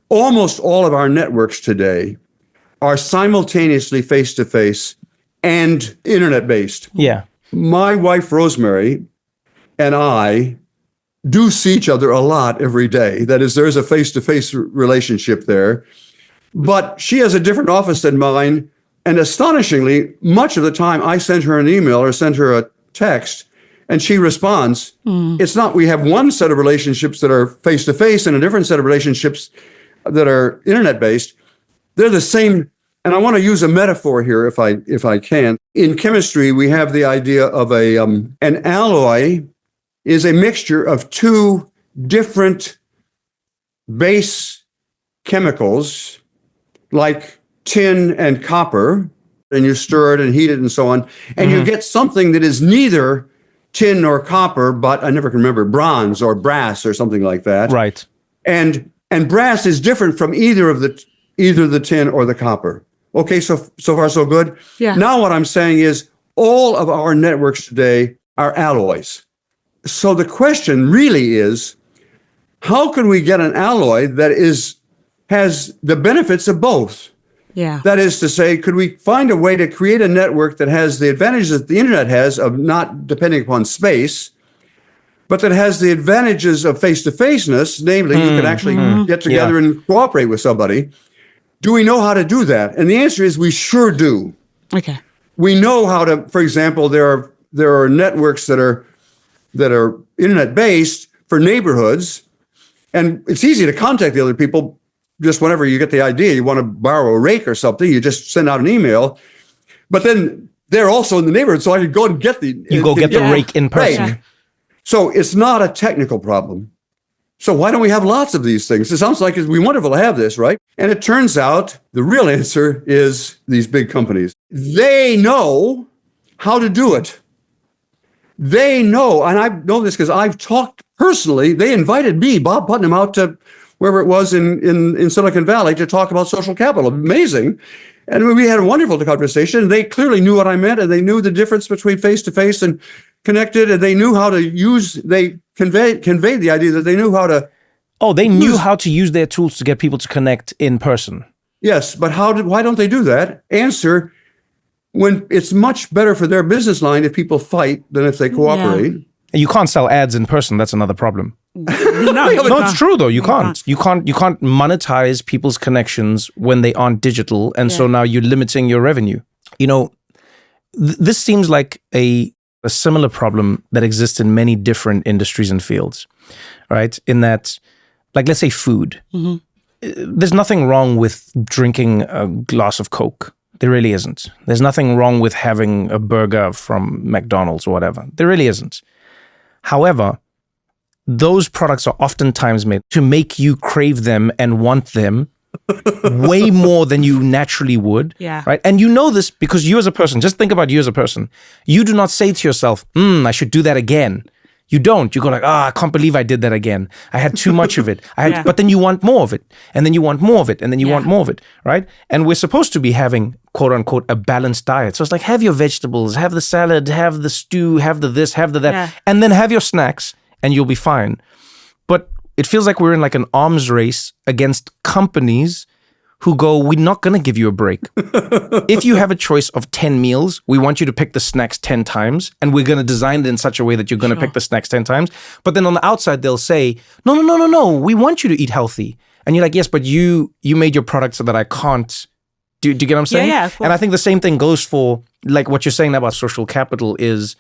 Almost all of our networks today are simultaneously face-to-face and internet-based. Yeah. My wife, Rosemary, and I do see each other a lot every day. That is, there's a face-to-face relationship there. But she has a different office than mine. And astonishingly, much of the time I send her an email or send her a text, and she responds, it's not, we have one set of relationships that are face-to-face and a different set of relationships that are internet-based. They're the same. And I want to use a metaphor here if I can. In chemistry, we have the idea of an alloy is a mixture of two different base chemicals like tin and copper, and you stir it and heat it and so on, and you get something that is neither tin or copper, but I never can remember, bronze or brass or something like that. Right. And brass is different from either the tin or the copper. Okay, so far so good. Yeah. Now what I'm saying is all of our networks today are alloys. So the question really is, how can we get an alloy that has the benefits of both? Yeah. That is to say, could we find a way to create a network that has the advantages that the internet has of not depending upon space, but that has the advantages of face-to-faceness, namely you can actually get together and cooperate with somebody. Do we know how to do that? And the answer is we sure do. Okay. We know how to, for example, there are networks that are internet-based for neighborhoods, and it's easy to contact the other people just whenever you get the idea. You want to borrow a rake or something, you just send out an email. But then they're also in the neighborhood, so I could go and get the... You go get the rake in person. Rake. So it's not a technical problem. So why don't we have lots of these things? It sounds like it'd be wonderful to have this, right? And it turns out the real answer is these big companies. They know how to do it. They know, and I know this because I've talked personally. They invited me, Bob Putnam, out to wherever it was in Silicon Valley to talk about social capital. Amazing. And we had a wonderful conversation. They clearly knew what I meant, and they knew the difference between face-to-face and connected, and they knew how to use, they conveyed the idea that they knew how to... Oh, they knew how to use their tools to get people to connect in person. Yes, but why don't they do that? Answer, when it's much better for their business line if people fight than if they cooperate. Yeah. You can't sell ads in person. That's another problem. No, It's true though. You can't monetize people's connections when they aren't digital, and so now you're limiting your revenue. You know, this seems like a similar problem that exists in many different industries and fields, right? In that, like, let's say food. There's nothing wrong with drinking a glass of Coke. There really isn't. There's nothing wrong with having a burger from McDonald's or whatever. There really isn't. However, those products are oftentimes made to make you crave them and want them way more than you naturally would. Yeah. Right. And you know this because you as a person, just think about you as a person. You do not say to yourself, I should do that again. You don't. You go like, I can't believe I did that again. I had too much of it. But then you want more of it. And then you want more of it. And then you want more of it. Right. And we're supposed to be having, quote unquote, a balanced diet. So it's like, have your vegetables, have the salad, have the stew, have the this, have the that, and then have your snacks and you'll be fine. But it feels like we're in like an arms race against companies who go, we're not going to give you a break. If you have a choice of 10 meals, we want you to pick the snacks 10 times, and we're going to design it in such a way that you're going to pick the snacks 10 times. But then on the outside, they'll say, no, we want you to eat healthy. And you're like, yes, but you made your product so that I can't. Do you get what I'm saying? Yeah. And I think the same thing goes for, like, what you're saying about social capital is,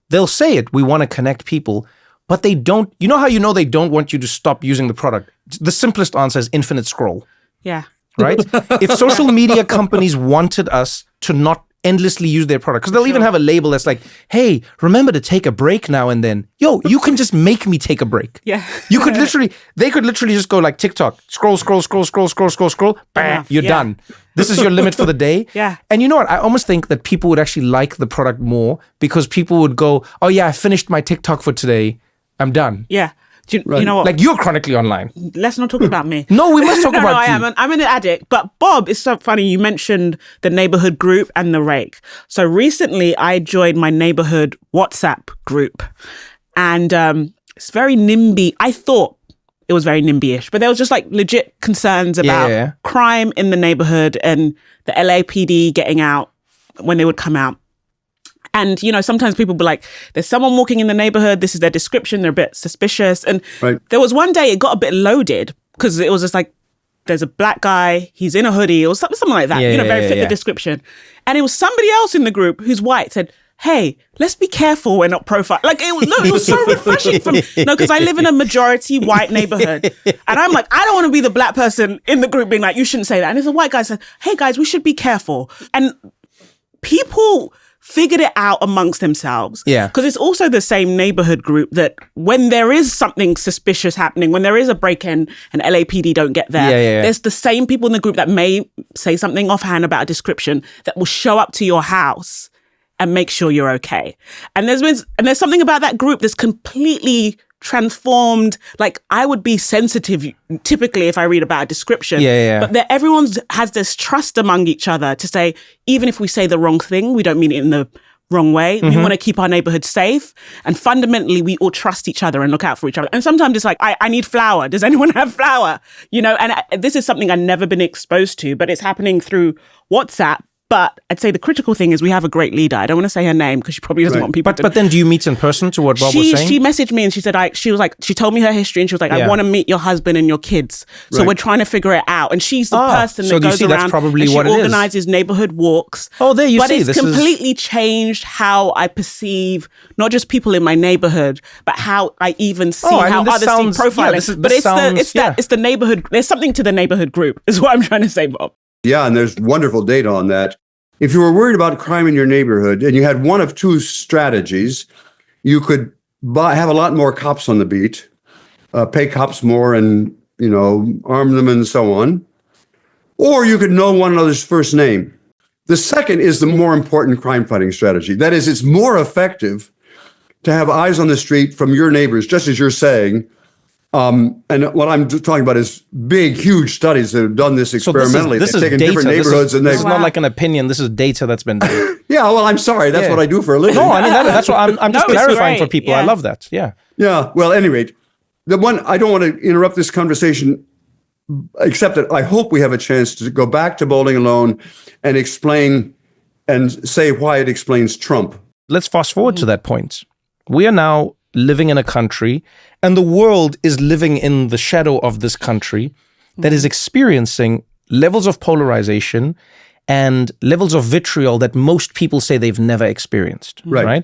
they'll say it, we want to connect people, but they don't. You know they don't want you to stop using the product? The simplest answer is infinite scroll. Yeah. Right? If social media companies wanted us to not endlessly use their product, because they'll even have a label that's like, hey, remember to take a break now and then. Yo, you can just make me take a break. Yeah. They could literally just go like TikTok, scroll, bam, you're done. This is your limit for the day. Yeah. And you know what? I almost think that people would actually like the product more because people would go, oh yeah, I finished my TikTok for today. I'm done. Yeah. You know what? Like, you're chronically online. Let's not talk about me. No, we must talk about you. I'm an addict. But Bob, it's so funny. You mentioned the neighborhood group and the rake. So recently I joined my neighborhood WhatsApp group. And it's very NIMBY. I thought it was very NIMBY-ish. But there was just like legit concerns about crime in the neighborhood and the LAPD getting out when they would come out. And, you know, sometimes people be like, there's someone walking in the neighborhood. This is their description. They're a bit suspicious. And there was one day it got a bit loaded because it was just like, there's a black guy. He's in a hoodie or something like that. Very fit the description. And it was somebody else in the group who's white said, hey, let's be careful we're not profile. Like, it was so refreshing because I live in a majority white neighborhood. And I'm like, I don't want to be the black person in the group being like, you shouldn't say that. And it's a white guy said, hey guys, we should be careful. And people figured it out amongst themselves. Yeah. Because it's also the same neighborhood group that when there is something suspicious happening, when there is a break-in and LAPD don't get there, there's the same people in the group that may say something offhand about a description that will show up to your house and make sure you're okay. And there's something about that group that's completely transformed. Like, I would be sensitive typically if I read about a description. But everyone has this trust among each other to say, even if we say the wrong thing, we don't mean it in the wrong way. We want to keep our neighborhood safe. And fundamentally, we all trust each other and look out for each other. And sometimes it's like, I need flour. Does anyone have flour? You know, and this is something I've never been exposed to, but it's happening through WhatsApp. But I'd say the critical thing is we have a great leader. I don't want to say her name because she probably doesn't want people to... But then do you meet in person to what Bob was saying? She messaged me and she said, she told me her history and she was like, I want to meet your husband and your kids. So we're trying to figure it out. And she's the person that goes around that's probably and she what organizes neighborhood walks. Oh, there you see. But it's completely changed how I perceive not just people in my neighborhood, but how I even see how others see profiling. It's the neighborhood. There's something to the neighborhood group is what I'm trying to say, Bob. Yeah, and there's wonderful data on that. If you were worried about crime in your neighborhood and you had one of two strategies, you could have a lot more cops on the beat, pay cops more and, arm them and so on. Or you could know one another's first name. The second is the more important crime fighting strategy. That is, it's more effective to have eyes on the street from your neighbors, just as you're saying. And what I'm talking about is big, huge studies that have done this experimentally. This is taken data. Different neighborhoods this is not like an opinion. This is data that's been done. Yeah, well, I'm sorry. That's what I do for a living. No, I mean, that's what I'm just clarifying for people. I love that. Yeah. Yeah. Well, at any rate, I don't want to interrupt this conversation, except that I hope we have a chance to go back to Bowling Alone and explain and say why it explains Trump. Let's fast forward to that point. We are now living in a country, and the world is living in the shadow of this country that is experiencing levels of polarization and levels of vitriol that most people say they've never experienced. Right?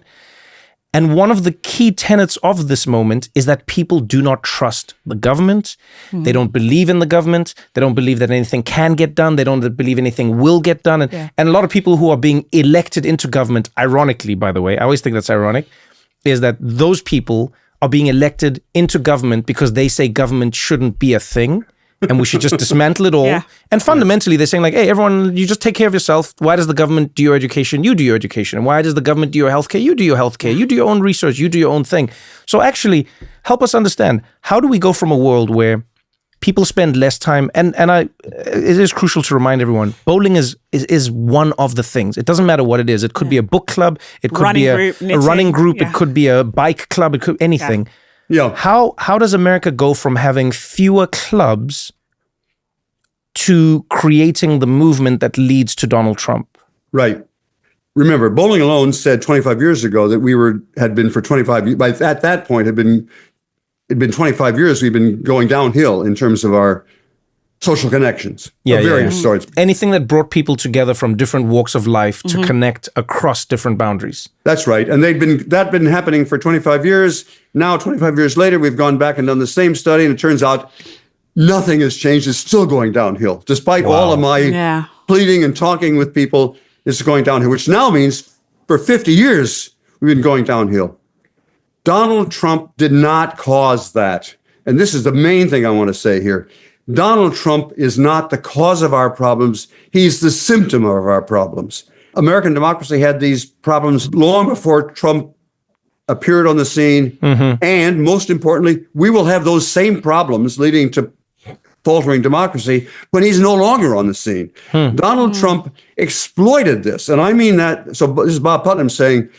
And one of the key tenets of this moment is that people do not trust the government. They don't believe in the government. They don't believe that anything can get done. They don't believe anything will get done. And a lot of people who are being elected into government, ironically, by the way, I always think that's ironic, is that those people are being elected into government because they say government shouldn't be a thing and we should just dismantle it all. And fundamentally, they're saying like, hey, everyone, you just take care of yourself. Why does the government do your education? You do your education. And why does the government do your healthcare? You do your healthcare. You do your own research. You do your own thing. So actually, help us understand, how do we go from a world where people spend less time, and it is crucial to remind everyone, bowling is one of the things. It doesn't matter what it is. It could be a book club. It could be a running group. It could be a bike club. It could anything. Yeah. How does America go from having fewer clubs to creating the movement that leads to Donald Trump? Right. Remember, Bowling Alone said 25 years ago that had been for 25 years. By at that point, it'd been 25 years. We've been going downhill in terms of our social connections of various sorts. Anything that brought people together from different walks of life to connect across different boundaries. That's right. And that'd been happening for 25 years. Now, 25 years later, we've gone back and done the same study, and it turns out nothing has changed. It's still going downhill. Despite all of my pleading and talking with people, it's going downhill, which now means for 50 years, we've been going downhill. Donald Trump did not cause that. And this is the main thing I want to say here. Donald Trump is not the cause of our problems. He's the symptom of our problems. American democracy had these problems long before Trump appeared on the scene. And most importantly, we will have those same problems leading to faltering democracy when he's no longer on the scene. Donald Trump exploited this. And I mean that. So this is Bob Putnam saying,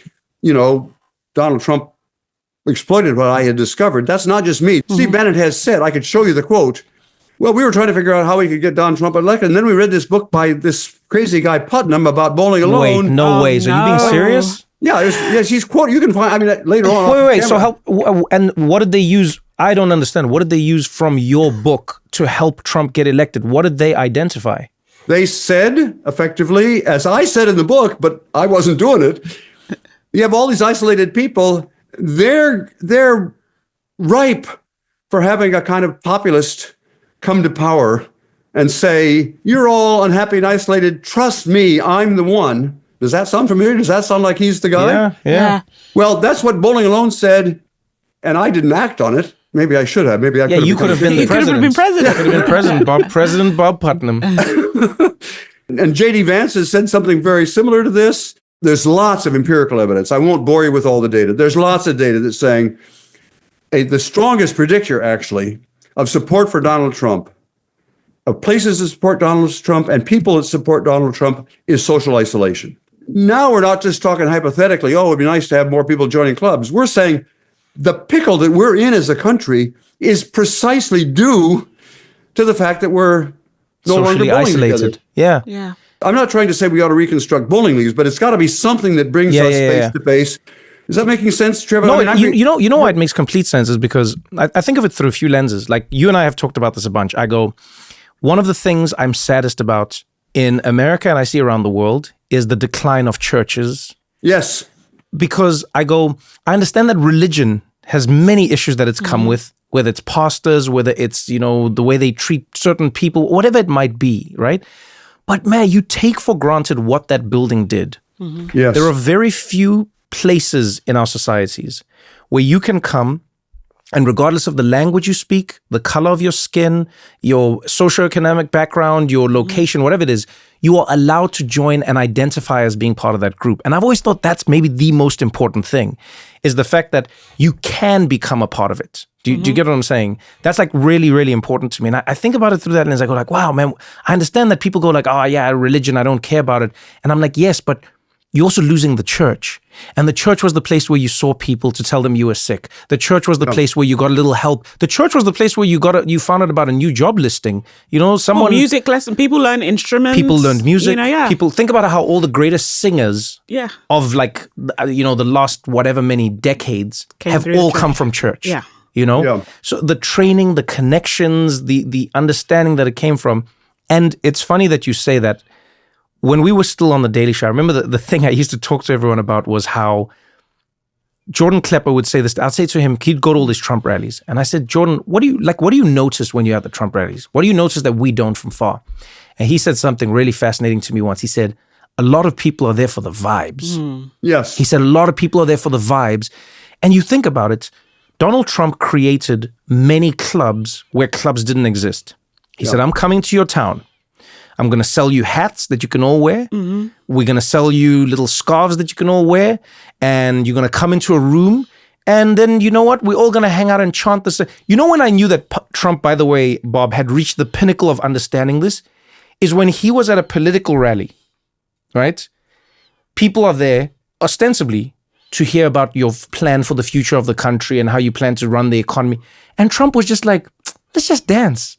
Donald Trump exploited what I had discovered. That's not just me. Steve Bannon has said, I could show you the quote. Well, we were trying to figure out how we could get Donald Trump elected. And then we read this book by this crazy guy Putnam about bowling alone. Wait, no ways. Are you being serious? Yeah, yes, he's quoted. You can find, later on. Wait. So and what did they use? I don't understand. What did they use from your book to help Trump get elected? What did they identify? They said, effectively, as I said in the book, but I wasn't doing it, You have all these isolated people. They're ripe for having a kind of populist come to power and say, you're all unhappy and isolated. Trust me, I'm the one. Does that sound familiar? Does that sound like he's the guy? Yeah. Well, that's what Bowling Alone said, and I didn't act on it. Maybe I should have. Maybe I could have. You could have been the president. You could have been president. President Bob Putnam. And J.D. Vance has said something very similar to this. There's lots of empirical evidence. I won't bore you with all the data. There's lots of data that's saying the strongest predictor, actually, of support for Donald Trump, of places that support Donald Trump and people that support Donald Trump, is social isolation. Now we're not just talking hypothetically, oh, it'd be nice to have more people joining clubs. We're saying the pickle that we're in as a country is precisely due to the fact that we're no longer bowling isolated. Together. Yeah. I'm not trying to say we ought to reconstruct bowling leagues, but it's got to be something that brings us face to face. Is that making sense, Trevor? No, you know why it makes complete sense is because I think of it through a few lenses. Like you and I have talked about this a bunch. I go, one of the things I'm saddest about in America and I see around the world is the decline of churches. Yes. Because I understand that religion has many issues that it's come with, whether it's pastors, whether it's, the way they treat certain people, whatever it might be, right? But man, you take for granted what that building did. Mm-hmm. Yes. There are very few places in our societies where you can come and regardless of the language you speak, the color of your skin, your socioeconomic background, your location, whatever it is, you are allowed to join and identify as being part of that group. And I've always thought that's maybe the most important thing, is the fact that you can become a part of it. Do you get what I'm saying? That's like really, really important to me. And I think about it through that lens. I go like, wow, man, I understand that people go like, oh yeah, religion, I don't care about it. And I'm like, yes, but you're also losing the church. And the church was the place where you saw people to tell them you were sick. The church was the place where you got a little help. The church was the place where you found out about a new job listing. Music lesson. People learn instruments. People learned music. Yeah. People think about how all the greatest singers of like, the last whatever many decades have all come from church. Yeah. So the training, the connections, the understanding that it came from. And it's funny that you say that. When we were still on the Daily Show, I remember the thing I used to talk to everyone about was how Jordan Klepper would say this. I'd say to him, he'd go to all these Trump rallies. And I said, Jordan, what do you notice when you're at the Trump rallies? What do you notice that we don't from far? And he said something really fascinating to me once. He said, a lot of people are there for the vibes. Yes. He said, a lot of people are there for the vibes. And you think about it, Donald Trump created many clubs where clubs didn't exist. He said, I'm coming to your town. I'm going to sell you hats that you can all wear. Mm-hmm. We're going to sell you little scarves that you can all wear. And you're going to come into a room. And then, you know what? We're all going to hang out and chant this. When I knew that Trump, by the way, Bob, had reached the pinnacle of understanding this, is when he was at a political rally, right? People are there, ostensibly, to hear about your plan for the future of the country and how you plan to run the economy. And Trump was just like, let's just dance.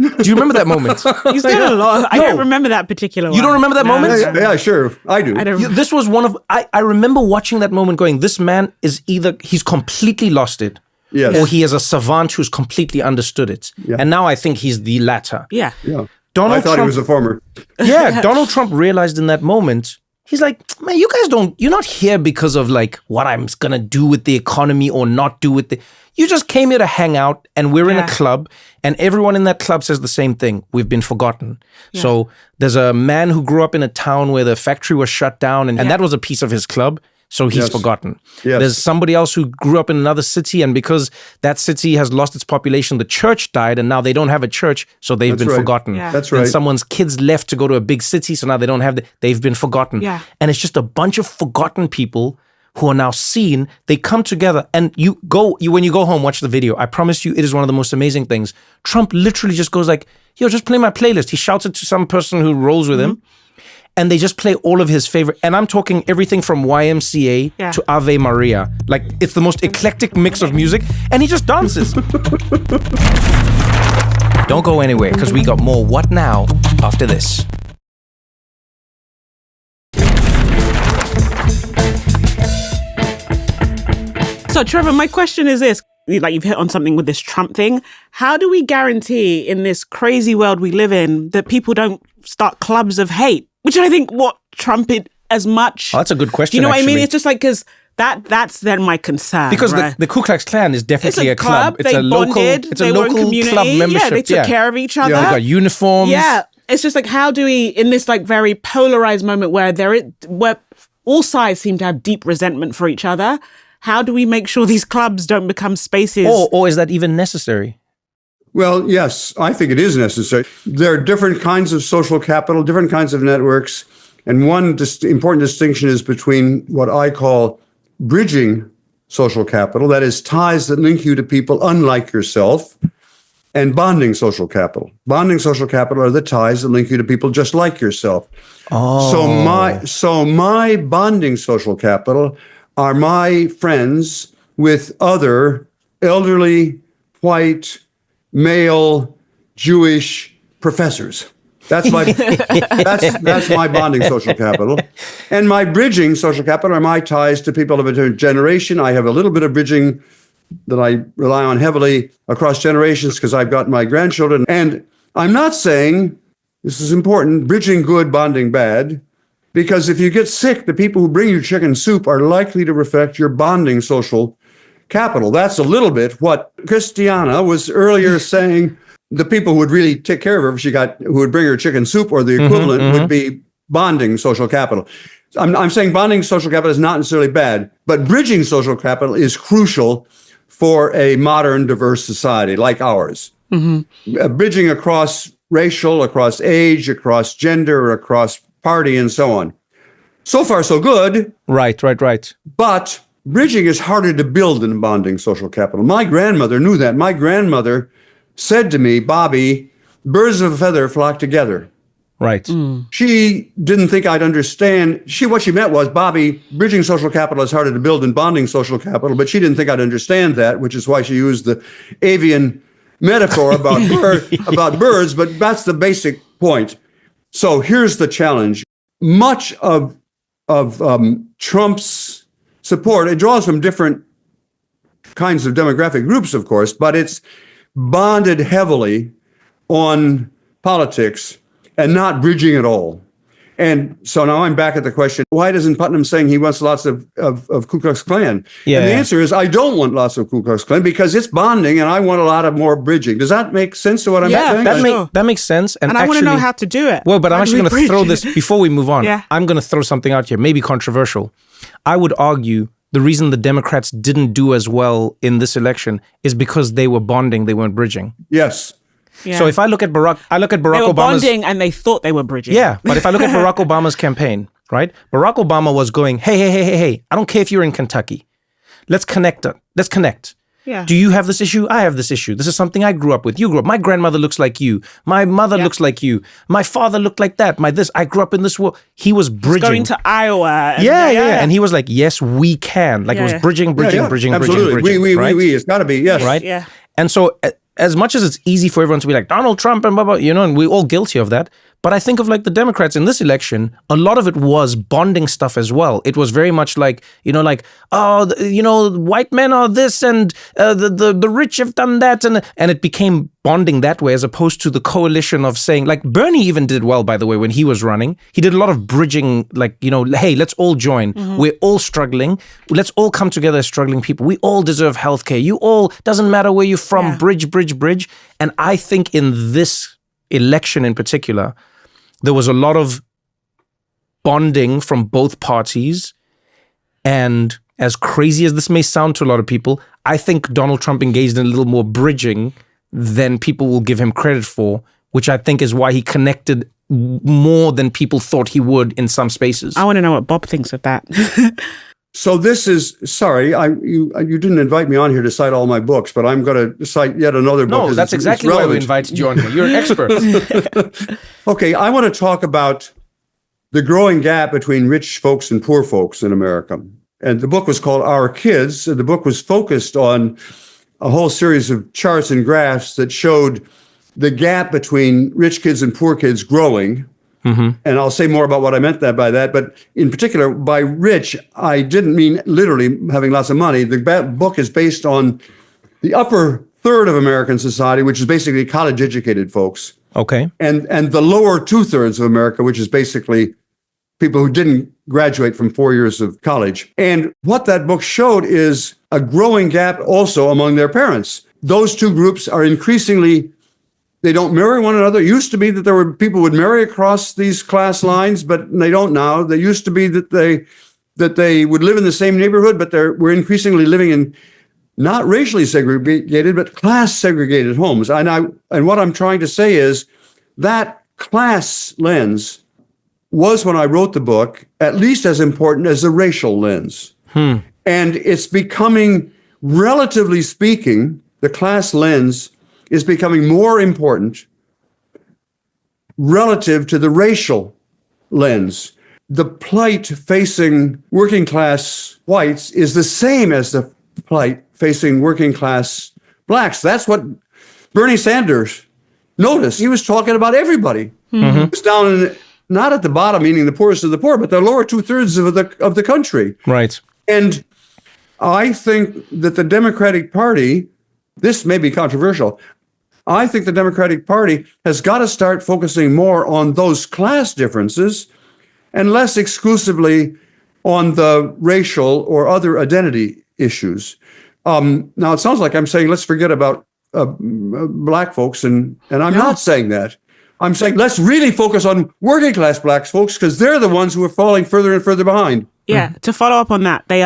Do you remember that moment? He's done a lot. I don't remember that particular one. You don't remember that moment? Yeah, sure. I do. This was one of... I remember watching that moment going, this man is either... He's completely lost it. Yes. Or he is a savant who's completely understood it. Yeah. And now I think he's the latter. Yeah. I thought he was a former. Yeah, Donald Trump realized in that moment, he's like, man, you guys you're not here because of like what I'm going to do with the economy or not do with the... You just came here to hang out and we're in a club and everyone in that club says the same thing. We've been forgotten. Yeah. So there's a man who grew up in a town where the factory was shut down and that was a piece of his club. So he's forgotten. Yes. There's somebody else who grew up in another city and because that city has lost its population, the church died and now they don't have a church. So they've been forgotten. Yeah. That's right. And someone's kids left to go to a big city. So now they don't have they've been forgotten. Yeah. And it's just a bunch of forgotten people who are now seen. They come together and when you go home, watch the video. I promise you, it is one of the most amazing things. Trump literally just goes like, yo, just play my playlist. He shouts it to some person who rolls with him and they just play all of his favorite. And I'm talking everything from YMCA to Ave Maria. Like it's the most eclectic mix of music and he just dances. Don't go anywhere because we got more What Now after this. So, Trevor, my question is this. Like you've hit on something with this Trump thing. How do we guarantee in this crazy world we live in that people don't start clubs of hate? Which I think what Trump as much. Oh, that's a good question. Do you know what I mean? actually. It's just like, because that's then my concern. Because right? the Ku Klux Klan is definitely it's a club. It's they a local. bonded, It's they a were in local community. club membership. Yeah, they took care of each other. They got uniforms. Yeah, it's just like, how do we, in this like very polarized moment where where all sides seem to have deep resentment for each other, how do we make sure these clubs don't become spaces? Or is that even necessary? Well, yes, I think it is necessary. There are different kinds of social capital, different kinds of networks. And one important distinction is between what I call bridging social capital, that is, ties that link you to people unlike yourself, and bonding social capital. Bonding social capital are the ties that link you to people just like yourself. Oh. So my bonding social capital are my friends with other elderly, white, male, Jewish professors. That's my that's my bonding social capital. And my bridging social capital are my ties to people of a different generation. I have a little bit of bridging that I rely on heavily across generations because I've got my grandchildren. And I'm not saying, this is important, bridging good, bonding bad, because if you get sick, the people who bring you chicken soup are likely to reflect your bonding social capital. That's a little bit what Christiana was earlier saying. The people who would really take care of her who would bring her chicken soup or the equivalent would be bonding social capital. I'm saying bonding social capital is not necessarily bad, but bridging social capital is crucial for a modern, diverse society like ours. Bridging across racial, across age, across gender, across party, and so on. So far, so good. Right. But bridging is harder to build than bonding social capital. My grandmother knew that. My grandmother said to me, Bobby, birds of a feather flock together. Right. She didn't think I'd understand. What she meant was, Bobby, bridging social capital is harder to build than bonding social capital, but she didn't think I'd understand that, which is why she used the avian metaphor about about birds, but that's the basic point. So here's the challenge. Much of Trump's support, it draws from different kinds of demographic groups, of course, but it's bonded heavily on politics and not bridging at all. And so now I'm back at the question, why doesn't Putnam saying he wants lots of Ku Klux Klan? Yeah. And the answer is, I don't want lots of Ku Klux Klan because it's bonding and I want a lot of more bridging. Does that make sense to what I'm saying? That makes sense. And I want to know how to do it. Well, but I'm actually going to throw this, before we move on, Yeah. I'm going to throw something out here, maybe controversial. I would argue the reason the Democrats didn't do as well in this election is because they were bonding, they weren't bridging. Yes. Yeah. So if I look at Barack they were Obama's... bonding and they thought they were bridging. Yeah, but if I look at Barack Obama's campaign, right? Barack Obama was going, hey, I don't care if you're in Kentucky. Let's connect. Yeah. Do you have this issue? I have this issue. This is something I grew up with. You grew up. My grandmother looks like you. My mother looks like you. My father looked like that. I grew up in this world. He was bridging. Going to Iowa. Yeah. And he was like, yes, we can. Like it was bridging. Absolutely. We. It's got to be, yes. Right? Yeah. And so as much as it's easy for everyone to be like, Donald Trump and blah, blah, and we're all guilty of that. But I think of like the Democrats in this election, a lot of it was bonding stuff as well. It was very much like, white men are this and the rich have done that. And it became bonding that way as opposed to the coalition of saying, like Bernie even did well, by the way, when he was running. He did a lot of bridging, like, hey, let's all join. We're all struggling. Let's all come together as struggling people. We all deserve healthcare. You all, doesn't matter where you're from, bridge. And I think in this election in particular, there was a lot of bonding from both parties. And as crazy as this may sound to a lot of people, I think Donald Trump engaged in a little more bridging than people will give him credit for, which I think is why he connected more than people thought he would in some spaces. I want to know what Bob thinks of that. So this is, sorry, you didn't invite me on here to cite all my books, but I'm going to cite yet another book. No, that's exactly why we invited you on here. You're an expert. Okay, I want to talk about the growing gap between rich folks and poor folks in America. And the book was called Our Kids. The book was focused on a whole series of charts and graphs that showed the gap between rich kids and poor kids growing. And I'll say more about what I meant by that. But in particular, by rich, I didn't mean literally having lots of money. The book is based on the upper third of American society, which is basically college-educated folks. Okay. And the lower two-thirds of America, which is basically people who didn't graduate from 4 years of college. And what that book showed is a growing gap also among their parents. Those two groups are increasingly, they don't marry one another. It used to be that there were people would marry across these class lines, but they don't now. They used to be that they would live in the same neighborhood, but we're increasingly living in not racially segregated, but class segregated homes. And what I'm trying to say is that class lens was, when I wrote the book, at least as important as the racial lens. And it's becoming, relatively speaking, the class lens is becoming more important relative to the racial lens. The plight facing working class whites is the same as the plight facing working class blacks. That's what Bernie Sanders noticed. He was talking about everybody. He was down not at the bottom, meaning the poorest of the poor, but the lower 2/3 of the country. Right. And I think that the Democratic Party, this may be controversial, I think the Democratic Party has got to start focusing more on those class differences and less exclusively on the racial or other identity issues. Now, it sounds like I'm saying let's forget about black folks, and I'm not saying that. I'm saying let's really focus on working class black folks, because they're the ones who are falling further and further behind. Yeah, to follow up on that, they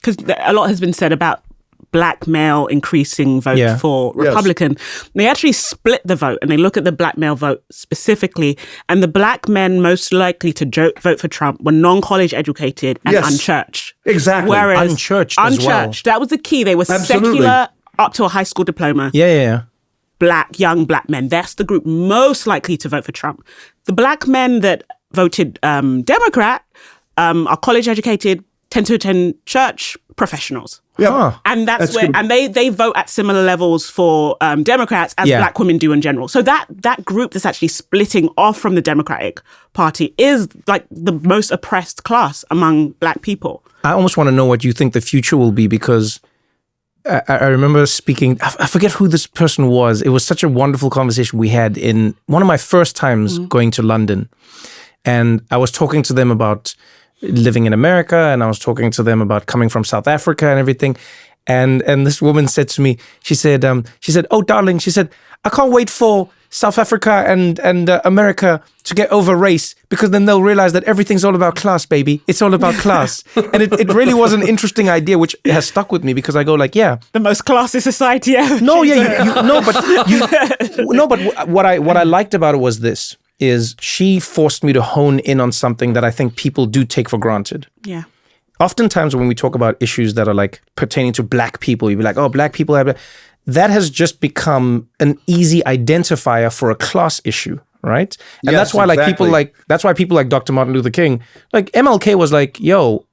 because a lot has been said about black male increasing vote for Republican. They actually split the vote, and they look at the black male vote specifically, and the black men most likely to vote for Trump were non-college educated and unchurched. Exactly. Whereas unchurched as well. That was the key. They were secular up to a high school diploma. Yeah. Young black men. That's the group most likely to vote for Trump. The black men that voted Democrat are college educated, tend to attend church, professionals. Yeah. And that's where, and they vote at similar levels for Democrats as black women do in general. So that group that's actually splitting off from the Democratic Party is like the most oppressed class among black people. I almost want to know what you think the future will be, because I remember speaking, I forget who this person was. It was such a wonderful conversation we had in one of my first times going to London. And I was talking to them about living in America, and I was talking to them about coming from South Africa and everything. And this woman said to me, she said, "Oh, darling," she said, "I can't wait for South Africa and America to get over race, because then they'll realize that everything's all about class, baby. It's all about class." And it really was an interesting idea, which has stuck with me, because I go like, yeah, the most classy society ever. No, but what I liked about it was this. Is she forced me to hone in on something that I think people do take for granted. Yeah. Oftentimes when we talk about issues that are like pertaining to black people, you'd be like, oh, black people have... That has just become an easy identifier for a class issue, right? And that's why people like Dr. Martin Luther King, like MLK was like, yo,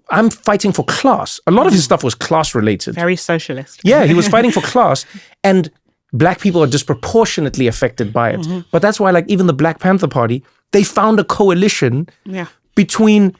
I'm fighting for class. A lot of his stuff was class related. Very socialist. Yeah, he was fighting for class, and black people are disproportionately affected by it. But that's why, like, even the Black Panther Party, they found a coalition between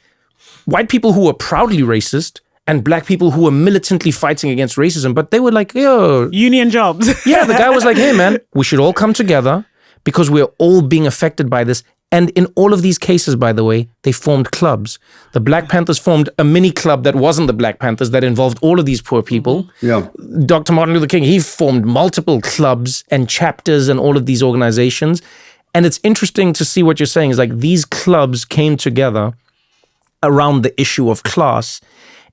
white people who were proudly racist and black people who were militantly fighting against racism. But they were like, yo... union jobs. Yeah, the guy was like, hey, man, we should all come together because we're all being affected by this. And in all of these cases, by the way, they formed clubs. The Black Panthers formed a mini club that wasn't the Black Panthers, that involved all of these poor people. Yeah. Dr. Martin Luther King, he formed multiple clubs and chapters and all of these organizations. And it's interesting to see what you're saying is like these clubs came together around the issue of class.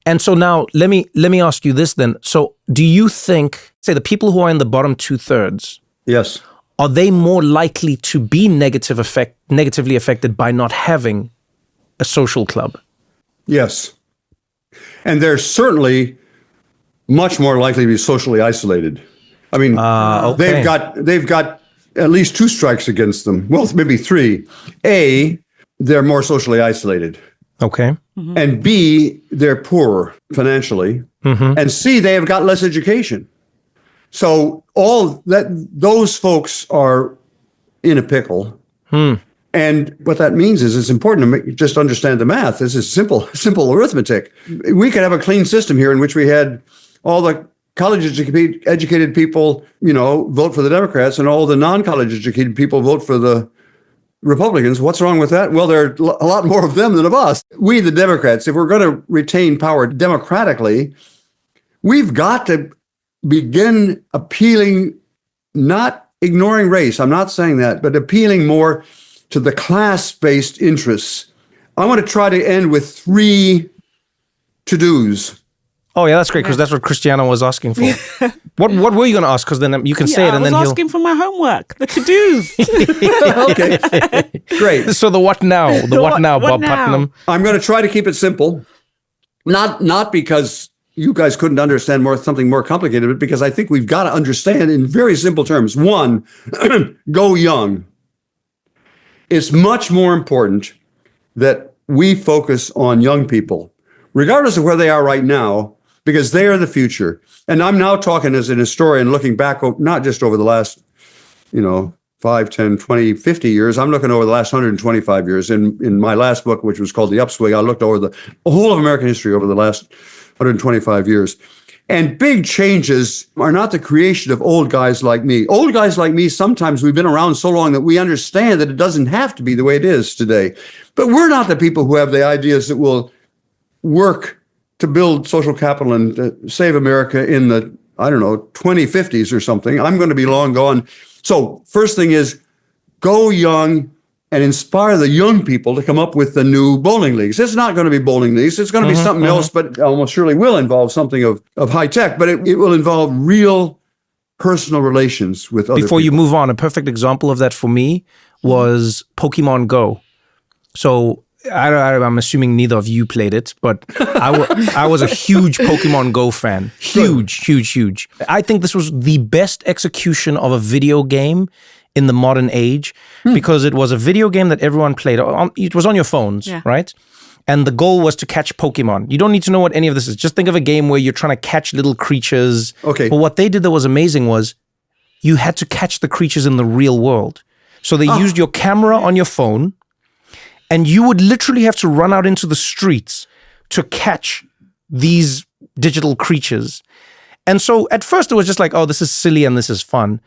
And so now let me ask you this then. So do you think, say the people who are in the bottom 2/3, yes, are they more likely to be negatively affected by not having a social club? Yes. And they're certainly much more likely to be socially isolated. I mean, they've got at least 2 strikes against them. Well, maybe 3. A, they're more socially isolated. Okay. And B, they're poorer financially. And C, they have got less education. So those folks are in a pickle. And what that means is it's important to just understand the math. This is simple arithmetic. We could have a clean system here in which we had all the college educated people, vote for the Democrats, and all the non-college educated people vote for the Republicans. What's wrong with that? Well, there are a lot more of them than of us. We, the Democrats, if we're going to retain power democratically, we've got to begin appealing, not ignoring race. I'm not saying that, but appealing more to the class-based interests. I want to try to end with 3 to-dos. Oh yeah, that's great because that's what Christiana was asking for. What were you going to ask? Because then you can say it and then I was asking for my homework, the to-dos. Okay, great. So the what now? What now, Bob Putnam? I'm going to try to keep it simple, not because you guys couldn't understand something more complicated, but because I think we've got to understand in very simple terms. 1, go young. It's much more important that we focus on young people, regardless of where they are right now, because they are the future. And I'm now talking as an historian, looking back, not just over the last, 5, 10, 20, 50 years. I'm looking over the last 125 years. In my last book, which was called The Upswing, I looked over the whole of American history over the last 125 years. And big changes are not the creation of old guys like me. Old guys like me, sometimes we've been around so long that we understand that it doesn't have to be the way it is today. But we're not the people who have the ideas that will work to build social capital and save America in the, 2050s or something. I'm going to be long gone. So first thing is go young and inspire the young people to come up with the new bowling leagues. It's not going to be bowling leagues. It's going to be something else, but almost surely will involve something of high tech, but it will involve real personal relations with other people. Before you move on, a perfect example of that for me was Pokemon Go. So I'm assuming neither of you played it, but I was a huge Pokemon Go fan. Huge. I think this was the best execution of a video game in the modern age because it was a video game that everyone played. It was on your phones, right? And the goal was to catch Pokemon. You don't need to know what any of this is. Just think of a game where you're trying to catch little creatures. Okay. But what they did that was amazing was you had to catch the creatures in the real world. So they used your camera on your phone, and you would literally have to run out into the streets to catch these digital creatures. And so at first it was just like, oh, this is silly and this is fun.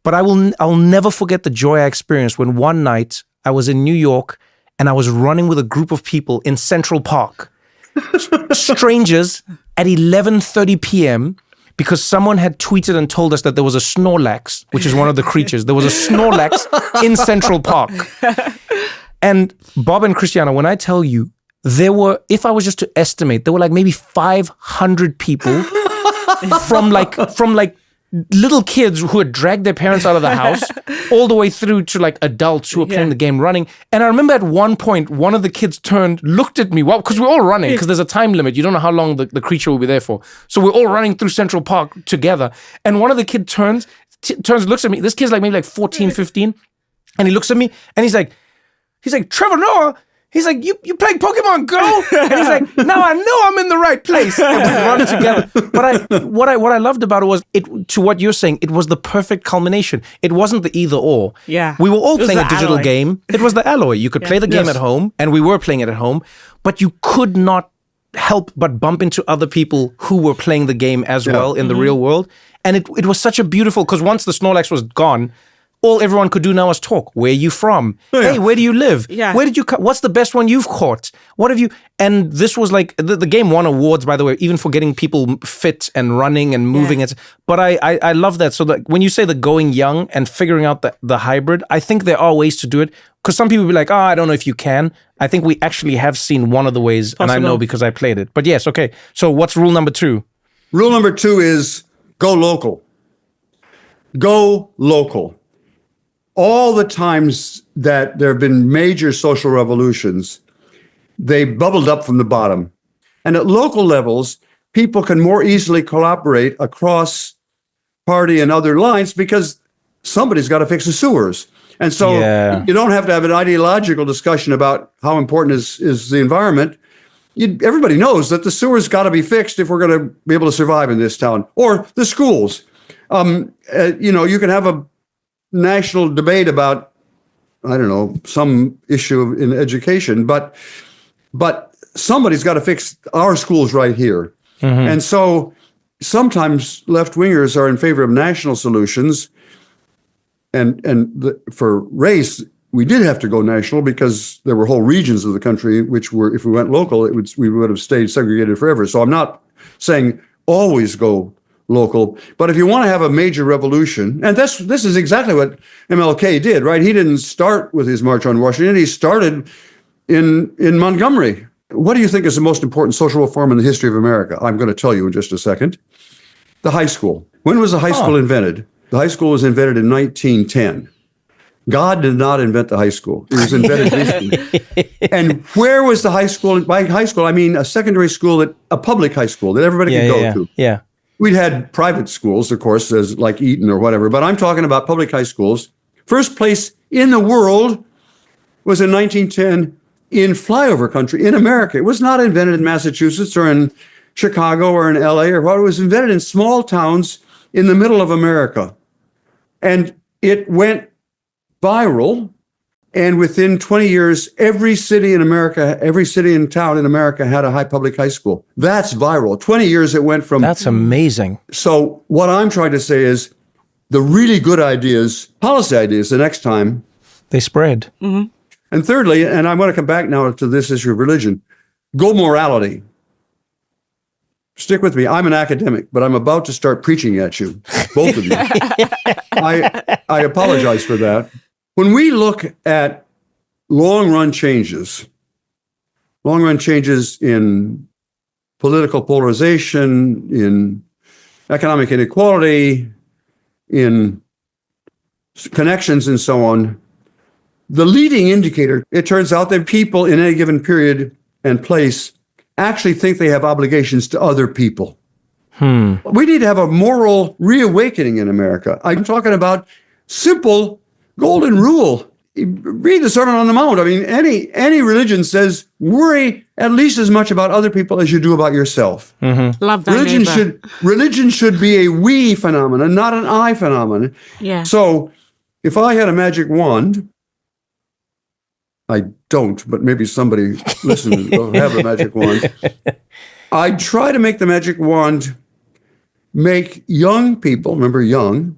But I'll never forget the joy I experienced when one night I was in New York and I was running with a group of people in Central Park. Strangers at 11:30 p.m. because someone had tweeted and told us that there was a Snorlax, which is one of the creatures. There was a Snorlax in Central Park. And Bob and Christiana, when I tell you, there were, if I was just to estimate, there were like maybe 500 people from like little kids who had dragged their parents out of the house all the way through to like adults who were playing the game running. And I remember at one point, one of the kids turned, looked at me, because we're all running, because there's a time limit. You don't know how long the creature will be there for. So we're all running through Central Park together. And one of the kids turns, looks at me. This kid's like maybe like 14, 15. And he looks at me and he's like, Trevor Noah. He's like, you playing Pokemon Go? And he's like, now I know I'm in the right place. And we run together. But what I loved about it was, to what you're saying, it was the perfect culmination. It wasn't the either or. Yeah. We were all playing a digital alloy. game. It was the alloy. You could play the game at home, and we were playing it at home, but you could not help but bump into other people who were playing the game as well in the real world. And it was such a beautiful, because once the Snorlax was gone, all everyone could do now is talk. Where are you from? Hey, where do you live? Yeah. Where did you what's the best one you've caught? What have you... And this was like... The game won awards, by the way, even for getting people fit and running and moving. But I love that. So that when you say the going young and figuring out the hybrid, I think there are ways to do it. Because some people will be like, I don't know if you can. I think we actually have seen one of the ways, and I know because I played it. But yes, okay. So what's rule number 2? Rule number 2 is go local. Go local. All the times that there have been major social revolutions, they bubbled up from the bottom. And at local levels, people can more easily collaborate across party and other lines because somebody's got to fix the sewers. And so you don't have to have an ideological discussion about how important is the environment. Everybody knows that the sewers got to be fixed if we're going to be able to survive in this town. Or the schools. You can have a national debate about, some issue in education, but somebody's got to fix our schools right here. Mm-hmm. And so sometimes left-wingers are in favor of national solutions, and for race, we did have to go national because there were whole regions of the country which were, if we went local, we would have stayed segregated forever. So I'm not saying always go local, but if you want to have a major revolution, and this is exactly what MLK did, right? He didn't start with his March on Washington. He started in Montgomery. What do you think is the most important social reform in the history of America? I'm going to tell you in just a second. The high school. When was the high school invented? The high school was invented in 1910. God did not invent the high school. It was invented recently. And where was the high school? By high school, I mean a secondary school, a public high school that everybody could go to. Yeah. We'd had private schools, of course, as like Eton or whatever, but I'm talking about public high schools. First place in the world was in 1910 in flyover country, in America. It was not invented in Massachusetts or in Chicago or in LA or what. It was invented in small towns in the middle of America. And it went viral, and within 20 years, every city in America, every city and town in America had a public high school. That's viral. 20 years it went from... That's amazing. So what I'm trying to say is the really good ideas, policy ideas, the next time... They spread. Mm-hmm. And thirdly, and I want to come back now to this issue of religion, go morality. Stick with me. I'm an academic, but I'm about to start preaching at you, both of you. I apologize for that. When we look at long-run changes in political polarization, in economic inequality, in connections and so on, the leading indicator, it turns out that people in any given period and place actually think they have obligations to other people. We need to have a moral reawakening in America. I'm talking about simple golden rule. Read the Sermon on the Mount. I mean, any religion says worry at least as much about other people as you do about yourself. Mm-hmm. Love that. Religion should be a we phenomenon, not an I phenomenon. Yeah. So if I had a magic wand, I don't, but maybe somebody listening will have a magic wand. I'd try to make the magic wand make young people, remember young,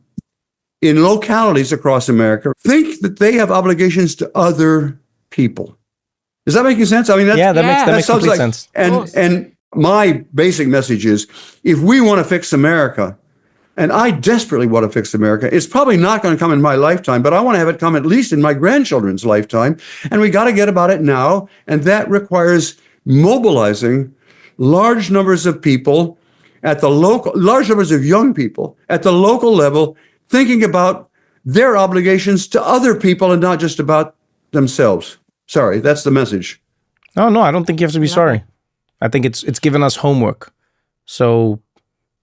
in localities across America, think that they have obligations to other people. Does that make sense? I mean, that makes complete sense. And my basic message is, if we want to fix America, and I desperately want to fix America, it's probably not going to come in my lifetime, but I want to have it come at least in my grandchildren's lifetime. And we got to get about it now. And that requires mobilizing large numbers of people large numbers of young people at the local level, thinking about their obligations to other people and not just about themselves. Sorry, that's the message. No, I don't think you have to be sorry. I think it's given us homework. So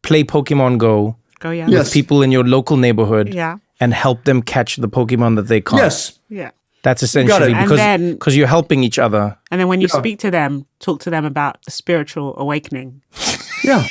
play Pokemon Go with people in your local neighborhood and help them catch the Pokemon that they can't. Yes. Yeah. That's essentially because you're helping each other. And then when you speak to them, talk to them about the spiritual awakening. Yeah.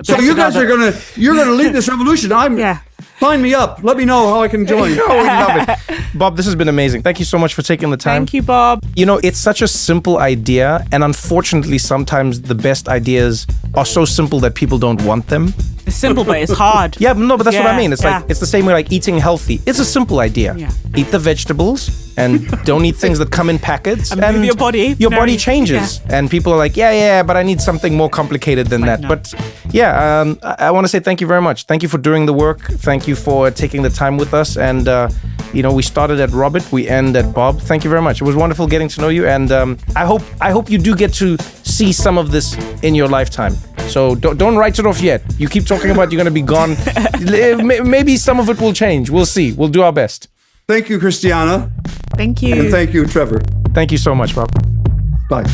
So you guys you're gonna lead this revolution. Sign me up. Let me know how I can join. Oh, we love it. Bob, this has been amazing. Thank you so much for taking the time. Thank you, Bob. You know, it's such a simple idea, and unfortunately, sometimes the best ideas are so simple that people don't want them. It's simple, but it's hard. Yeah, no, but that's what I mean. It's like it's the same way like eating healthy. It's a simple idea. Yeah. Eat the vegetables and don't eat things that come in packets. And move your body. Your body changes. Yeah. And people are like, but I need something more complicated than that. No. But I want to say thank you very much. Thank you for doing the work. Thank you for taking the time with us. And, we started at Robert, we end at Bob. Thank you very much. It was wonderful getting to know you. And I hope you do get to see some of this in your lifetime. So don't write it off yet. You keep talking about you're going to be gone. Maybe some of it will change. We'll see. We'll do our best. Thank you, Christiana. Thank you. And thank you, Trevor. Thank you so much, Bob. Bye.